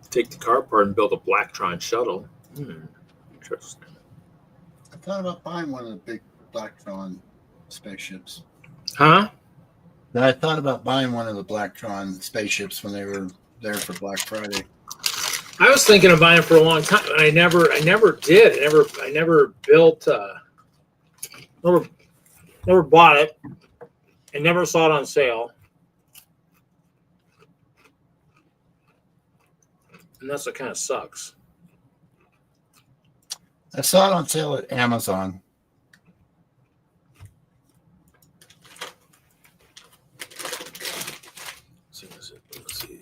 Take the car apart and build a Blacktron shuttle. Interesting. I thought about buying one of the big Blacktron spaceships. Huh? I thought about buying one of the Blacktron spaceships when they were there for Black Friday. I was thinking of buying it for a long time, and I never did. I never built. Never bought it. I never saw it on sale. And that's what kind of sucks. I saw it on sale at Amazon. Let's see.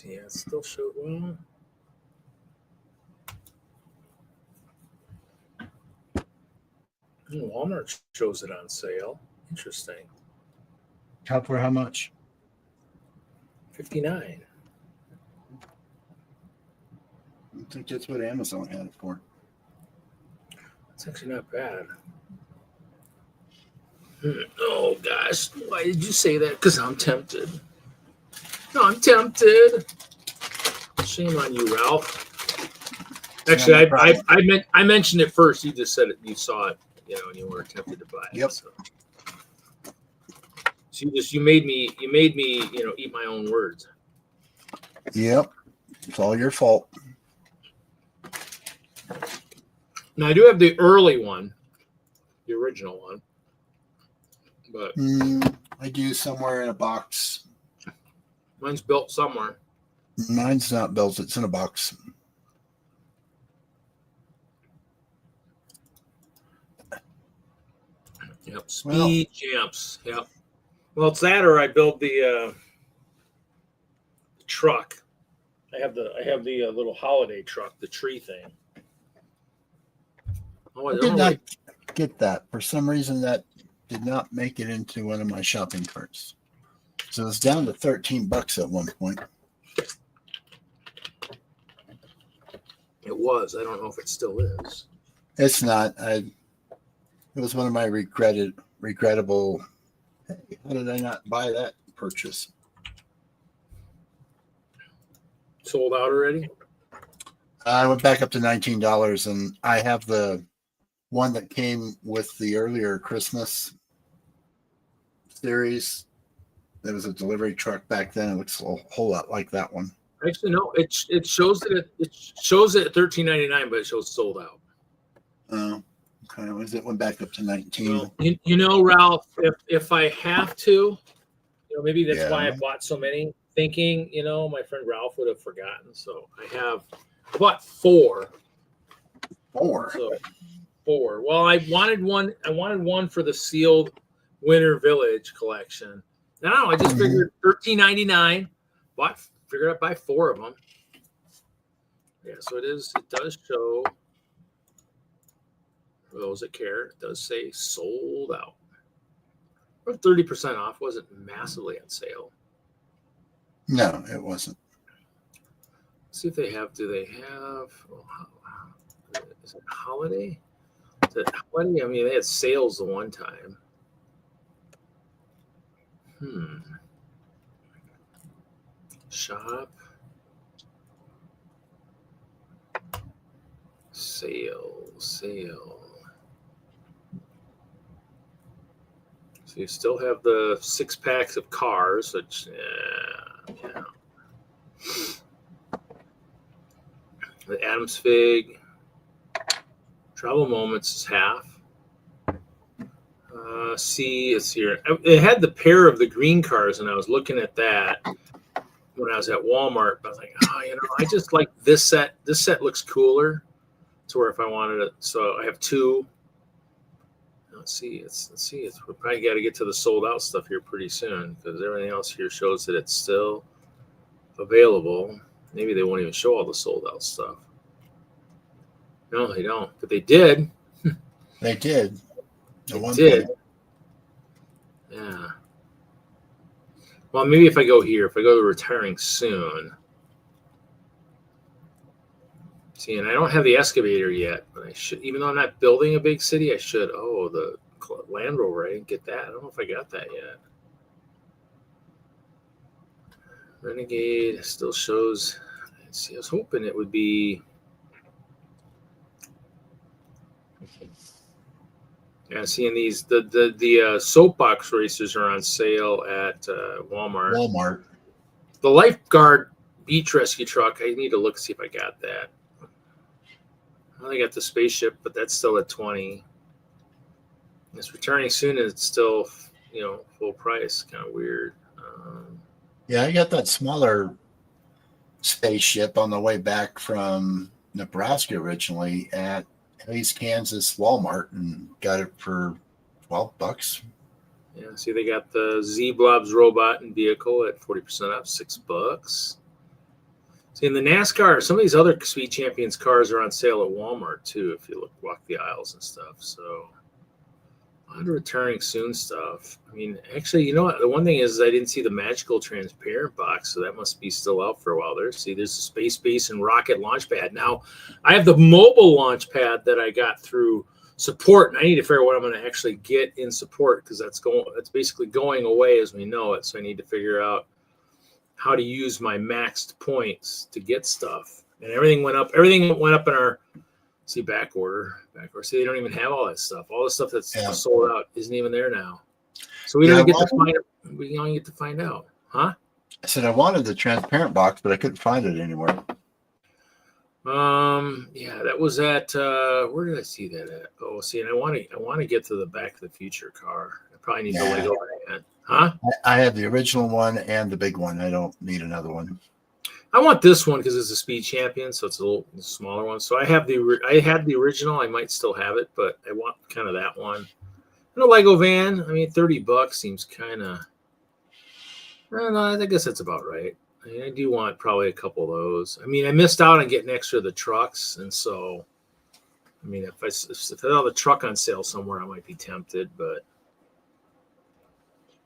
see, it still showed well. Walmart shows it on sale. Interesting. For how much? $59. I think that's what Amazon had it for. It's actually not bad. Oh gosh, why did you say that? Because I'm tempted. No, I'm tempted. Shame on you, Ralph. Actually, I mentioned it first. You just said it. You saw it, and you were tempted to buy it. Yep. So you made me, eat my own words. Yep. It's all your fault. Now I do have the early one, the original one, but I do somewhere in a box. Mine's built somewhere. Mine's not built. It's in a box. Yep. Speed Champs. Yep. Well, it's that, or I build the truck. I have the little holiday truck, the tree thing. Oh, I did not get that. For some reason, that did not make it into one of my shopping carts. So it was down to $13 at one point. It was. I don't know if it still is. It's not. It was one of my regrettable. Hey, how did I not buy that purchase? Sold out already? I went back up to $19, and I have the one that came with the earlier Christmas series. There was a delivery truck back then. It looks a whole lot like that one. Actually, no. It shows it at $13.99, but it shows sold out. Oh, okay. It went back up to 19. Well, Ralph, if I have to, maybe that's why I bought so many. Thinking, my friend Ralph would have forgotten. So I bought 4. 4. So 4. Well, I wanted one. I wanted one for the sealed Winter Village collection. No, I just figured $13.99. Figured I'd buy 4 of them. Yeah, so it does show. For those that care, it does say sold out. Or 30% off. Wasn't massively on sale. No, it wasn't. Let's see if they have. Do they have? Is it holiday? Is it holiday? I mean, they had sales the one time. Shop. Sale. So you still have the 6 packs of cars, which, yeah. The Adams Fig. Travel Moments is half. It's here. It had the pair of the green cars, and I was looking at that when I was at Walmart. But I was like, I just like this set. This set looks cooler. To where if I wanted it, so I have 2. Let's see. We're probably got to get to the sold out stuff here pretty soon because everything else here shows that it's still available. Maybe they won't even show all the sold out stuff. No, they don't. But they did. They did. They did. Yeah. Well, maybe if I go to retiring soon. See, and I don't have the excavator yet, but I should. Even though I'm not building a big city, I should. Oh, the Land Rover, I didn't get that. I don't know if I got that yet. Renegade still shows. Let's see, I was hoping it would be. Yeah, seeing these the soapbox racers are on sale at Walmart. The lifeguard beach rescue truck. I need to look see if I got that. I only got the spaceship, but that's still at 20. It's returning soon, and it's still, full price. Kind of weird. Yeah, I got that smaller spaceship on the way back from Nebraska originally at Hayes, Kansas Walmart, and got it for $12. Yeah, see, they got the Z-Blobs robot and vehicle at 40% off, $6. See, in the NASCAR, some of these other Speed Champions cars are on sale at Walmart too. If you walk the aisles and stuff, so a lot of returning soon stuff. I mean, actually, you know what? The one thing is I didn't see the magical transparent box, so that must be still out for a while. There's a Space Base and Rocket launch pad. Now, I have the mobile launch pad that I got through support, and I need to figure out what I'm going to actually get in support because that's basically going away as we know it. So I need to figure out how to use my maxed points to get stuff. And everything went up. Everything went up in our back order. See, they don't even have all that stuff. All the stuff that's sold out isn't even there now. So we don't get to find it. We only get to find out, huh? I said I wanted the transparent box, but I couldn't find it anywhere. Yeah, that was at where did I see that at? Oh, see, and I want to get to the Back to the Future car. I probably need the Lego van. Huh? I have the original one and the big one. I don't need another one. I want this one because it's a Speed Champion, so it's a little smaller one. So I had the original. I might still have it, but I want kind of that one. And a Lego van. I mean, $30 seems kind of. I don't know. I guess that's about right. I mean, I do want probably a couple of those. I mean, I missed out on getting extra of the trucks, and so, I mean, if I saw the truck on sale somewhere, I might be tempted. But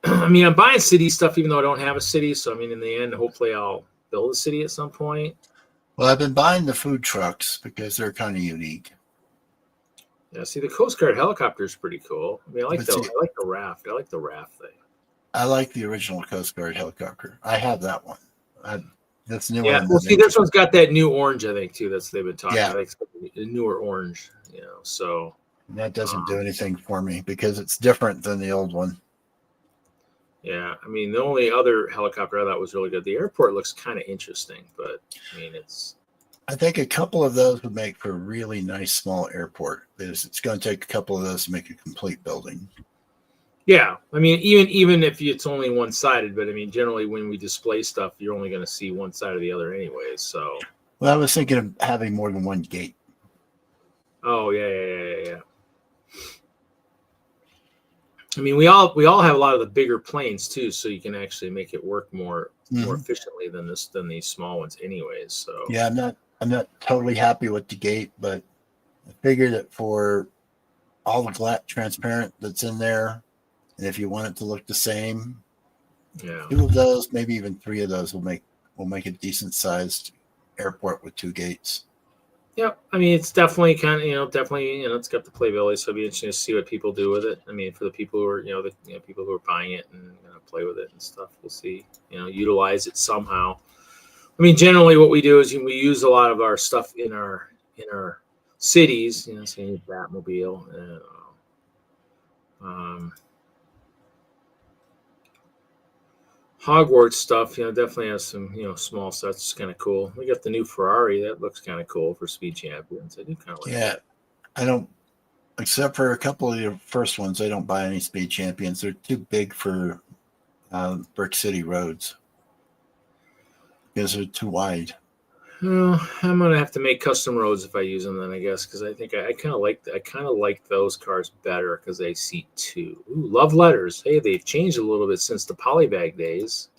I mean, I'm buying city stuff even though I don't have a city. So I mean, in the end, hopefully, I'll build a city at some point. Well, I've been buying the food trucks because they're kind of unique. Yeah, see, the Coast Guard helicopter is pretty cool. I mean, I like the raft. I like the raft thing. I like the original Coast Guard helicopter. I have that one. That's new. Yeah, well, see, this one's got that new orange, I think, too. They've been talking. Yeah, like a newer orange. You know, so that doesn't do anything for me because it's different than the old one. Yeah, I mean, the only other helicopter I thought was really good. The airport looks kind of interesting, but I mean, I think a couple of those would make for a really nice small airport. It's going to take a couple of those to make a complete building. Yeah, I mean, even if it's only one-sided, but I mean, generally when we display stuff, you're only going to see one side or the other anyways. So, well, I was thinking of having more than one gate. Oh yeah. I mean, we all have a lot of the bigger planes too, so you can actually make it work more efficiently than these small ones, anyways. So yeah, I'm not totally happy with the gate, but I figured that for all the glass transparent that's in there, and if you want it to look the same, 2 of those, maybe even 3 of those will make a decent sized airport with 2 gates. Yep. I mean, it's definitely kind of, it's got the playability, so it'll be interesting to see what people do with it. I mean, for the people who are, people who are buying it and play with it and stuff, we'll see, utilize it somehow. I mean, generally what we do is we use a lot of our stuff in our cities, say Batmobile, Hogwarts stuff, definitely has some, small sets. It's kind of cool. We got the new Ferrari. That looks kind of cool for Speed Champions. I do kind of like that. I don't, except for a couple of the first ones, I don't buy any Speed Champions. They're too big for Brick City roads because they're too wide. Well, I'm gonna have to make custom roads if I use them then, I guess, because I think I kind of like those cars better because they seat 2. Ooh, love letters. Hey, they've changed a little bit since the polybag days.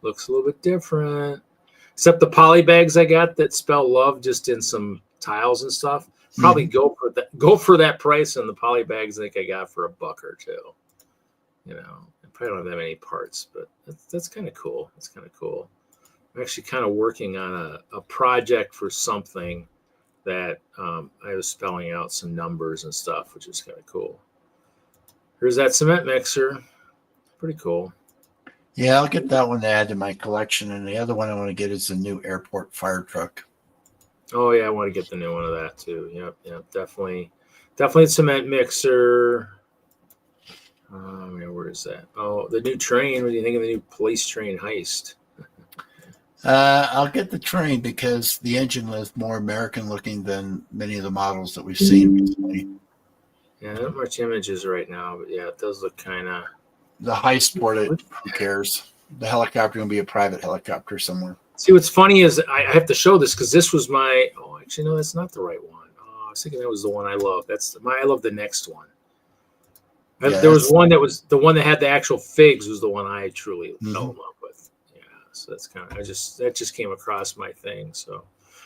Looks a little bit different. Except the polybags I got that spell love just in some tiles and stuff. Probably go for that price, and the polybags I think I got for $1 or $2. I probably don't have that many parts, but that's kind of cool. It's kind of cool. I'm actually kind of working on a project for something that I was spelling out some numbers and stuff, which is kind of cool. Here's that cement mixer. Pretty cool. Yeah, I'll get that one to add to my collection. And the other one I want to get is the new airport fire truck. Oh, yeah, I want to get the new one of that, too. Yep, definitely a cement mixer. Where is that? Oh, the new train. What do you think of the new police train heist? I'll get the train because the engine is more American looking than many of the models that we've seen recently. Yeah, not much images right now, but yeah, it does look kind of. The heist port, who cares? The helicopter will be a private helicopter somewhere. See, what's funny is I have to show this because this was my. Oh, actually, no, that's not the right one. Oh, I was thinking that was the one I love. I love the next one. There was one that was the one that had the actual figs was the one I truly fell in love with. Yeah. So that's kind of that just came across my thing. So,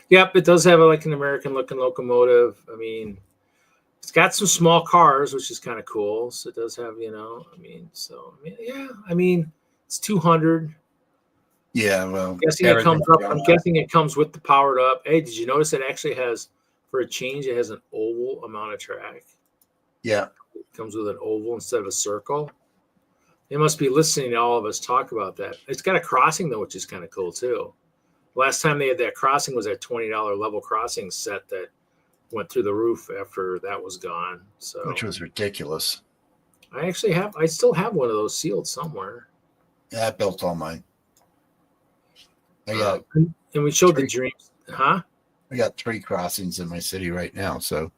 yep, it does have like an American looking locomotive. I mean, it's got some small cars, which is kind of cool. So it does have, it's 200. Yeah, well, I'm guessing it comes with the powered up. Hey, did you notice it actually has, for a change, it has an oval amount of track? Yeah. It comes with an oval instead of a circle. They must be listening to all of us talk about that. It's got a crossing, though, which is kind of cool, too. Last time they had that crossing was that $20 level crossing set that went through the roof after that was gone. So, which was ridiculous. I still have one of those sealed somewhere. Yeah, I built all mine. And we showed the dreams, huh? I got 3 crossings in my city right now. So,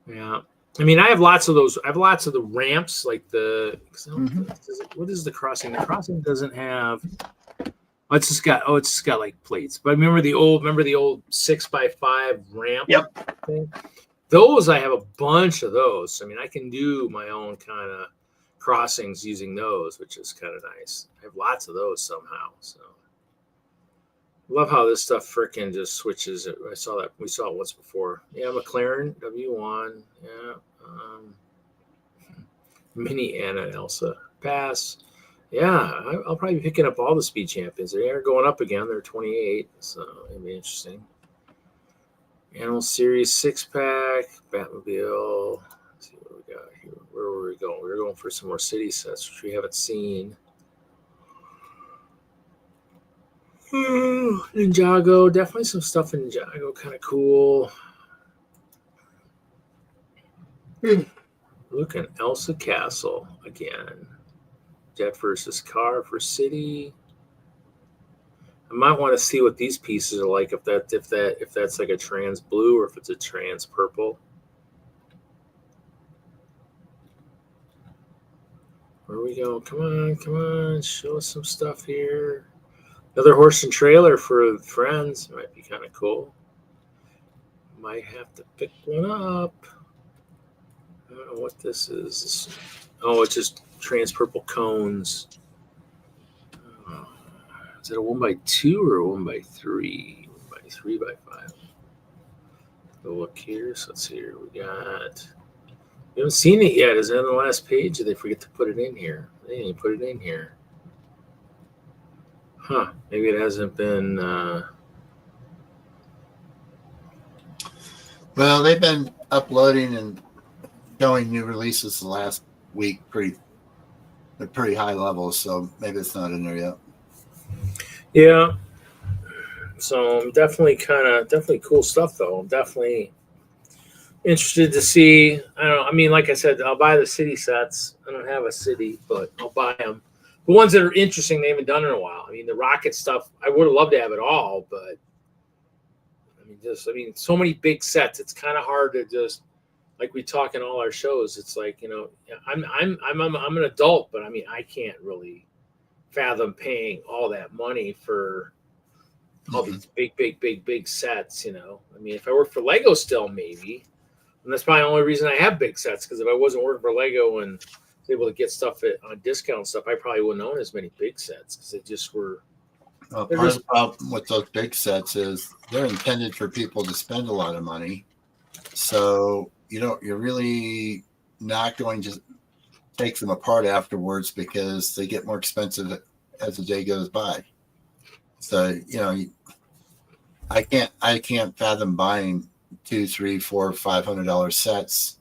yeah. I mean, I have lots of those. I have lots of the ramps, like what is the crossing? The crossing doesn't have. It's just got like plates. But remember the old 6x5 ramp? Yep. Thing? Those, I have a bunch of those. I mean, I can do my own kind of crossings using those, which is kind of nice. I have lots of those somehow. So love how this stuff freaking just switches. We saw it once before. Yeah, McLaren W1. Yeah. Mini Anna and Elsa pass. Yeah, I'll probably be picking up all the speed champions. They are going up again. They're 28, so it'll be interesting. Animal Series 6-pack, Batmobile. Let's see what we got here. Where were we going? We were going for some more city sets, which we haven't seen. Ninjago, definitely some stuff in Ninjago, kind of cool. Look at Elsa Castle again. Jet versus car for city. I might want to see what these pieces are like. If that's like a trans blue or if it's a trans purple. Where we go? Come on! Show us some stuff here. Another horse and trailer for friends might be kind of cool. Might have to pick one up. I don't know what this is. Oh, it's just trans purple cones. Is it a 1x2 or a 1x3? 1x3x5. Go look here. So let's see here. We haven't seen it yet. Is it on the last page? Or they forget to put it in here? They didn't put it in here. Huh. Maybe it hasn't been. Well, they've been uploading and showing new releases the last week at pretty high levels, so maybe it's not in there yet. Yeah. So I'm definitely cool stuff though. I'm definitely interested to see. I don't know. I mean, like I said, I'll buy the city sets. I don't have a city, but I'll buy them. The ones that are interesting, they haven't done in a while. I mean, the rocket stuff, I would have loved to have it all, but so many big sets. It's kind of hard to just, like we talk in all our shows. It's like, I'm an adult, but I mean, I can't really fathom paying all that money for all these big sets. I mean, if I work for Lego still, maybe, and that's probably the only reason I have big sets. Because if I wasn't working for Lego and was able to get stuff on discount stuff, I probably wouldn't own as many big sets because they just were. Well, part of the problem with those big sets is they're intended for people to spend a lot of money. So, you're really not going to take them apart afterwards because they get more expensive as the day goes by. So, I can't fathom buying $200, $300, $400, $500 sets.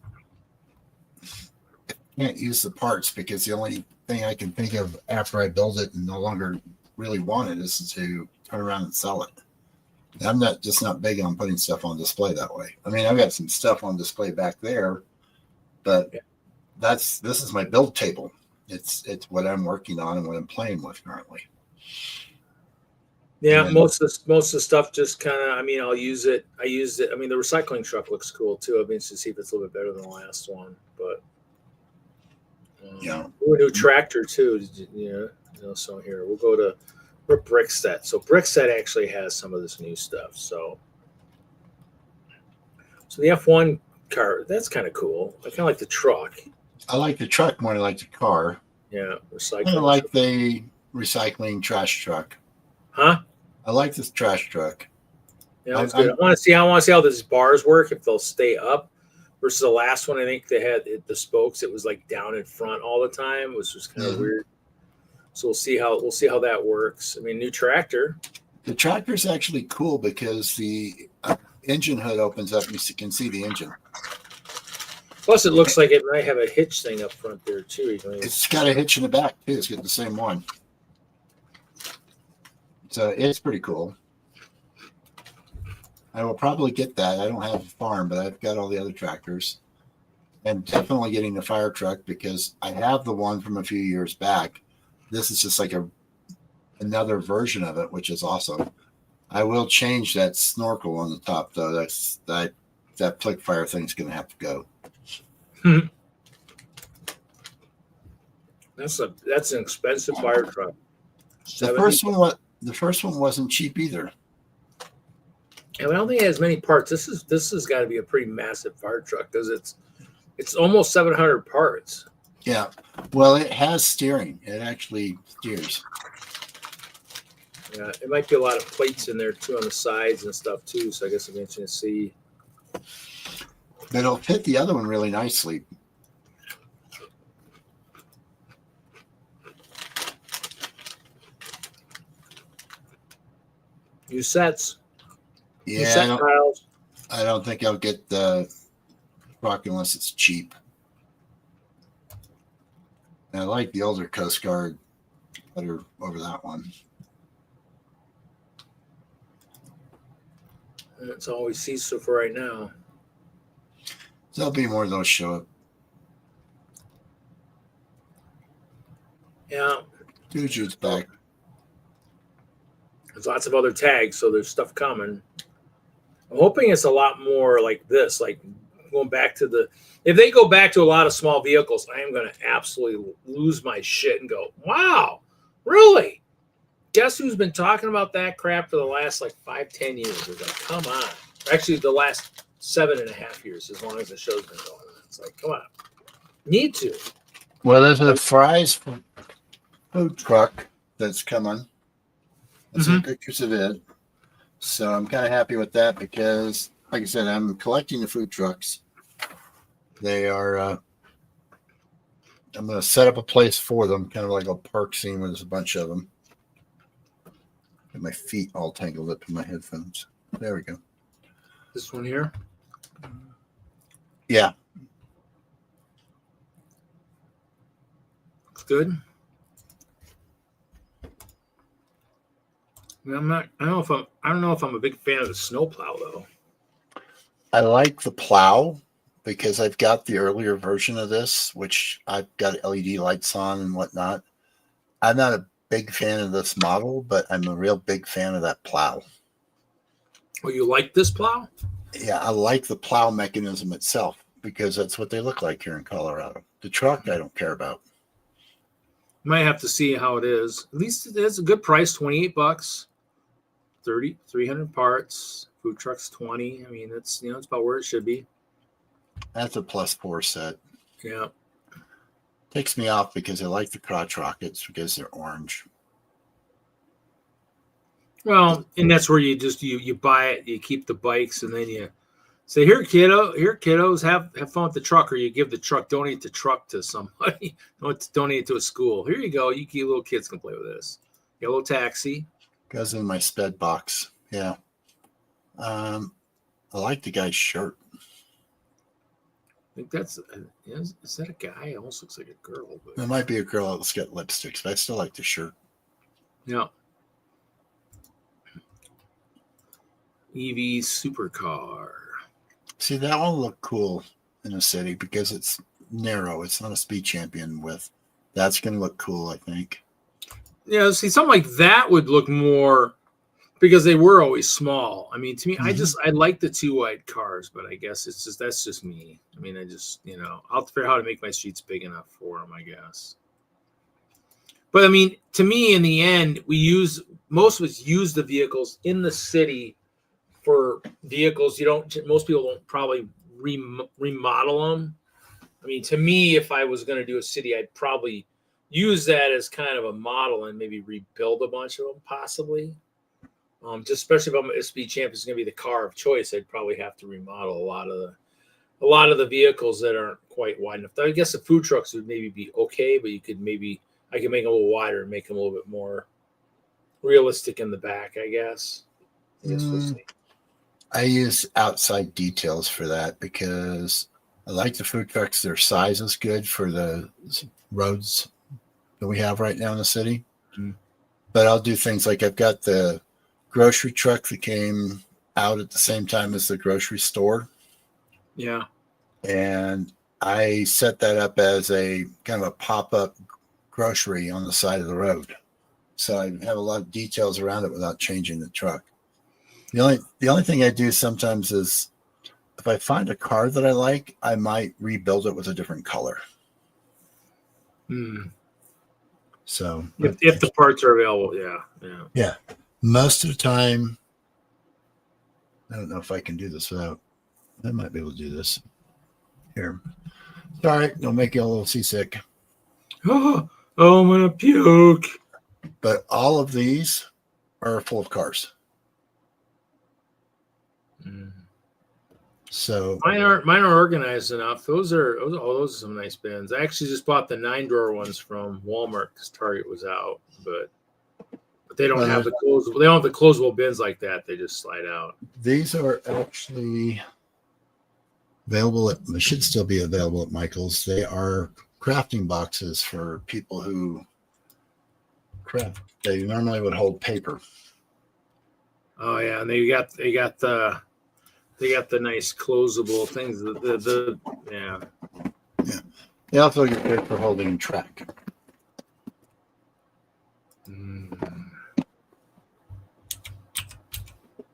I can't use the parts because the only thing I can think of after I build it and no longer really want it is to turn around and sell it. I'm not big on putting stuff on display that way. I mean, I've got some stuff on display back there, but this is my build table. It's what I'm working on and what I'm playing with currently. Yeah, most of the stuff just kind of. I mean, I'll use it. I used it. I mean, the recycling truck looks cool too. I'll be interested to see if it's a little bit better than the last one. But a new tractor too. So here we'll go to. We're Brickset. So Brickset actually has some of this new stuff. So the F1 car, that's kind of cool. I kind of like the truck. I like the truck more than I like the car. Yeah, recycling. I like the recycling trash truck. Huh? I like this trash truck. Yeah, that's good. I want to see how these bars work, if they'll stay up versus the last one. I think they had the spokes. It was like down in front all the time, which was kind of weird. So we'll see how that works. I mean, new tractor. The tractor's actually cool because the engine hood opens up. You can see the engine. Plus, it looks like it might have a hitch thing up front there too. It's got a hitch in the back too. It's got the same one. So it's pretty cool. I will probably get that. I don't have a farm, but I've got all the other tractors. And definitely getting the fire truck because I have the one from a few years back. This is just like another version of it, which is awesome. I will change that snorkel on the top though. That flick fire thing's going to have to go. That's an expensive fire truck. The first one wasn't cheap either. And I don't think it has many parts. This has got to be a pretty massive fire truck because it's almost 700 parts. Yeah. Well, it has steering. It actually steers. Yeah, it might be a lot of plates in there too on the sides and stuff too. So I guess I'm interested to see. But it'll fit the other one really nicely. New sets. Yeah, I don't think I'll get the truck unless it's cheap. And I like the older Coast Guard better over that one. That's all we see so for right now. There'll be more of those show up. Yeah. Juju's back. There's lots of other tags, so there's stuff coming. I'm hoping it's a lot more like this, like going back to if they go back to a lot of small vehicles, I am going to absolutely lose my shit and go, wow, really? Guess who's been talking about that crap for the last like 5-10 years? It's like, come on. Actually, the last 7.5 years, as long as the show's been going on. It's like, come on. Need to. Well, there's a Fry's food truck that's coming. I've seen pictures of it. So I'm kind of happy with that because, like I said, I'm collecting the food trucks. They are, I'm going to set up a place for them, kind of like a park scene where there's a bunch of them. Get my feet all tangled up in my headphones. There we go. This one here? Yeah. Looks good. I don't know if I'm a big fan of the snowplow though. I like the plow because I've got the earlier version of this, which I've got LED lights on and whatnot. I'm not a big fan of this model, but I'm a real big fan of that plow. Oh, you like this plow? Yeah, I like the plow mechanism itself because that's what they look like here in Colorado. The truck, I don't care about. Might have to see how it is. At least it's a good price, $28. 300 parts. Food truck's 20. I mean, it's it's about where it should be. That's a +4 set. Yeah. Takes me off because I like the crotch rockets because they're orange. Well, and that's where you just you buy it, you keep the bikes, and then you say, here kiddos, have fun with the truck, or you give the truck, donate the truck to somebody. Don't donate it to a school. Here you go. You little kids can play with this. Yellow taxi. Goes in my sped box. Yeah. I like the guy's shirt. I think that's is that a guy? It almost looks like a girl. But... It might be a girl that's got lipsticks, but I still like the shirt. Yeah. EV supercar. See, that one look cool in the city because it's narrow. It's not a speed champion width. That's going to look cool, I think. Yeah, see, something like that would look more because they were always small. I mean, to me, I like the 2 wide cars, but I guess that's just me. I mean, I'll figure out how to make my streets big enough for them, I guess. But I mean, to me, in the end, most of us use the vehicles in the city for vehicles. Most people don't probably remodel them. I mean, to me, if I was going to do a city, I'd probably use that as kind of a model and maybe rebuild a bunch of them, possibly. Just especially if I'm a speed champ is going to be the car of choice, I'd probably have to remodel a lot of the vehicles that aren't quite wide enough. I guess the food trucks would maybe be okay, but I could make them a little wider and make them a little bit more realistic in the back, I guess. We'll see. I use outside details for that because I like the food trucks. Their size is good for the roads that we have right now in the city. But I'll do things like I've got the grocery truck that came out at the same time as the grocery store. Yeah. And I set that up as a kind of a pop-up grocery on the side of the road. So I have a lot of details around it without changing the truck. The only thing I do sometimes is if I find a car that I like, I might rebuild it with a different color. So if the parts are available, yeah. Most of the time, I don't know if I can do this without. I might be able to do this. Here, sorry, don't make you a little seasick. Oh, I'm gonna puke. But all of these are full of cars. So mine aren't organized enough. Those are some nice bins. I actually just bought the 9-drawer ones from Walmart because Target was out, but they don't have the closable. They don't have the closable bins like that. They just slide out. These are actually available they should still be available at Michael's. They are crafting boxes for people who craft. They normally would hold paper. Oh yeah, and they got the nice closable things. Yeah. They also get good for holding track.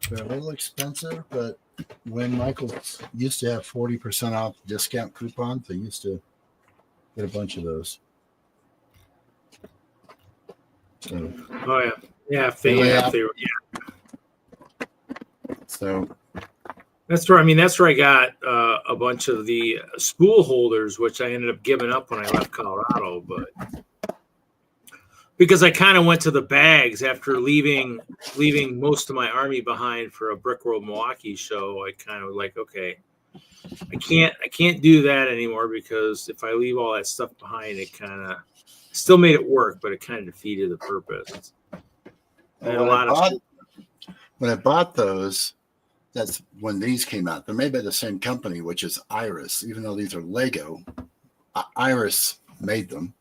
They're a little expensive, but when Michael's used to have 40% off discount coupons, they used to get a bunch of those. So, So that's where I got a bunch of the spool holders, which I ended up giving up when I left Colorado, but because I kind of went to the bags after leaving most of my army behind for a Brick World Milwaukee show. I kind of like, okay, I can't do that anymore because if I leave all that stuff behind, it kind of still made it work, but it kind of defeated the purpose. And when I bought those, that's when these came out. They're made by the same company, which is Iris. Even though these are Lego, Iris made them.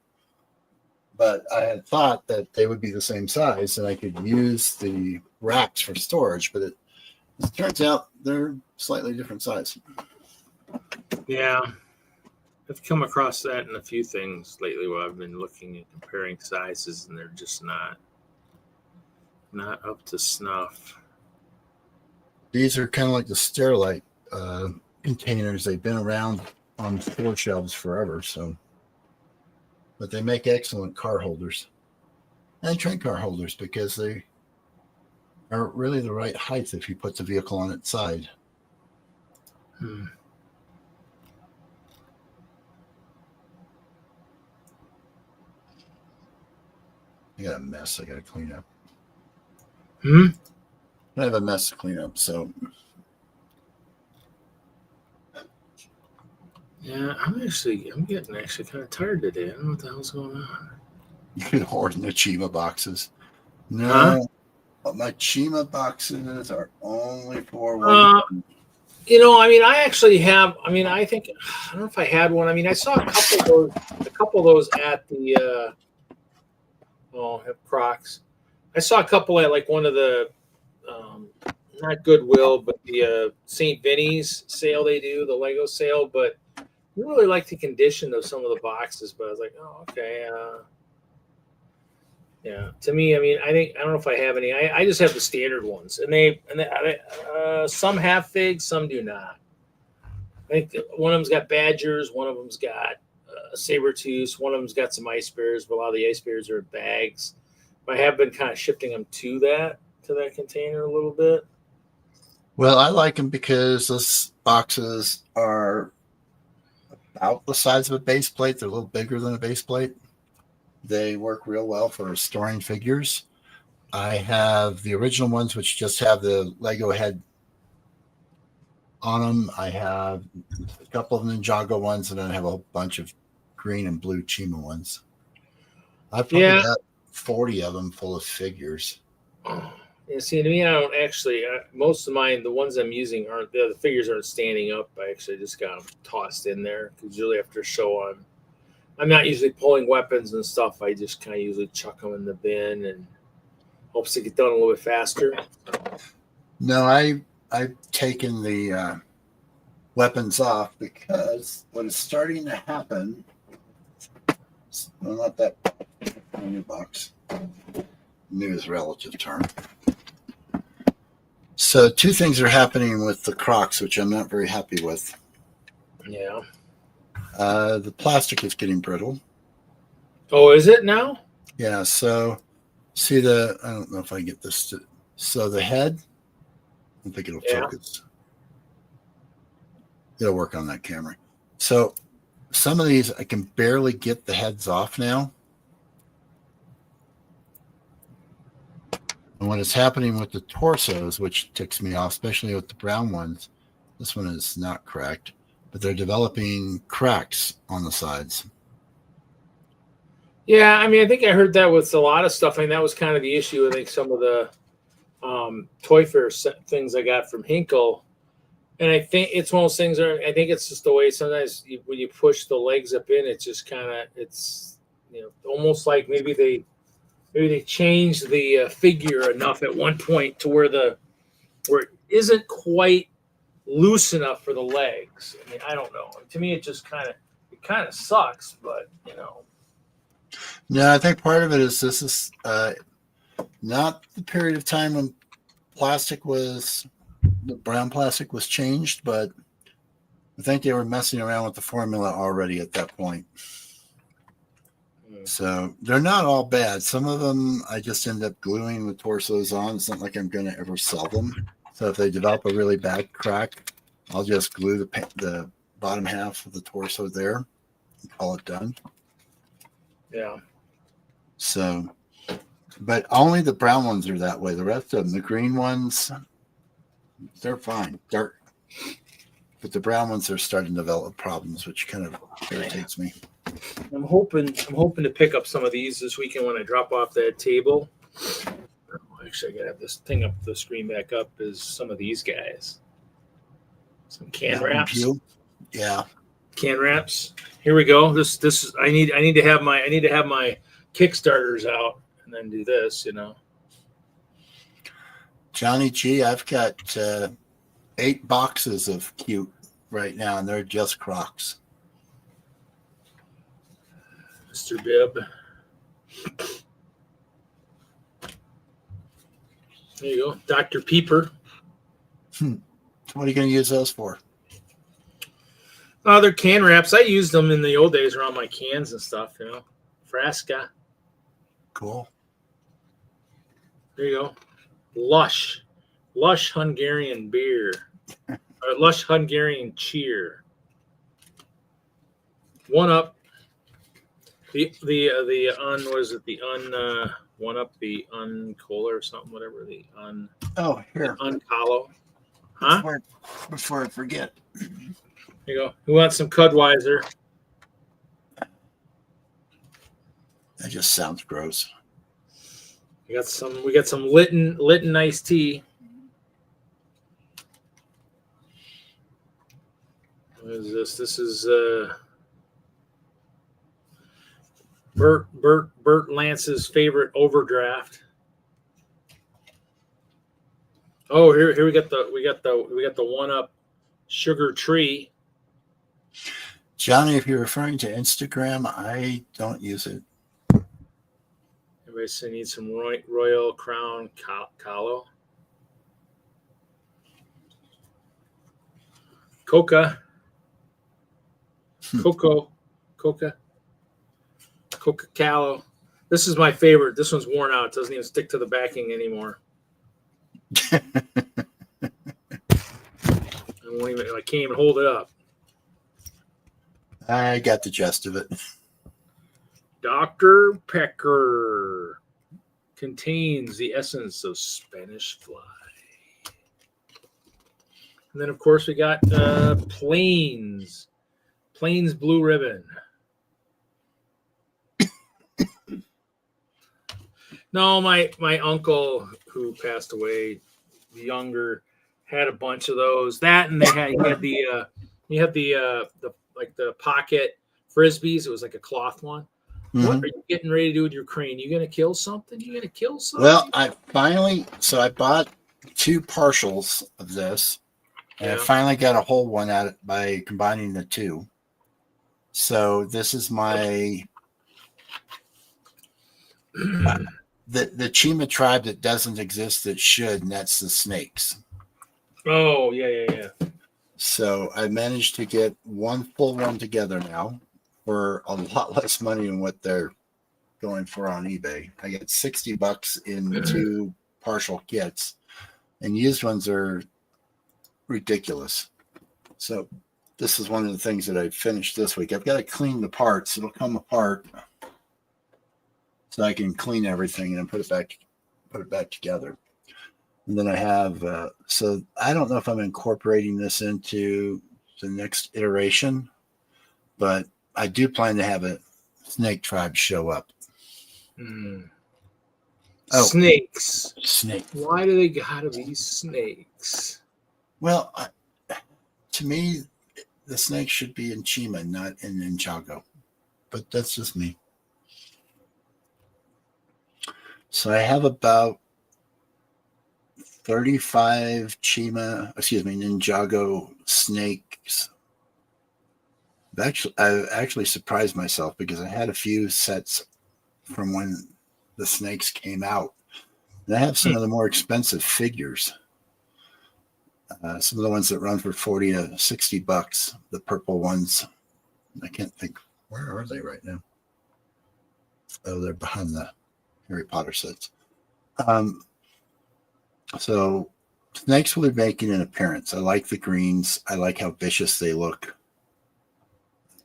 But I had thought that they would be the same size and I could use the racks for storage, but it turns out they're slightly different size. Yeah. I've come across that in a few things lately where I've been looking and comparing sizes and they're just not up to snuff. These are kind of like the Sterilite containers. They've been around on store shelves forever, but they make excellent car holders and train car holders because they are really the right height if you put the vehicle on its side. I got a mess I got to clean up. I have a mess to clean up, so. Yeah, I'm getting kind of tired today. I don't know what the hell's going on. You've been hoarding the Chima boxes. No, my Chima boxes are only for one. I actually have. I think I don't know if I had one. I saw a couple of those at the Crocs. I saw a couple at like one of the not Goodwill, but the St. Vinny's sale they do, the Lego sale. But I really like the condition of some of the boxes. But I was like, oh, okay. Yeah. To me, I don't know if I have any. I just have the standard ones, and they some have figs, some do not. I think one of them's got Badgers, one of them's got Sabertooths, one of them's got some ice bears, but a lot of the ice bears are in bags. But I have been kind of shifting them to that container a little bit. Well, I like them because those boxes are about the size of a base plate. They're a little bigger than a base plate. They work real well for storing figures. I have the original ones, which just have the Lego head on them. I have a couple of Ninjago ones, and then I have a whole bunch of green and blue Chima ones. I've probably got 40 of them full of figures. Yeah, see, to me, I don't actually. Most of mine, the ones I'm using, aren't the figures aren't standing up. I actually just got them tossed in there because usually after a show, I'm not usually pulling weapons and stuff. I just kind of usually chuck them in the bin and hopes to get done a little bit faster. No, I've taken the weapons off because what is starting to happen. Well, not that new box. New is a relative term. So 2 things are happening with the Crocs, which I'm not very happy with. Yeah. The plastic is getting brittle. Oh, is it now? Yeah. So see I don't know if I get this. So the head, I don't think it'll focus. It'll work on that camera. So some of these, I can barely get the heads off now. And what is happening with the torsos, which ticks me off, especially with the brown ones, this one is not cracked, but they're developing cracks on the sides. Yeah, I mean, I think I heard that with a lot of stuff. I mean, that was kind of the issue. I think some of the Toy Fair things I got from Hinkle, and I think it's one of those things. I think it's just the way sometimes when you push the legs up in, it's just kind of almost like maybe they changed the figure enough at one point to where it isn't quite loose enough for the legs. I mean, I don't know. To me, it just kind of sucks, but No, I think part of it is this is not the period of time when the brown plastic was changed, but I think they were messing around with the formula already at that point. So they're not all bad. Some of them I just end up gluing the torsos on. It's not like I'm going to ever sell them. So if they develop a really bad crack, I'll just glue the bottom half of the torso there and call it done. Yeah. So, but only the brown ones are that way. The rest of them, the green ones, they're fine. But the brown ones are starting to develop problems, which kind of irritates me. I'm hoping to pick up some of these this weekend when I drop off that table. Actually, I gotta have this thing up, the screen back up. Is some of these guys some can wraps? Yeah, can wraps. Here we go. This is I need to have my Kickstarters out and then do this. Johnny G, I've got 8 boxes of cute right now, and they're just Crocs. Mr. Bibb. There you go. Dr. Peeper. What are you going to use those for? They're can wraps. I used them in the old days around my cans and stuff, Frasca. Cool. There you go. Lush Hungarian beer. Or Lush Hungarian cheer. One up. The Uncola or something, whatever the un. Oh, here. Uncolo. Huh? Before I forget. There you go. Who wants some Cudweiser? That just sounds gross. We got some Litten iced tea. What is this? This is Bert Lance's favorite overdraft. Oh, here we got the 1-Up sugar tree. Johnny, if you're referring to Instagram, I don't use it. Everybody says needs some Royal Crown Calo. Coca-Cola. This is my favorite. This one's worn out. It doesn't even stick to the backing anymore. I can't even hold it up. I got the gist of it. Dr. Pecker contains the essence of Spanish fly. And then, of course, we got Plains Blue Ribbon. No, my uncle who passed away, younger, had a bunch of those. That and he had the pocket frisbees. It was like a cloth one. Mm-hmm. What are you getting ready to do with your crane? You gonna kill something? You gonna kill something? Well, I bought 2 partials of this, and I finally got a whole one out by combining the 2. So this is my the Chima tribe that doesn't exist that should, and that's the snakes. Oh, yeah. So I managed to get one full one together now for a lot less money than what they're going for on eBay. I get $60 in 2 partial kits, and used ones are ridiculous. So this is one of the things that I finished this week. I've got to clean the parts. It'll come apart so I can clean everything and then put it back together. And then I have, so I don't know if I'm incorporating this into the next iteration, but I do plan to have a snake tribe show up. Oh, snakes. Snake. Why do they gotta be snakes? Well, to me, the snake should be in Chima, not in Ninjago. But that's just me. So I have about 35 Ninjago snakes. I actually surprised myself because I had a few sets from when the snakes came out. And I have some of the more expensive figures. Some of the ones that run for $40 to $60. The purple ones. I can't think. Where are they right now? Oh, they're behind the Harry Potter sets. So snakes will be making an appearance. I like the greens. I like how vicious they look.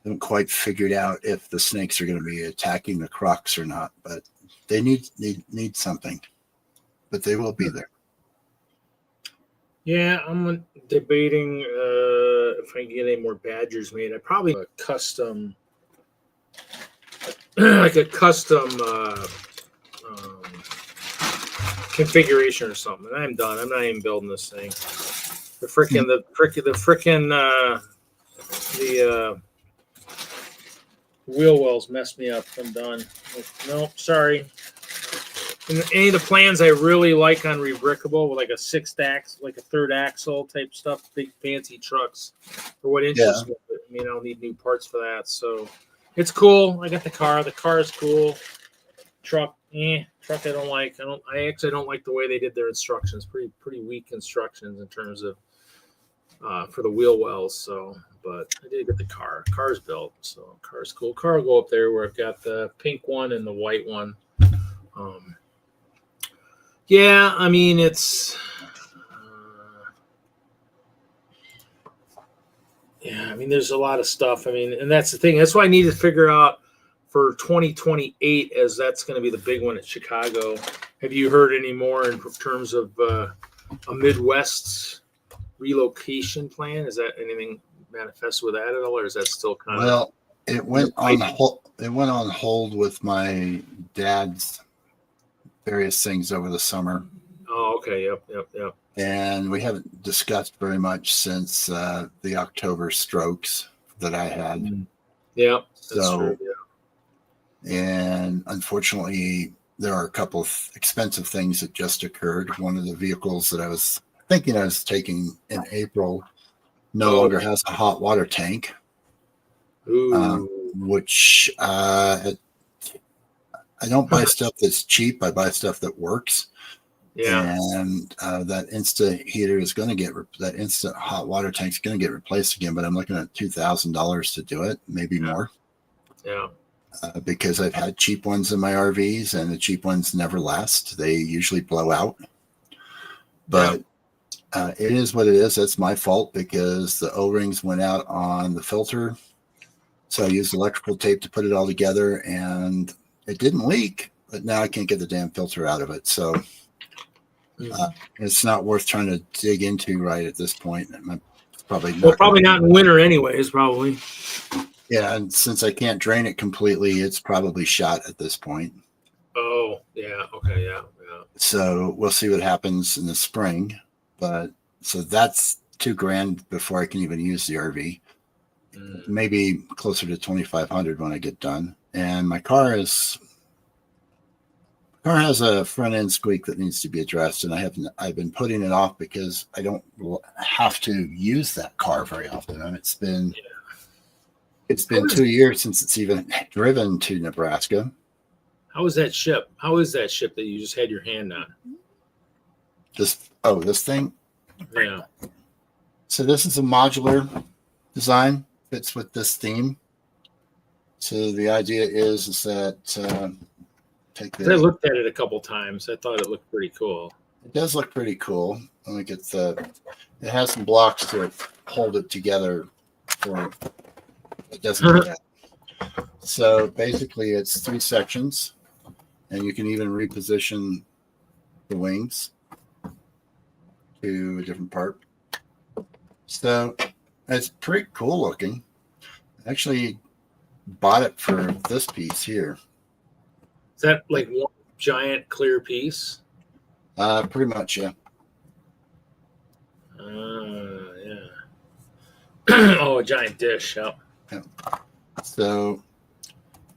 I haven't quite figured out if the snakes are going to be attacking the crocs or not, but they need something. But they will be there. Yeah, I'm debating if I can get any more badgers made. I probably a custom, like a custom configuration or something. And I'm done. I'm not even building this thing. The wheel wells messed me up. I'm done. Nope, sorry. And any of the plans I really like on Rebrickable with like a 6th axle, like a 3rd axle type stuff, big fancy trucks. For what interests me, I mean, I'll need new parts for that. So it's cool. I got the car. The car is cool. Truck I don't like. I actually don't like the way they did their instructions. Pretty weak instructions in terms of for the wheel wells. So, but I did get the car. Car's built, so car's cool. Car will go up there where I've got the pink one and the white one. Yeah, I mean it's. Yeah, I mean there's a lot of stuff. I mean, and that's the thing. That's why I need to figure out for 2028, as that's going to be the big one at Chicago. Have you heard any more in terms of a Midwest relocation plan? Is that anything manifest with that at all, or is that still kind of? Well, it went on hold. It went on hold with my dad's various things over the summer. Oh, okay. Yep. And we haven't discussed very much since the October strokes that I had. Yeah, that's so true. Yeah. And unfortunately, there are a couple of expensive things that just occurred. One of the vehicles that I was thinking I was taking in April no longer has a hot water tank, which I don't buy stuff that's cheap. I buy stuff that works. Yeah. And that Insta heater is going to get that instant hot water tank is going to get replaced again. But I'm looking at $2,000 to do it, maybe more. Yeah. Because I've had cheap ones in my RVs, and the cheap ones never last. They usually blow out. But it is what it is. That's my fault because the O-rings went out on the filter. So I used electrical tape to put it all together, and it didn't leak, but now I can't get the damn filter out of it. So it's not worth trying to dig into right at this point. It's probably not. Well, probably not in winter anyways, probably. Yeah, and since I can't drain it completely, it's probably shot at this point. Oh, yeah. Okay, yeah. So we'll see what happens in the spring. But so that's $2,000 before I can even use the RV. Maybe closer to 2,500 when I get done. And my car has a front end squeak that needs to be addressed, and I've been putting it off because I don't have to use that car very often. And it's been 2 years since it's even driven to Nebraska. How is that ship? How is that ship that you just had your hand on? This thing? Yeah. So this is a modular design, fits with this theme. So the idea is that I looked at it a couple times. I thought it looked pretty cool. It does look pretty cool. Let me get it has some blocks to hold it together for it doesn't do that. So basically it's 3 sections, and you can even reposition the wings to a different part. So it's pretty cool looking. I actually bought it for this piece here. Is that like one giant clear piece? Pretty much, yeah. Yeah. Oh, a giant dish. Yeah. So,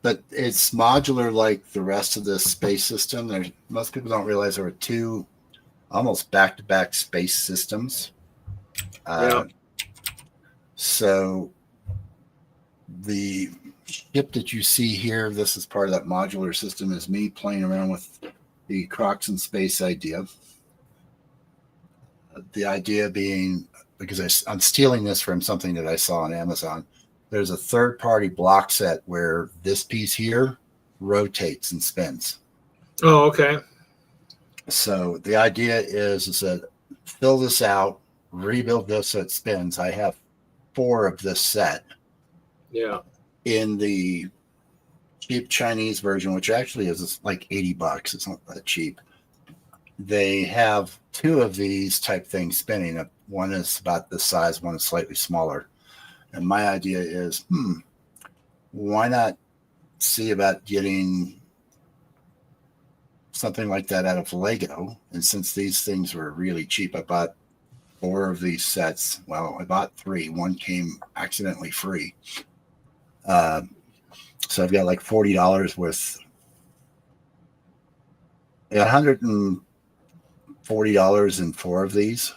but it's modular like the rest of the space system. Most people don't realize there are 2 almost back-to-back space systems. So the ship that you see here, this is part of that modular system, is me playing around with the Crocs in Space idea. The idea being, because I'm stealing this from something that I saw on Amazon, there's a third-party block set where this piece here rotates and spins. Oh, okay. So the idea is that fill this out, rebuild this so it spins. I have 4 of this set. Yeah. In the cheap Chinese version, which actually is like $80. It's not that cheap. They have 2 of these type things spinning. One is about this size, one is slightly smaller. And my idea is, why not see about getting something like that out of Lego? And since these things were really cheap, I bought 4 of these sets. Well, I bought 3. One came accidentally free. So I've got like $40 worth, $140 in 4 of these.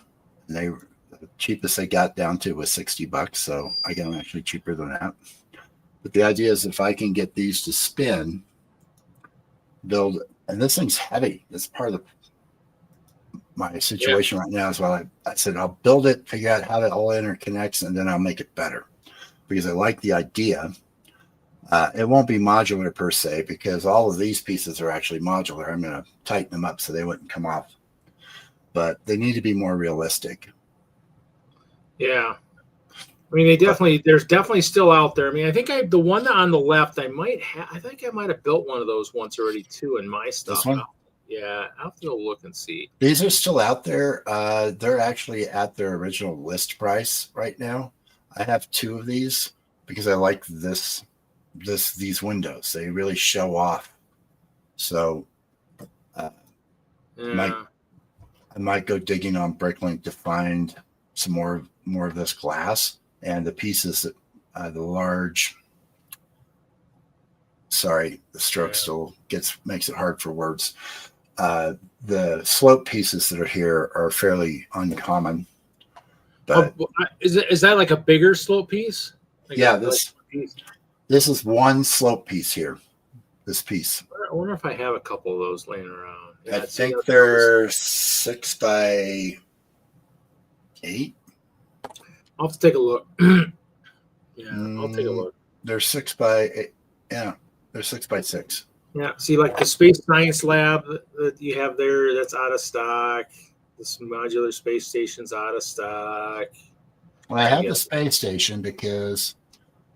And the cheapest I got down to was $60. So I got them actually cheaper than that. But the idea is if I can get these to spin, build, and this thing's heavy. That's part of my situation right now as well. I said, I'll build it, figure out how it all interconnects, and then I'll make it better because I like the idea. It won't be modular per se because all of these pieces are actually modular. I'm going to tighten them up so they wouldn't come off, but they need to be more realistic. Yeah. I mean, there's definitely still out there. I mean, I think the one on the left, I think I might have built one of those once already too in my stuff. This one? Yeah. I'll have to go look and see. These are still out there. They're actually at their original list price right now. I have 2 of these because I like these windows. They really show off. So I might go digging on Bricklink to find some more of this glass and the pieces that the stroke still makes it hard for words. The slope pieces that are here are fairly uncommon. But is that like a bigger slope piece? This is one slope piece here. This piece. I wonder if I have a couple of those laying around. I think they're 6 by 8. I'll have to take a look. I'll take a look. They're 6 by 8. Yeah, they're 6 by 6. Yeah, see, like the Space Science Lab that you have there, that's out of stock. This modular space station's out of stock. Well, I have the space station because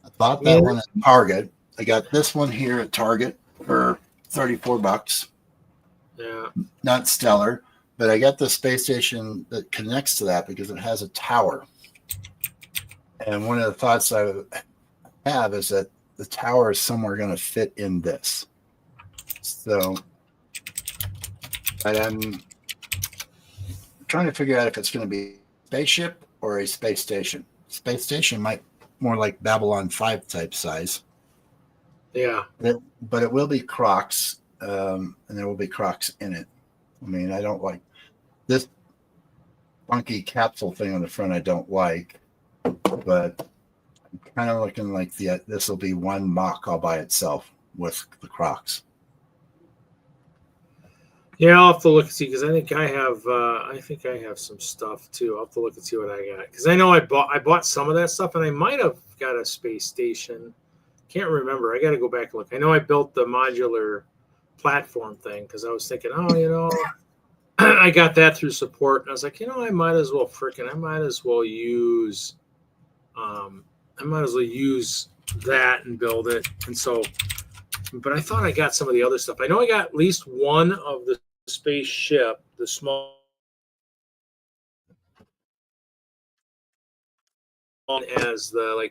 I bought that one at Target. I got this one here at Target for $34. Yeah. Not stellar, but I got the space station that connects to that because it has a tower. And one of the thoughts I have is that the tower is somewhere going to fit in this. So I'm trying to figure out if it's going to be a spaceship or a space station. Space station might more like Babylon 5 type size. Yeah. But it will be Crocs, and there will be Crocs in it. I mean, I don't like this funky capsule thing on the front. I don't like, but I'm kind of looking like this will be one mock all by itself with the Crocs. Yeah, I'll have to look and see because I think I have some stuff too. I'll have to look and see what I got because I know I bought some of that stuff and I might have got a space station. Can't remember. I got to go back and look. I know I built the modular platform thing because I was thinking, I got that through support, and I was like, I might as well use that and build it. And so, but I thought I got some of the other stuff. I know I got at least one of the spaceship, the small as a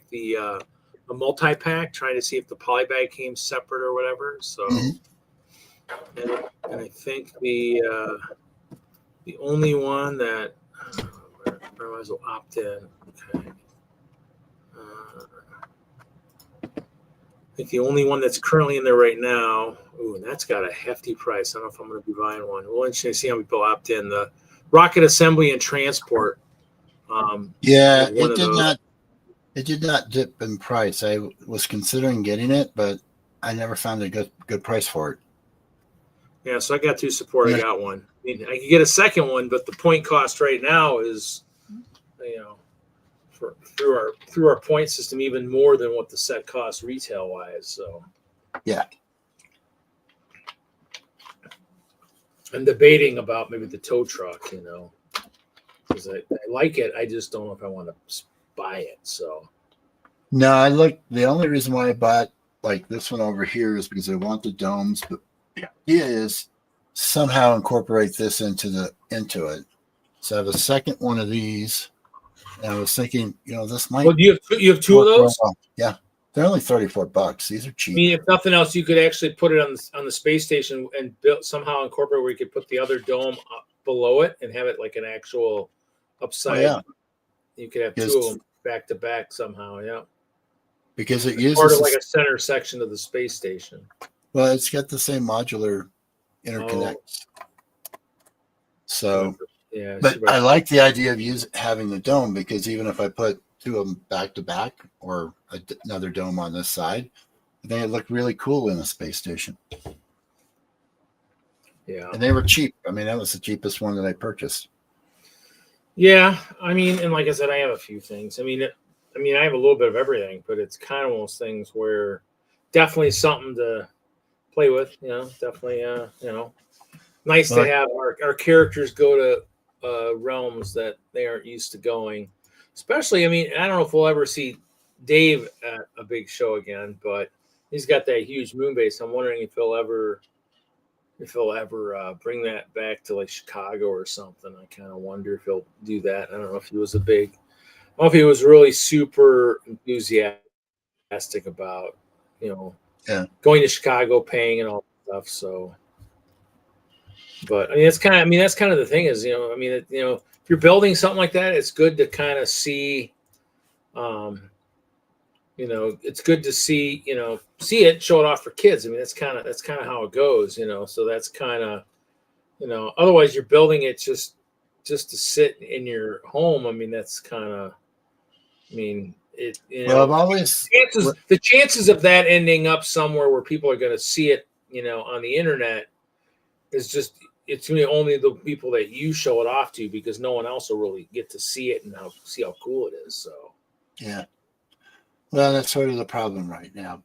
multi-pack, trying to see if the polybag came separate or whatever. So, and I think the only one that I was opt in. Okay. I think the only one that's currently in there right now. Ooh, and that's got a hefty price. I don't know if I'm going to be buying one. We'll interesting to see how people opt in. The rocket assembly and transport. It did not dip in price. I was considering getting it, but I never found a good price for it. Yeah, so I got through support. I got one. I mean, I could get a second one, but the point cost right now is, through our point system, even more than what the set costs retail wise. So, yeah. I'm debating about maybe the tow truck, because I like it. I just don't know if I want to buy it. So, no, the only reason why I bought like this one over here is because I want the domes, but the idea is somehow incorporate this into it. So I have a second one of these, and I was thinking, this might. Well, you have two of those? Yeah, they're only $34. These are cheap. I mean, if nothing else, you could actually put it on the space station and somehow incorporate where you could put the other dome up below it and have it like an actual upside. Oh, yeah. You could have two of them back to back somehow. Yeah. Because it uses part of like a center section of the space station. Well, it's got the same modular interconnects. So, yeah. But I like the idea of having the dome because even if I put two of them back to back or another dome on this side, I think it looked really cool in a space station. Yeah. And they were cheap. I mean, that was the cheapest one that I purchased. Yeah. I mean, and like I said, I have a few things. I mean, I have a little bit of everything, but it's kind of one of those things where definitely something to play with, definitely, nice to have our characters go to realms that they aren't used to going. Especially, I mean, I don't know if we'll ever see Dave at a big show again, but he's got that huge moon base. I'm wondering if he'll ever bring that back to like Chicago or something. I kind of wonder if he'll do that. I don't know if he was really super enthusiastic about, going to Chicago, paying and all that stuff. So, but I mean, that's kind of the thing is, if you're building something like that, it's good to kind of see, it's good to see it, show it off for kids. I mean, that's kind of how it goes, so that's kind of, otherwise you're building it just to sit in your home. I mean, that's kind of, Well, I've always the chances of that ending up somewhere where people are going to see it, on the internet is just, it's to me only the people that you show it off to, because no one else will really get to see it and see how cool it is. So, yeah. Well, that's sort of the problem right now.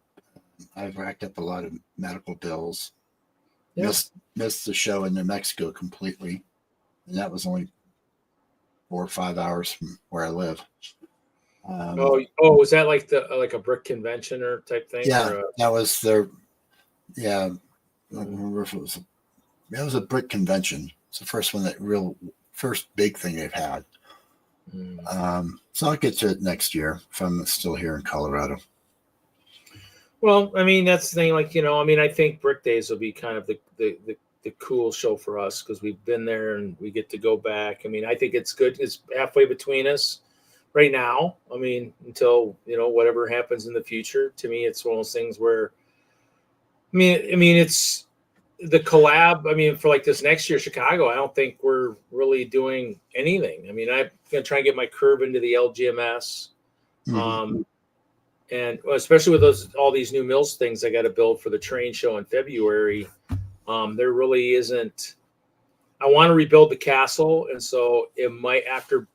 I've racked up a lot of medical bills. Yeah. Missed the show in New Mexico completely. And that was only 4 or 5 hours from where I live. Was that like like a brick convention or type thing? Yeah, that was their. Yeah, I don't remember if it was. It was a brick convention. It's the first one first big thing they've had. So I'll get to it next year if I'm still here in Colorado. Well, I mean, that's the thing. Like, I think Brick Days will be kind of the cool show for us because we've been there and we get to go back. I mean, I think it's good. It's halfway between us right now. I mean, until, whatever happens in the future. To me, it's one of those things where, I mean, it's the collab. I mean, for like this next year, Chicago, I don't think we're really doing anything. I mean, I'm going to try and get my curb into the LGMS. And especially with all these new mills things I got to build for the train show in February, there really isn't. I want to rebuild the castle, and so it might after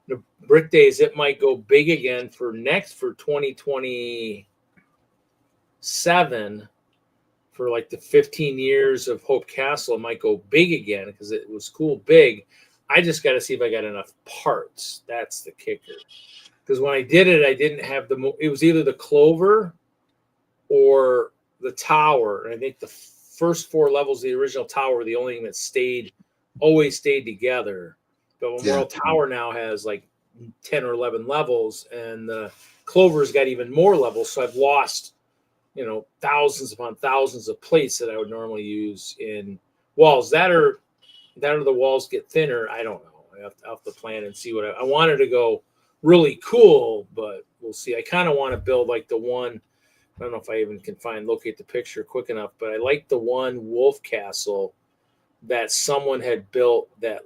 the Brick Days, it might go big again for 2027 for like the 15 years of Hope Castle. It might go big again because it was cool big. I just got to see if I got enough parts. That's the kicker. Because when I did it, I didn't have it was either the Clover or the tower. And I think the first 4 levels of the original tower were the only thing that always stayed together. But Memorial Tower now has like 10 or 11 levels, and the Clover's got even more levels. So I've lost, thousands upon thousands of plates that I would normally use in walls. That or the walls get thinner. I don't know. I have to plan and see what I wanted to go really cool, but we'll see. I kind of want to build like the one. I don't know if I even can locate the picture quick enough, but I like the one wolf castle that someone had built that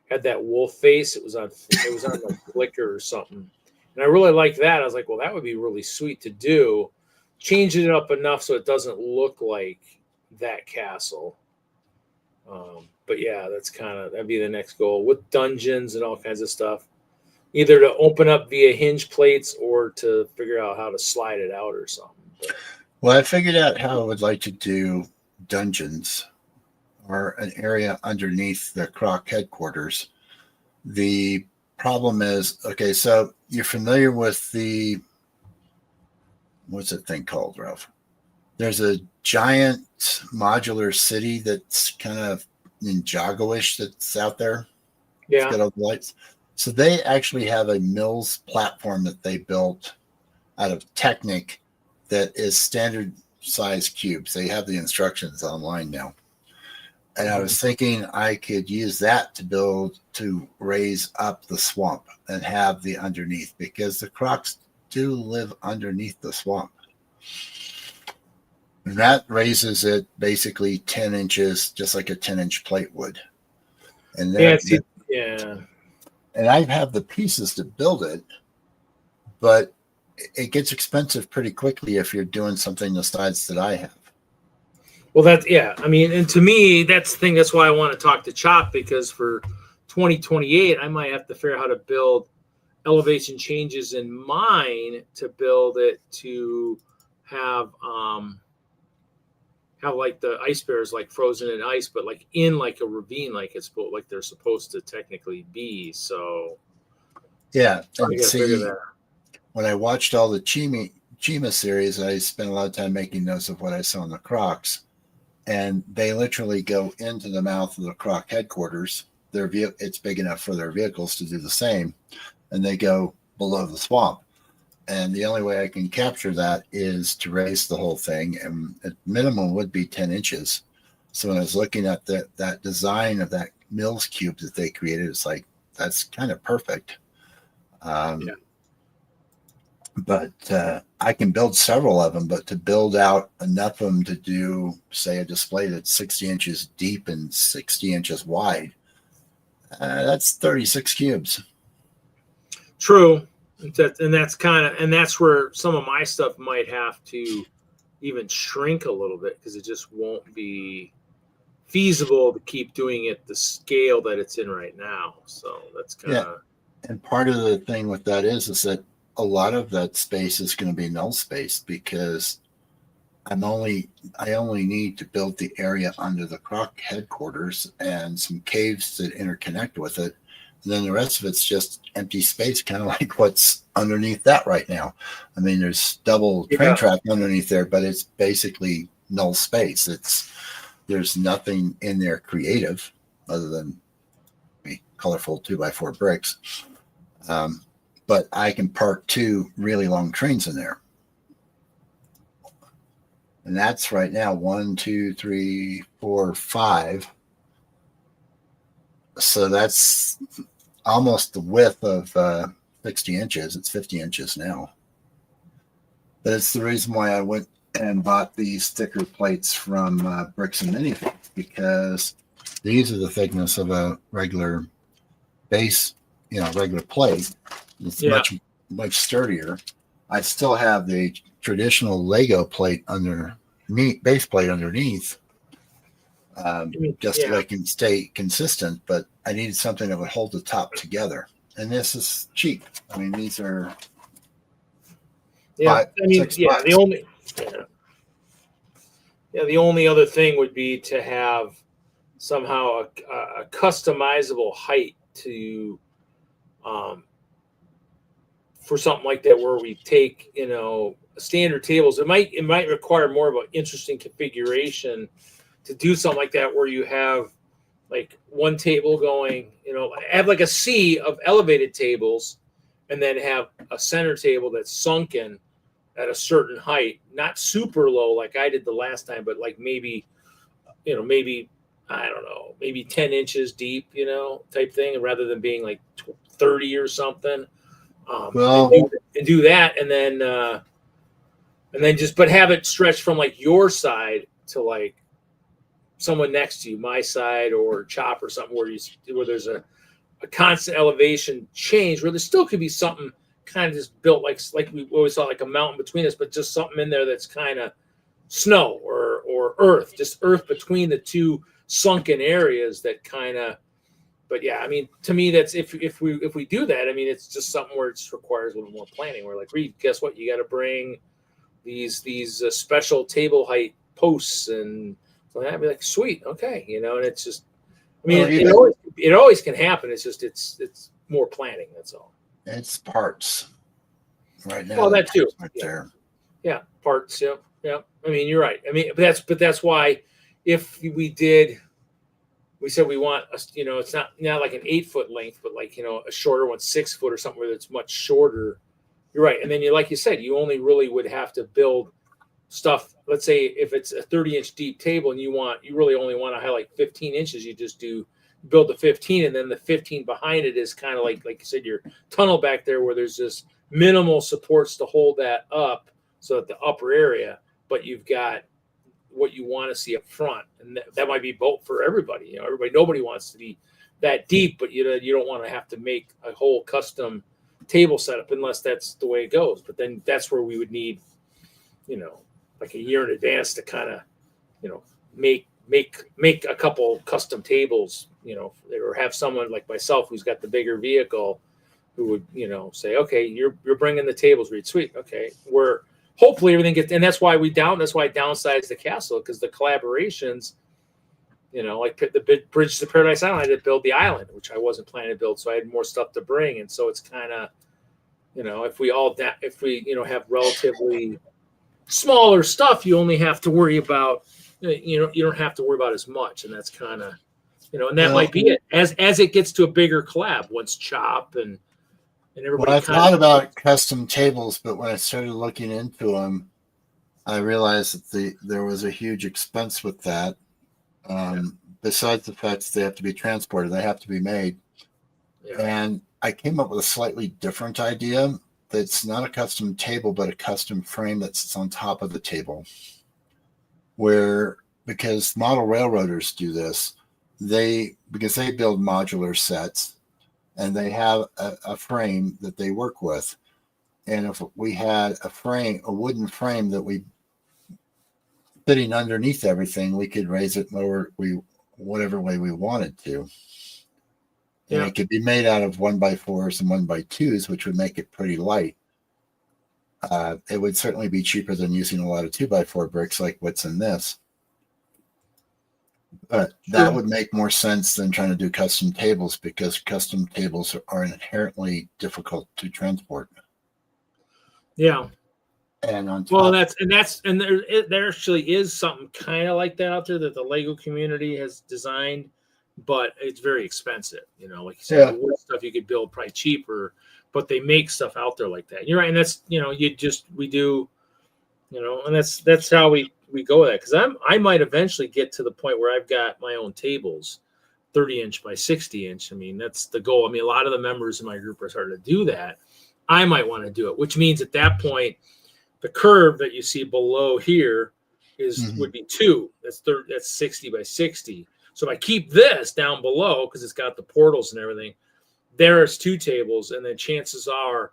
had that wolf face. It was on like Flickr or something, and I really like that. I was like, well, that would be really sweet to do. Change it up enough so it doesn't look like that castle. But yeah, that'd be the next goal with dungeons and all kinds of stuff. Either to open up via hinge plates or to figure out how to slide it out or something. Well, I figured out how I would like to do dungeons or an area underneath the Croc headquarters. The problem is, okay, so you're familiar with what's that thing called, Ralph? There's a giant modular city that's kind of Ninjago-ish that's out there. Yeah. It's got all the lights. So they actually have a Mills platform that they built out of Technic that is standard size cubes. They have the instructions online now. And I was thinking I could use that to raise up the swamp and have the underneath, because the Crocs do live underneath the swamp. And that raises it basically 10 inches, just like a 10-inch plate would. And then, and I have the pieces to build it, but it gets expensive pretty quickly if you're doing something the size that I have. Well, I mean, and to me, that's the thing. That's why I want to talk to Chop, because for 2028, I might have to figure out how to build elevation changes in mine to build it to have like the ice bears like frozen in ice, but like in like a ravine, like they're supposed to technically be. So yeah, and see, when I watched all the Chima series, I spent a lot of time making notes of what I saw in the Crocs, and they literally go into the mouth of the Croc headquarters. It's big enough for their vehicles to do the same, and they go below the swamp. And the only way I can capture that is to raise the whole thing, and at minimum would be 10 inches. So when I was looking at that design of that Mills cube that they created, it's like, that's kind of perfect. But I can build several of them, but to build out enough of them to do, say, a display that's 60 inches deep and 60 inches wide, that's 36 cubes. True. And that's where some of my stuff might have to even shrink a little bit, because it just won't be feasible to keep doing it the scale that it's in right now. So that's kind of. And part of the thing with that is that a lot of that space is going to be null space, because I only need to build the area under the Croc headquarters and some caves that interconnect with it. And then the rest of it's just empty space, kind of like what's underneath that right now. I mean, there's double train track underneath there, but it's basically null space. There's nothing in there creative other than colorful 2x4 bricks. But I can park 2 really long trains in there. And that's right now 1, 2, 3, 4, 5. So that's almost the width of 60 inches. It's 50 inches now. But it's the reason why I went and bought these thicker plates from Bricks and Minifigs, because these are the thickness of a regular base, regular plate. It's much sturdier. I still have the traditional Lego plate underneath, base plate underneath, just so I can stay consistent. But I needed something that would hold the top together, and this is cheap. I mean, these are the only other thing would be to have somehow a customizable height to for something like that, where we take standard tables. It might require more of an interesting configuration to do something like that, where you have like one table going, have like a sea of elevated tables, and then have a center table that's sunken at a certain height, not super low like I did the last time, but like maybe I don't know, maybe 10 inches deep, type thing, rather than being like 30 or something. And do that, and then but have it stretch from like your side to like someone next to you, my side or Chop or something, where there's a constant elevation change, where there still could be something kind of just built like we always saw, like a mountain between us, but just something in there that's kind of snow or earth, just earth between the two sunken areas that kind of. But yeah, I mean, to me, that's if we do that, I mean, it's just something where it just requires a little more planning. We're like, Reed, guess what? You got to bring these special table height posts, and so I'd be like, sweet, okay, and it's just, I mean, it always can happen. It's just it's more planning. That's all. It's parts right now. Well, that too. Right there. Yeah, parts. Yeah. I mean, you're right. I mean, but that's why if we said we want it's not like an 8-foot length, but like a shorter one, 6 foot or something where it's much shorter. You're right. And then like you said, you only really would have to build stuff. Let's say if it's a 30-inch deep table and you really only want to highlight 15 inches, you just build the 15, and then the 15 behind it is kind of like you said, your tunnel back there, where there's just minimal supports to hold that up, so that the upper area, but you've got what you want to see up front, and that might be both for everybody. Nobody wants to be that deep, but you don't want to have to make a whole custom table setup unless that's the way it goes. But then that's where we would need, like a year in advance to kind of, make a couple custom tables, or have someone like myself who's got the bigger vehicle, who would, say, okay, you're bringing the tables, Reed, sweet, okay, hopefully everything gets, and that's why I downsized the castle, because the collaborations, like the Bridge to Paradise Island, I had to build the island, which I wasn't planning to build, so I had more stuff to bring, and so it's kind of, if we have relatively smaller stuff, you only have to worry about, you don't have to worry about as much, and that's kind of, and that might be it as it gets to a bigger collab once Chop and everybody. Well, I thought about custom tables, but when I started looking into them, I realized that there was a huge expense with that. Besides the fact that they have to be transported, they have to be made. Yeah. And I came up with a slightly different idea. That's not a custom table, but a custom frame that sits on top of the table. Because model railroaders do this, because they build modular sets, and they have a frame that they work with. And if we had a wooden frame that we sitting underneath everything, we could raise it lower, whatever way we wanted to. And it could be made out of 1x4s and 1x2s, which would make it pretty light. It would certainly be cheaper than using a lot of 2x4 bricks like what's in this. But that would make more sense than trying to do custom tables because custom tables are inherently difficult to transport. Yeah. And on top, Well, there actually is something kind of like that out there that the Lego community has designed, but it's very expensive. You know, like you said, the wood stuff you could build probably cheaper, but they make stuff out there like that. You're right, and that's we do, and that's how we go with that, because I might eventually get to the point where I've got my own tables, 30-inch by 60-inch. I mean, that's the goal. I mean, a lot of the members in my group are starting to do that. I might want to do it, which means at that point, the curve that you see below here would be 2. That's 60 by 60. So if I keep this down below, because it's got the portals and everything, there's 2 tables, and then chances are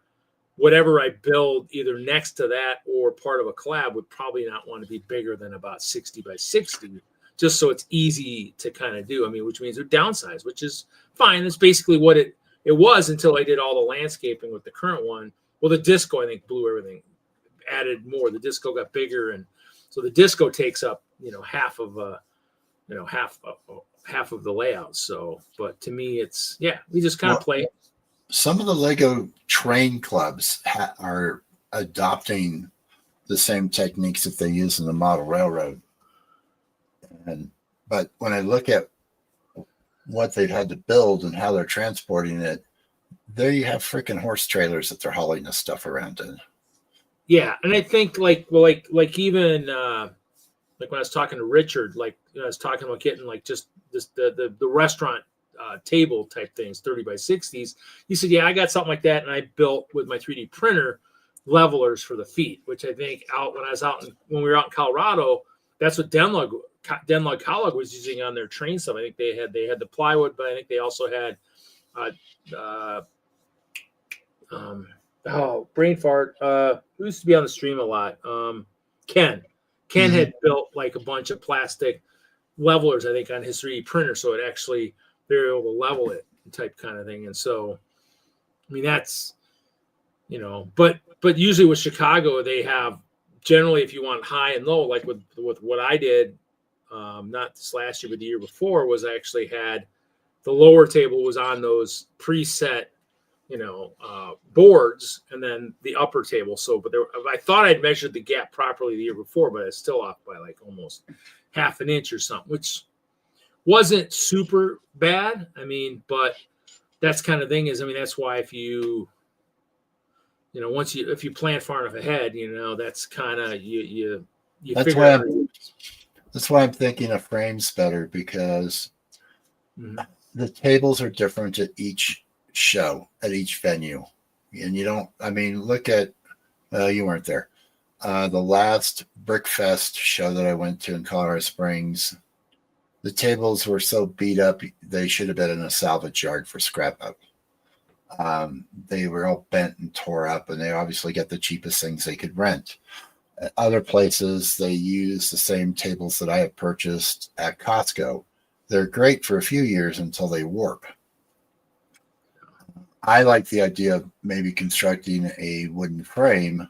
whatever I build either next to that or part of a collab would probably not want to be bigger than about 60 by 60, just so it's easy to kind of do. I mean, which means they're downsized, which is fine. That's basically what it was until I did all the landscaping with the current one. Well, the disco, I think, blew everything, added more. The disco got bigger, and so the disco takes up half of the layout. So, but to me, it's we just kind of play. Some of the Lego train clubs are adopting the same techniques that they use in the model railroad. But when I look at what they've had to build and how they're transporting it, there you have freaking horse trailers that they're hauling this stuff around in. Yeah, and I think like even like when I was talking to Richard, I was talking about getting just the restaurant table type things, 30 by 60s. He said, yeah, I got something like that, and I built with my 3D printer levelers for the feet, which I think when we were out in Colorado, that's what DENLUG College was using on their train stuff. I think they had the plywood, but I think they also had brain fart. Who used to be on the stream a lot? Ken had built a bunch of plastic levelers, I think, on his 3D printer, so it actually they're able to level it type kind of thing. And so, I mean, that's but usually with Chicago, they have generally, if you want high and low, like with what I did, not this last year, but the year before, was I actually had the lower table was on those preset boards, and then the upper table. So, but I thought I'd measured the gap properly the year before, but it's still off by almost half an inch or something, which wasn't super bad. I mean, but that's kind of thing is, I mean, that's why if you if you plan far enough ahead, that's kind of you figure out. That's why I'm thinking of frames better, because the tables are different at each show, at each venue. And look at, you weren't there. The last Brickfest show that I went to in Colorado Springs, the tables were so beat up, they should have been in a salvage yard for scrap up. They were all bent and tore up, and they obviously got the cheapest things they could rent. At other places, they use the same tables that I have purchased at Costco. They're great for a few years until they warp. I like the idea of maybe constructing a wooden frame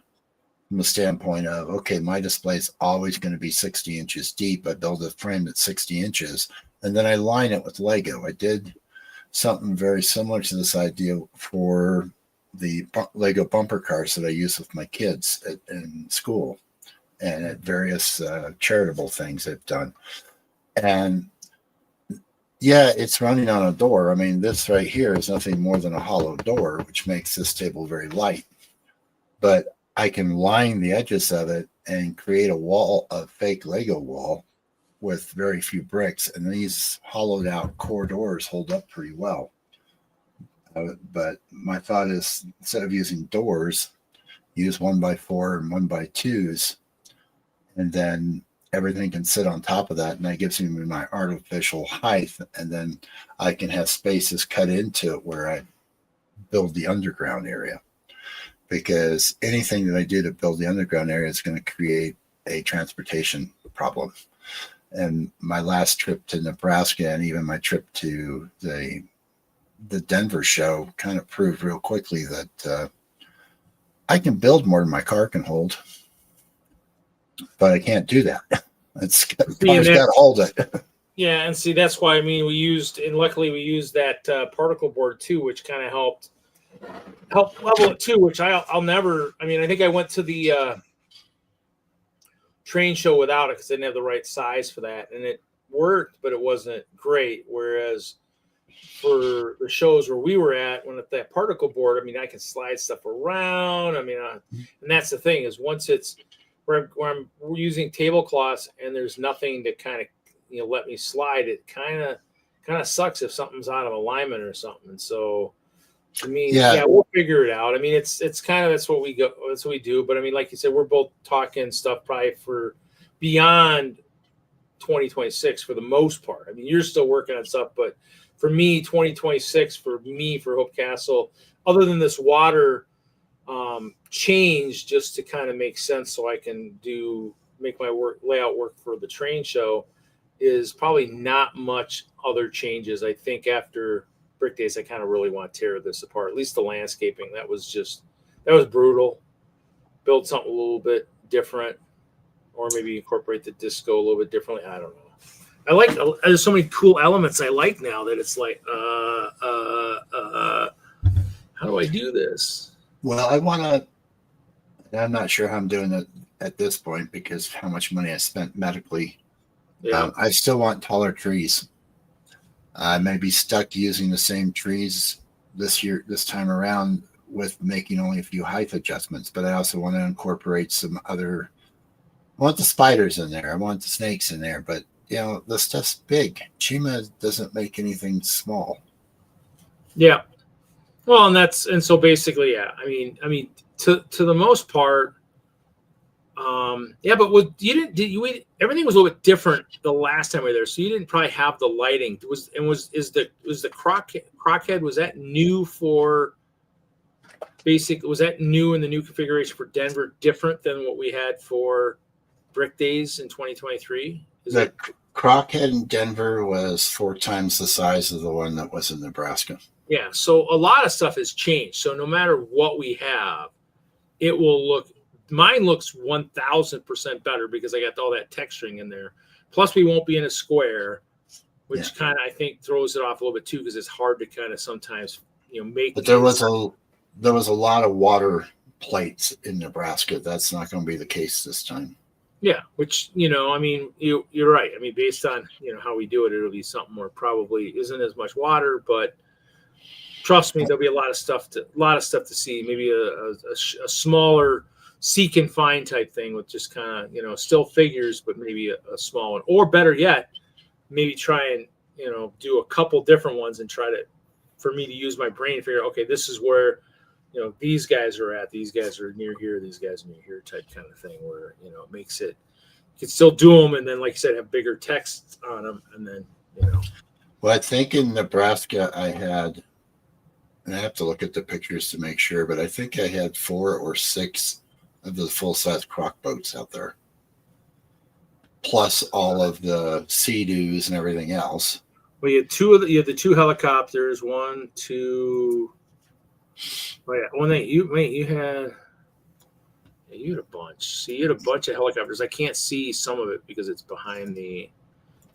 from the standpoint of, okay, my display is always going to be 60 inches deep. I build a frame that's 60 inches, and then I line it with Lego. I did something very similar to this idea for the Lego bumper cars that I use with my kids in school and at various charitable things I've done. And yeah, it's running on a door. I mean, this right here is nothing more than a hollow door, which makes this table very light. But I can line the edges of it and create a wall, a fake Lego wall with very few bricks. And these hollowed out core doors hold up pretty well. But my thought is, instead of using doors, use 1x4 and 1x2s, and then everything can sit on top of that, and that gives me my artificial height, and then I can have spaces cut into it where I build the underground area, because anything that I do to build the underground area is going to create a transportation problem. And my last trip to Nebraska, and even my trip to the Denver show, kind of proved real quickly that I can build more than my car can hold, but I can't do that. It's car's got to hold it. Yeah, and see that's why we used, and luckily we used that particle board too, which kind of helped level it too. Which I'll never. I mean, I think I went to the train show without it because I didn't have the right size for that, and it worked, but it wasn't great. Whereas for the shows where we were at, when at that particle board, I mean, I can slide stuff around. I mean, and that's the thing is once it's where I'm using tablecloths and there's nothing to kind of let me slide, it kind of sucks if something's out of alignment or something. And so to me, yeah, we'll figure it out. I mean, it's kind of that's what we do. But I mean, like you said, we're both talking stuff probably for beyond 2026 for the most part. I mean, you're still working on stuff, but for me, 2026 for Hope Castle, other than this water change, just to kind of make sense, so I can make my layout work for the train show, is probably not much other changes. I think after Brick Days, I kind of really want to tear this apart. At least the landscaping, that was brutal. Build something a little bit different, or maybe incorporate the disco a little bit differently. I don't know. There's so many cool elements I like now that it's like, how do I do this? Well, I'm not sure how I'm doing it at this point because how much money I spent medically. Yeah. I still want taller trees. I may be stuck using the same trees this time around with making only a few height adjustments, but I also want to incorporate some other. I want the spiders in there. I want the snakes in there, but the stuff's big. Chima doesn't make anything small. Yeah. Well, and so basically, yeah. I mean, to the most part, yeah. But everything was a little bit different the last time we were there, so you didn't probably have the lighting. Was the crockhead, was that new for basic? Was that new in the new configuration for Denver, different than what we had for Brick Days in 2023? The crockhead in Denver was 4 times the size of the one that was in Nebraska. Yeah, so a lot of stuff has changed. So no matter what we have, it will look. Mine looks 1,000% better because I got all that texturing in there. Plus, we won't be in a square, which kind of I think throws it off a little bit too because it's hard to kind of sometimes make. But there was a lot of water plates in Nebraska. That's not going to be the case this time. Yeah, which I mean, you're right. I mean, based on how we do it, it'll be something where probably isn't as much water, but trust me, there'll be a lot of stuff to see. Maybe a smaller seek and find type thing with just kind of still figures, but maybe a small one, or better yet, maybe try and do a couple different ones and for me to use my brain to figure out, okay, this is where these guys are at, these guys are near here, these guys are near here type kind of thing, where it makes it, you can still do them, and then like you said, have bigger text on them, and then Well, I think in Nebraska I had, and I have to look at the pictures to make sure, but I think I had 4 or 6 of the full-size crock boats out there, plus all of the Sea-Doos and everything else. Well, you had the 2 helicopters, 1, 2. Oh yeah, you had a bunch. See, you had a bunch of helicopters. I can't see some of it because it's behind the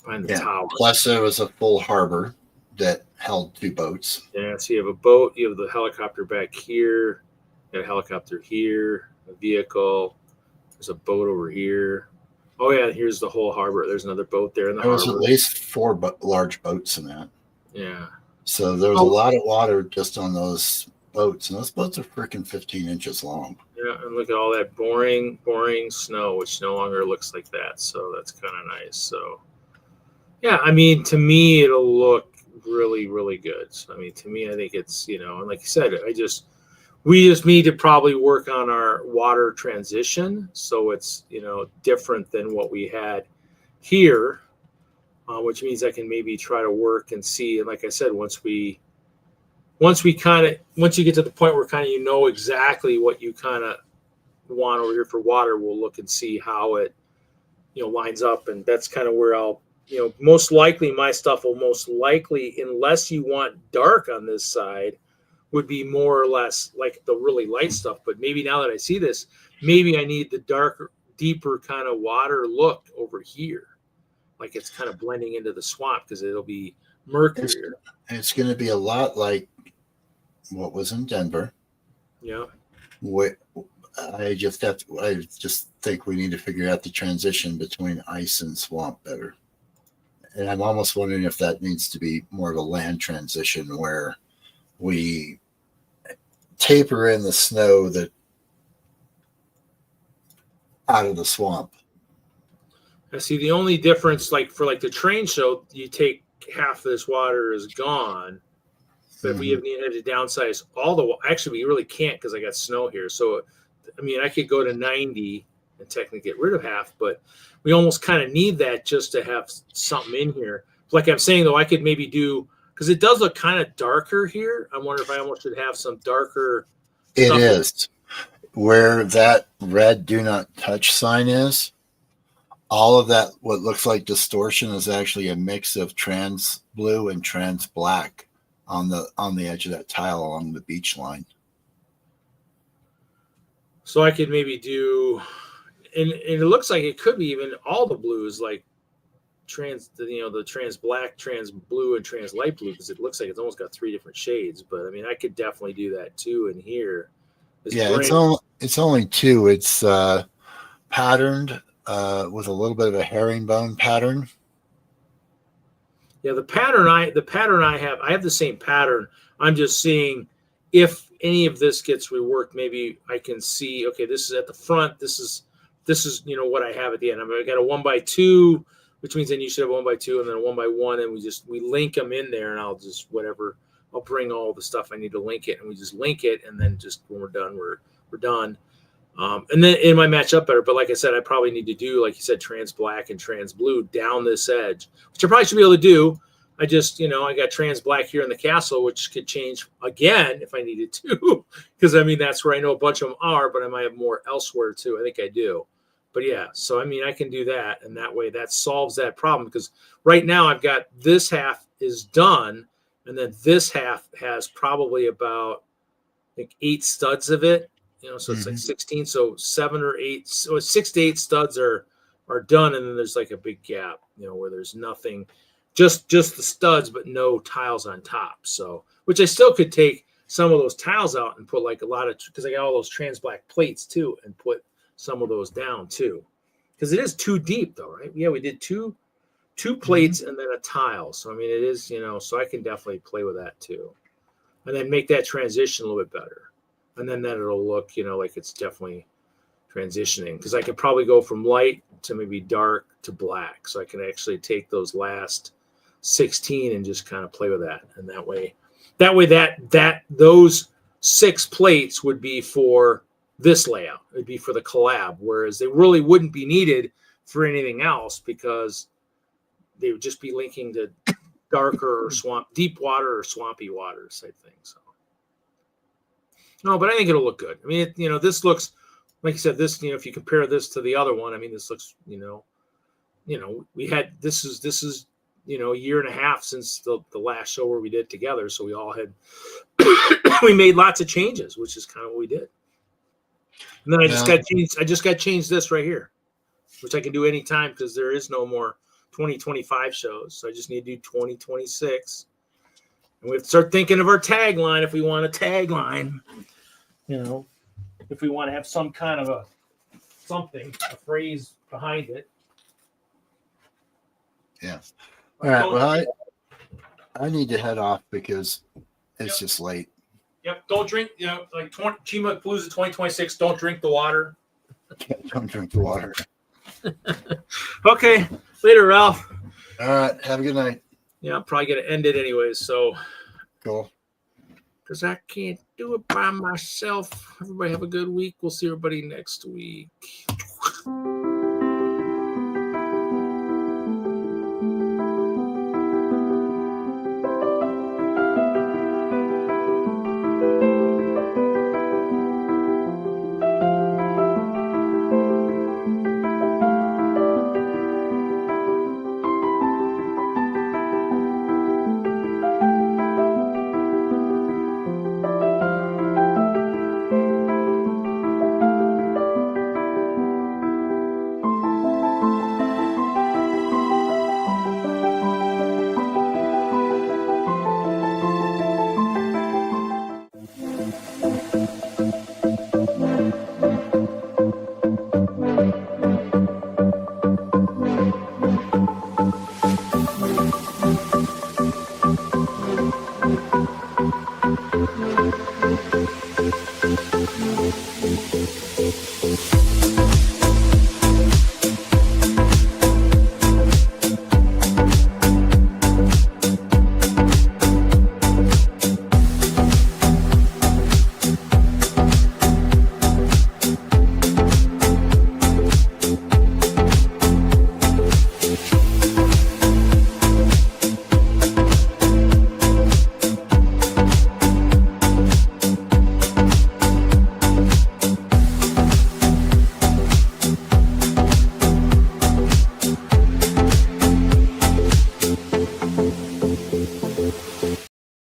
tower. Plus, there was a full harbor that held 2 boats. Yeah, so you have a boat. You have the helicopter back here. You have a helicopter here. A vehicle. There's a boat over here. Oh yeah, here's the whole harbor. There's another boat there in the harbor. There was at least 4 large boats in that. Yeah. So there was a lot of water just on those boats, and those boats are freaking 15 inches long. Yeah, and look at all that boring snow, which no longer looks like that. So that's kind of nice. So yeah, I mean, to me, it'll look really, really good. So I mean, to me, I think it's and like you said, we just need to probably work on our water transition, so it's different than what we had here, which means I can maybe try to work and see. And like I said, once you get to the point where kind of exactly what you kind of want over here for water, we'll look and see how it lines up, and that's kind of where I'll most likely my stuff will most likely, unless you want dark on this side, would be more or less like the really light stuff. But maybe now that I see this, maybe I need the darker, deeper kind of water look over here. like it's kind of blending into the swamp because it'll be murkier. It's going to be a lot like what was in Denver. Yeah. I just think we need to figure out the transition between ice and swamp better. And I'm almost wondering if that needs to be more of a land transition where we taper in the snow that out of the swamp. I see the only difference, like for the train show, you take half of this water is gone. But if we have needed to downsize all the, actually we really can't because I got snow here. So, I mean, I could go to 90 and technically get rid of half, but we almost kind of need that just to have something in here. Like I'm saying though, I could maybe do, because it does look kind of darker here. I wonder if I almost should have some darker. It is where that red do not touch sign is. All of that, what looks like distortion, is actually a mix of trans blue and trans black on the edge of that tile along the beach line. So I could maybe do, and it looks like it could be even all the blues, like the trans black, trans blue, and trans light blue, because it looks like it's almost got 3 different shades. But I mean, I could definitely do that too in here. It's only 2. It's patterned with a little bit of a herringbone pattern. Yeah, the pattern I have the same pattern. I'm just seeing if any of this gets reworked, maybe I can see, okay, this is at the front. This is what I have at the end. I got a 1x2, which means then you should have a 1x2 and then a 1x1, and we link them in there, and I'll bring all the stuff I need to link it, and we just link it, and then just when we're done, we're done. And then it might match up better. But like I said, I probably need to do, like you said, trans black and trans blue down this edge, which I probably should be able to do. I just, I got trans black here in the castle, which could change again if I needed to, because I mean, that's where I know a bunch of them are, but I might have more elsewhere too. I think I do. But yeah, so I mean, I can do that. And that way that solves that problem, because right now I've got this half is done. And then this half has probably about, I think, 8 studs of it. So it's like 16, so 7 or 8, so 6 to 8 studs are done, and then there's like a big gap, where there's nothing, just the studs, but no tiles on top. So, which I still could take some of those tiles out and put like a lot of, because I got all those trans black plates too, and put some of those down too, because it is too deep though, right? Yeah, we did two plates and then a tile. So I mean, it is, so I can definitely play with that too, and then make that transition a little bit better. And then it'll look, like it's definitely transitioning, because I could probably go from light to maybe dark to black. So I can actually take those last 16 and just kind of play with that. And that way those 6 plates would be for this layout. It'd be for the collab, whereas they really wouldn't be needed for anything else, because they would just be linking to darker or deep water or swampy waters type thing. So. No, but I think it'll look good. I mean, this looks, like you said, this, if you compare this to the other one, I mean, this looks, we had, this is, a year and a half since the last show where we did together. So we all had, we made lots of changes, which is kind of what we did. And then I just got changed this right here, which I can do anytime, because there is no more 2025 shows. So I just need to do 2026. And we have to start thinking of our tagline if we want a tagline. If we want to have some kind of a phrase behind it. Yeah. All right. Well, I need to head off because it's just late. Yep. Don't drink, like GMLTC 2026, don't drink the water. Don't drink the water. Okay. Later, Ralph. All right. Have a good night. Yeah, I'm probably going to end it anyways. So cool. Because I can't do it by myself. Everybody have a good week. We'll see everybody next week.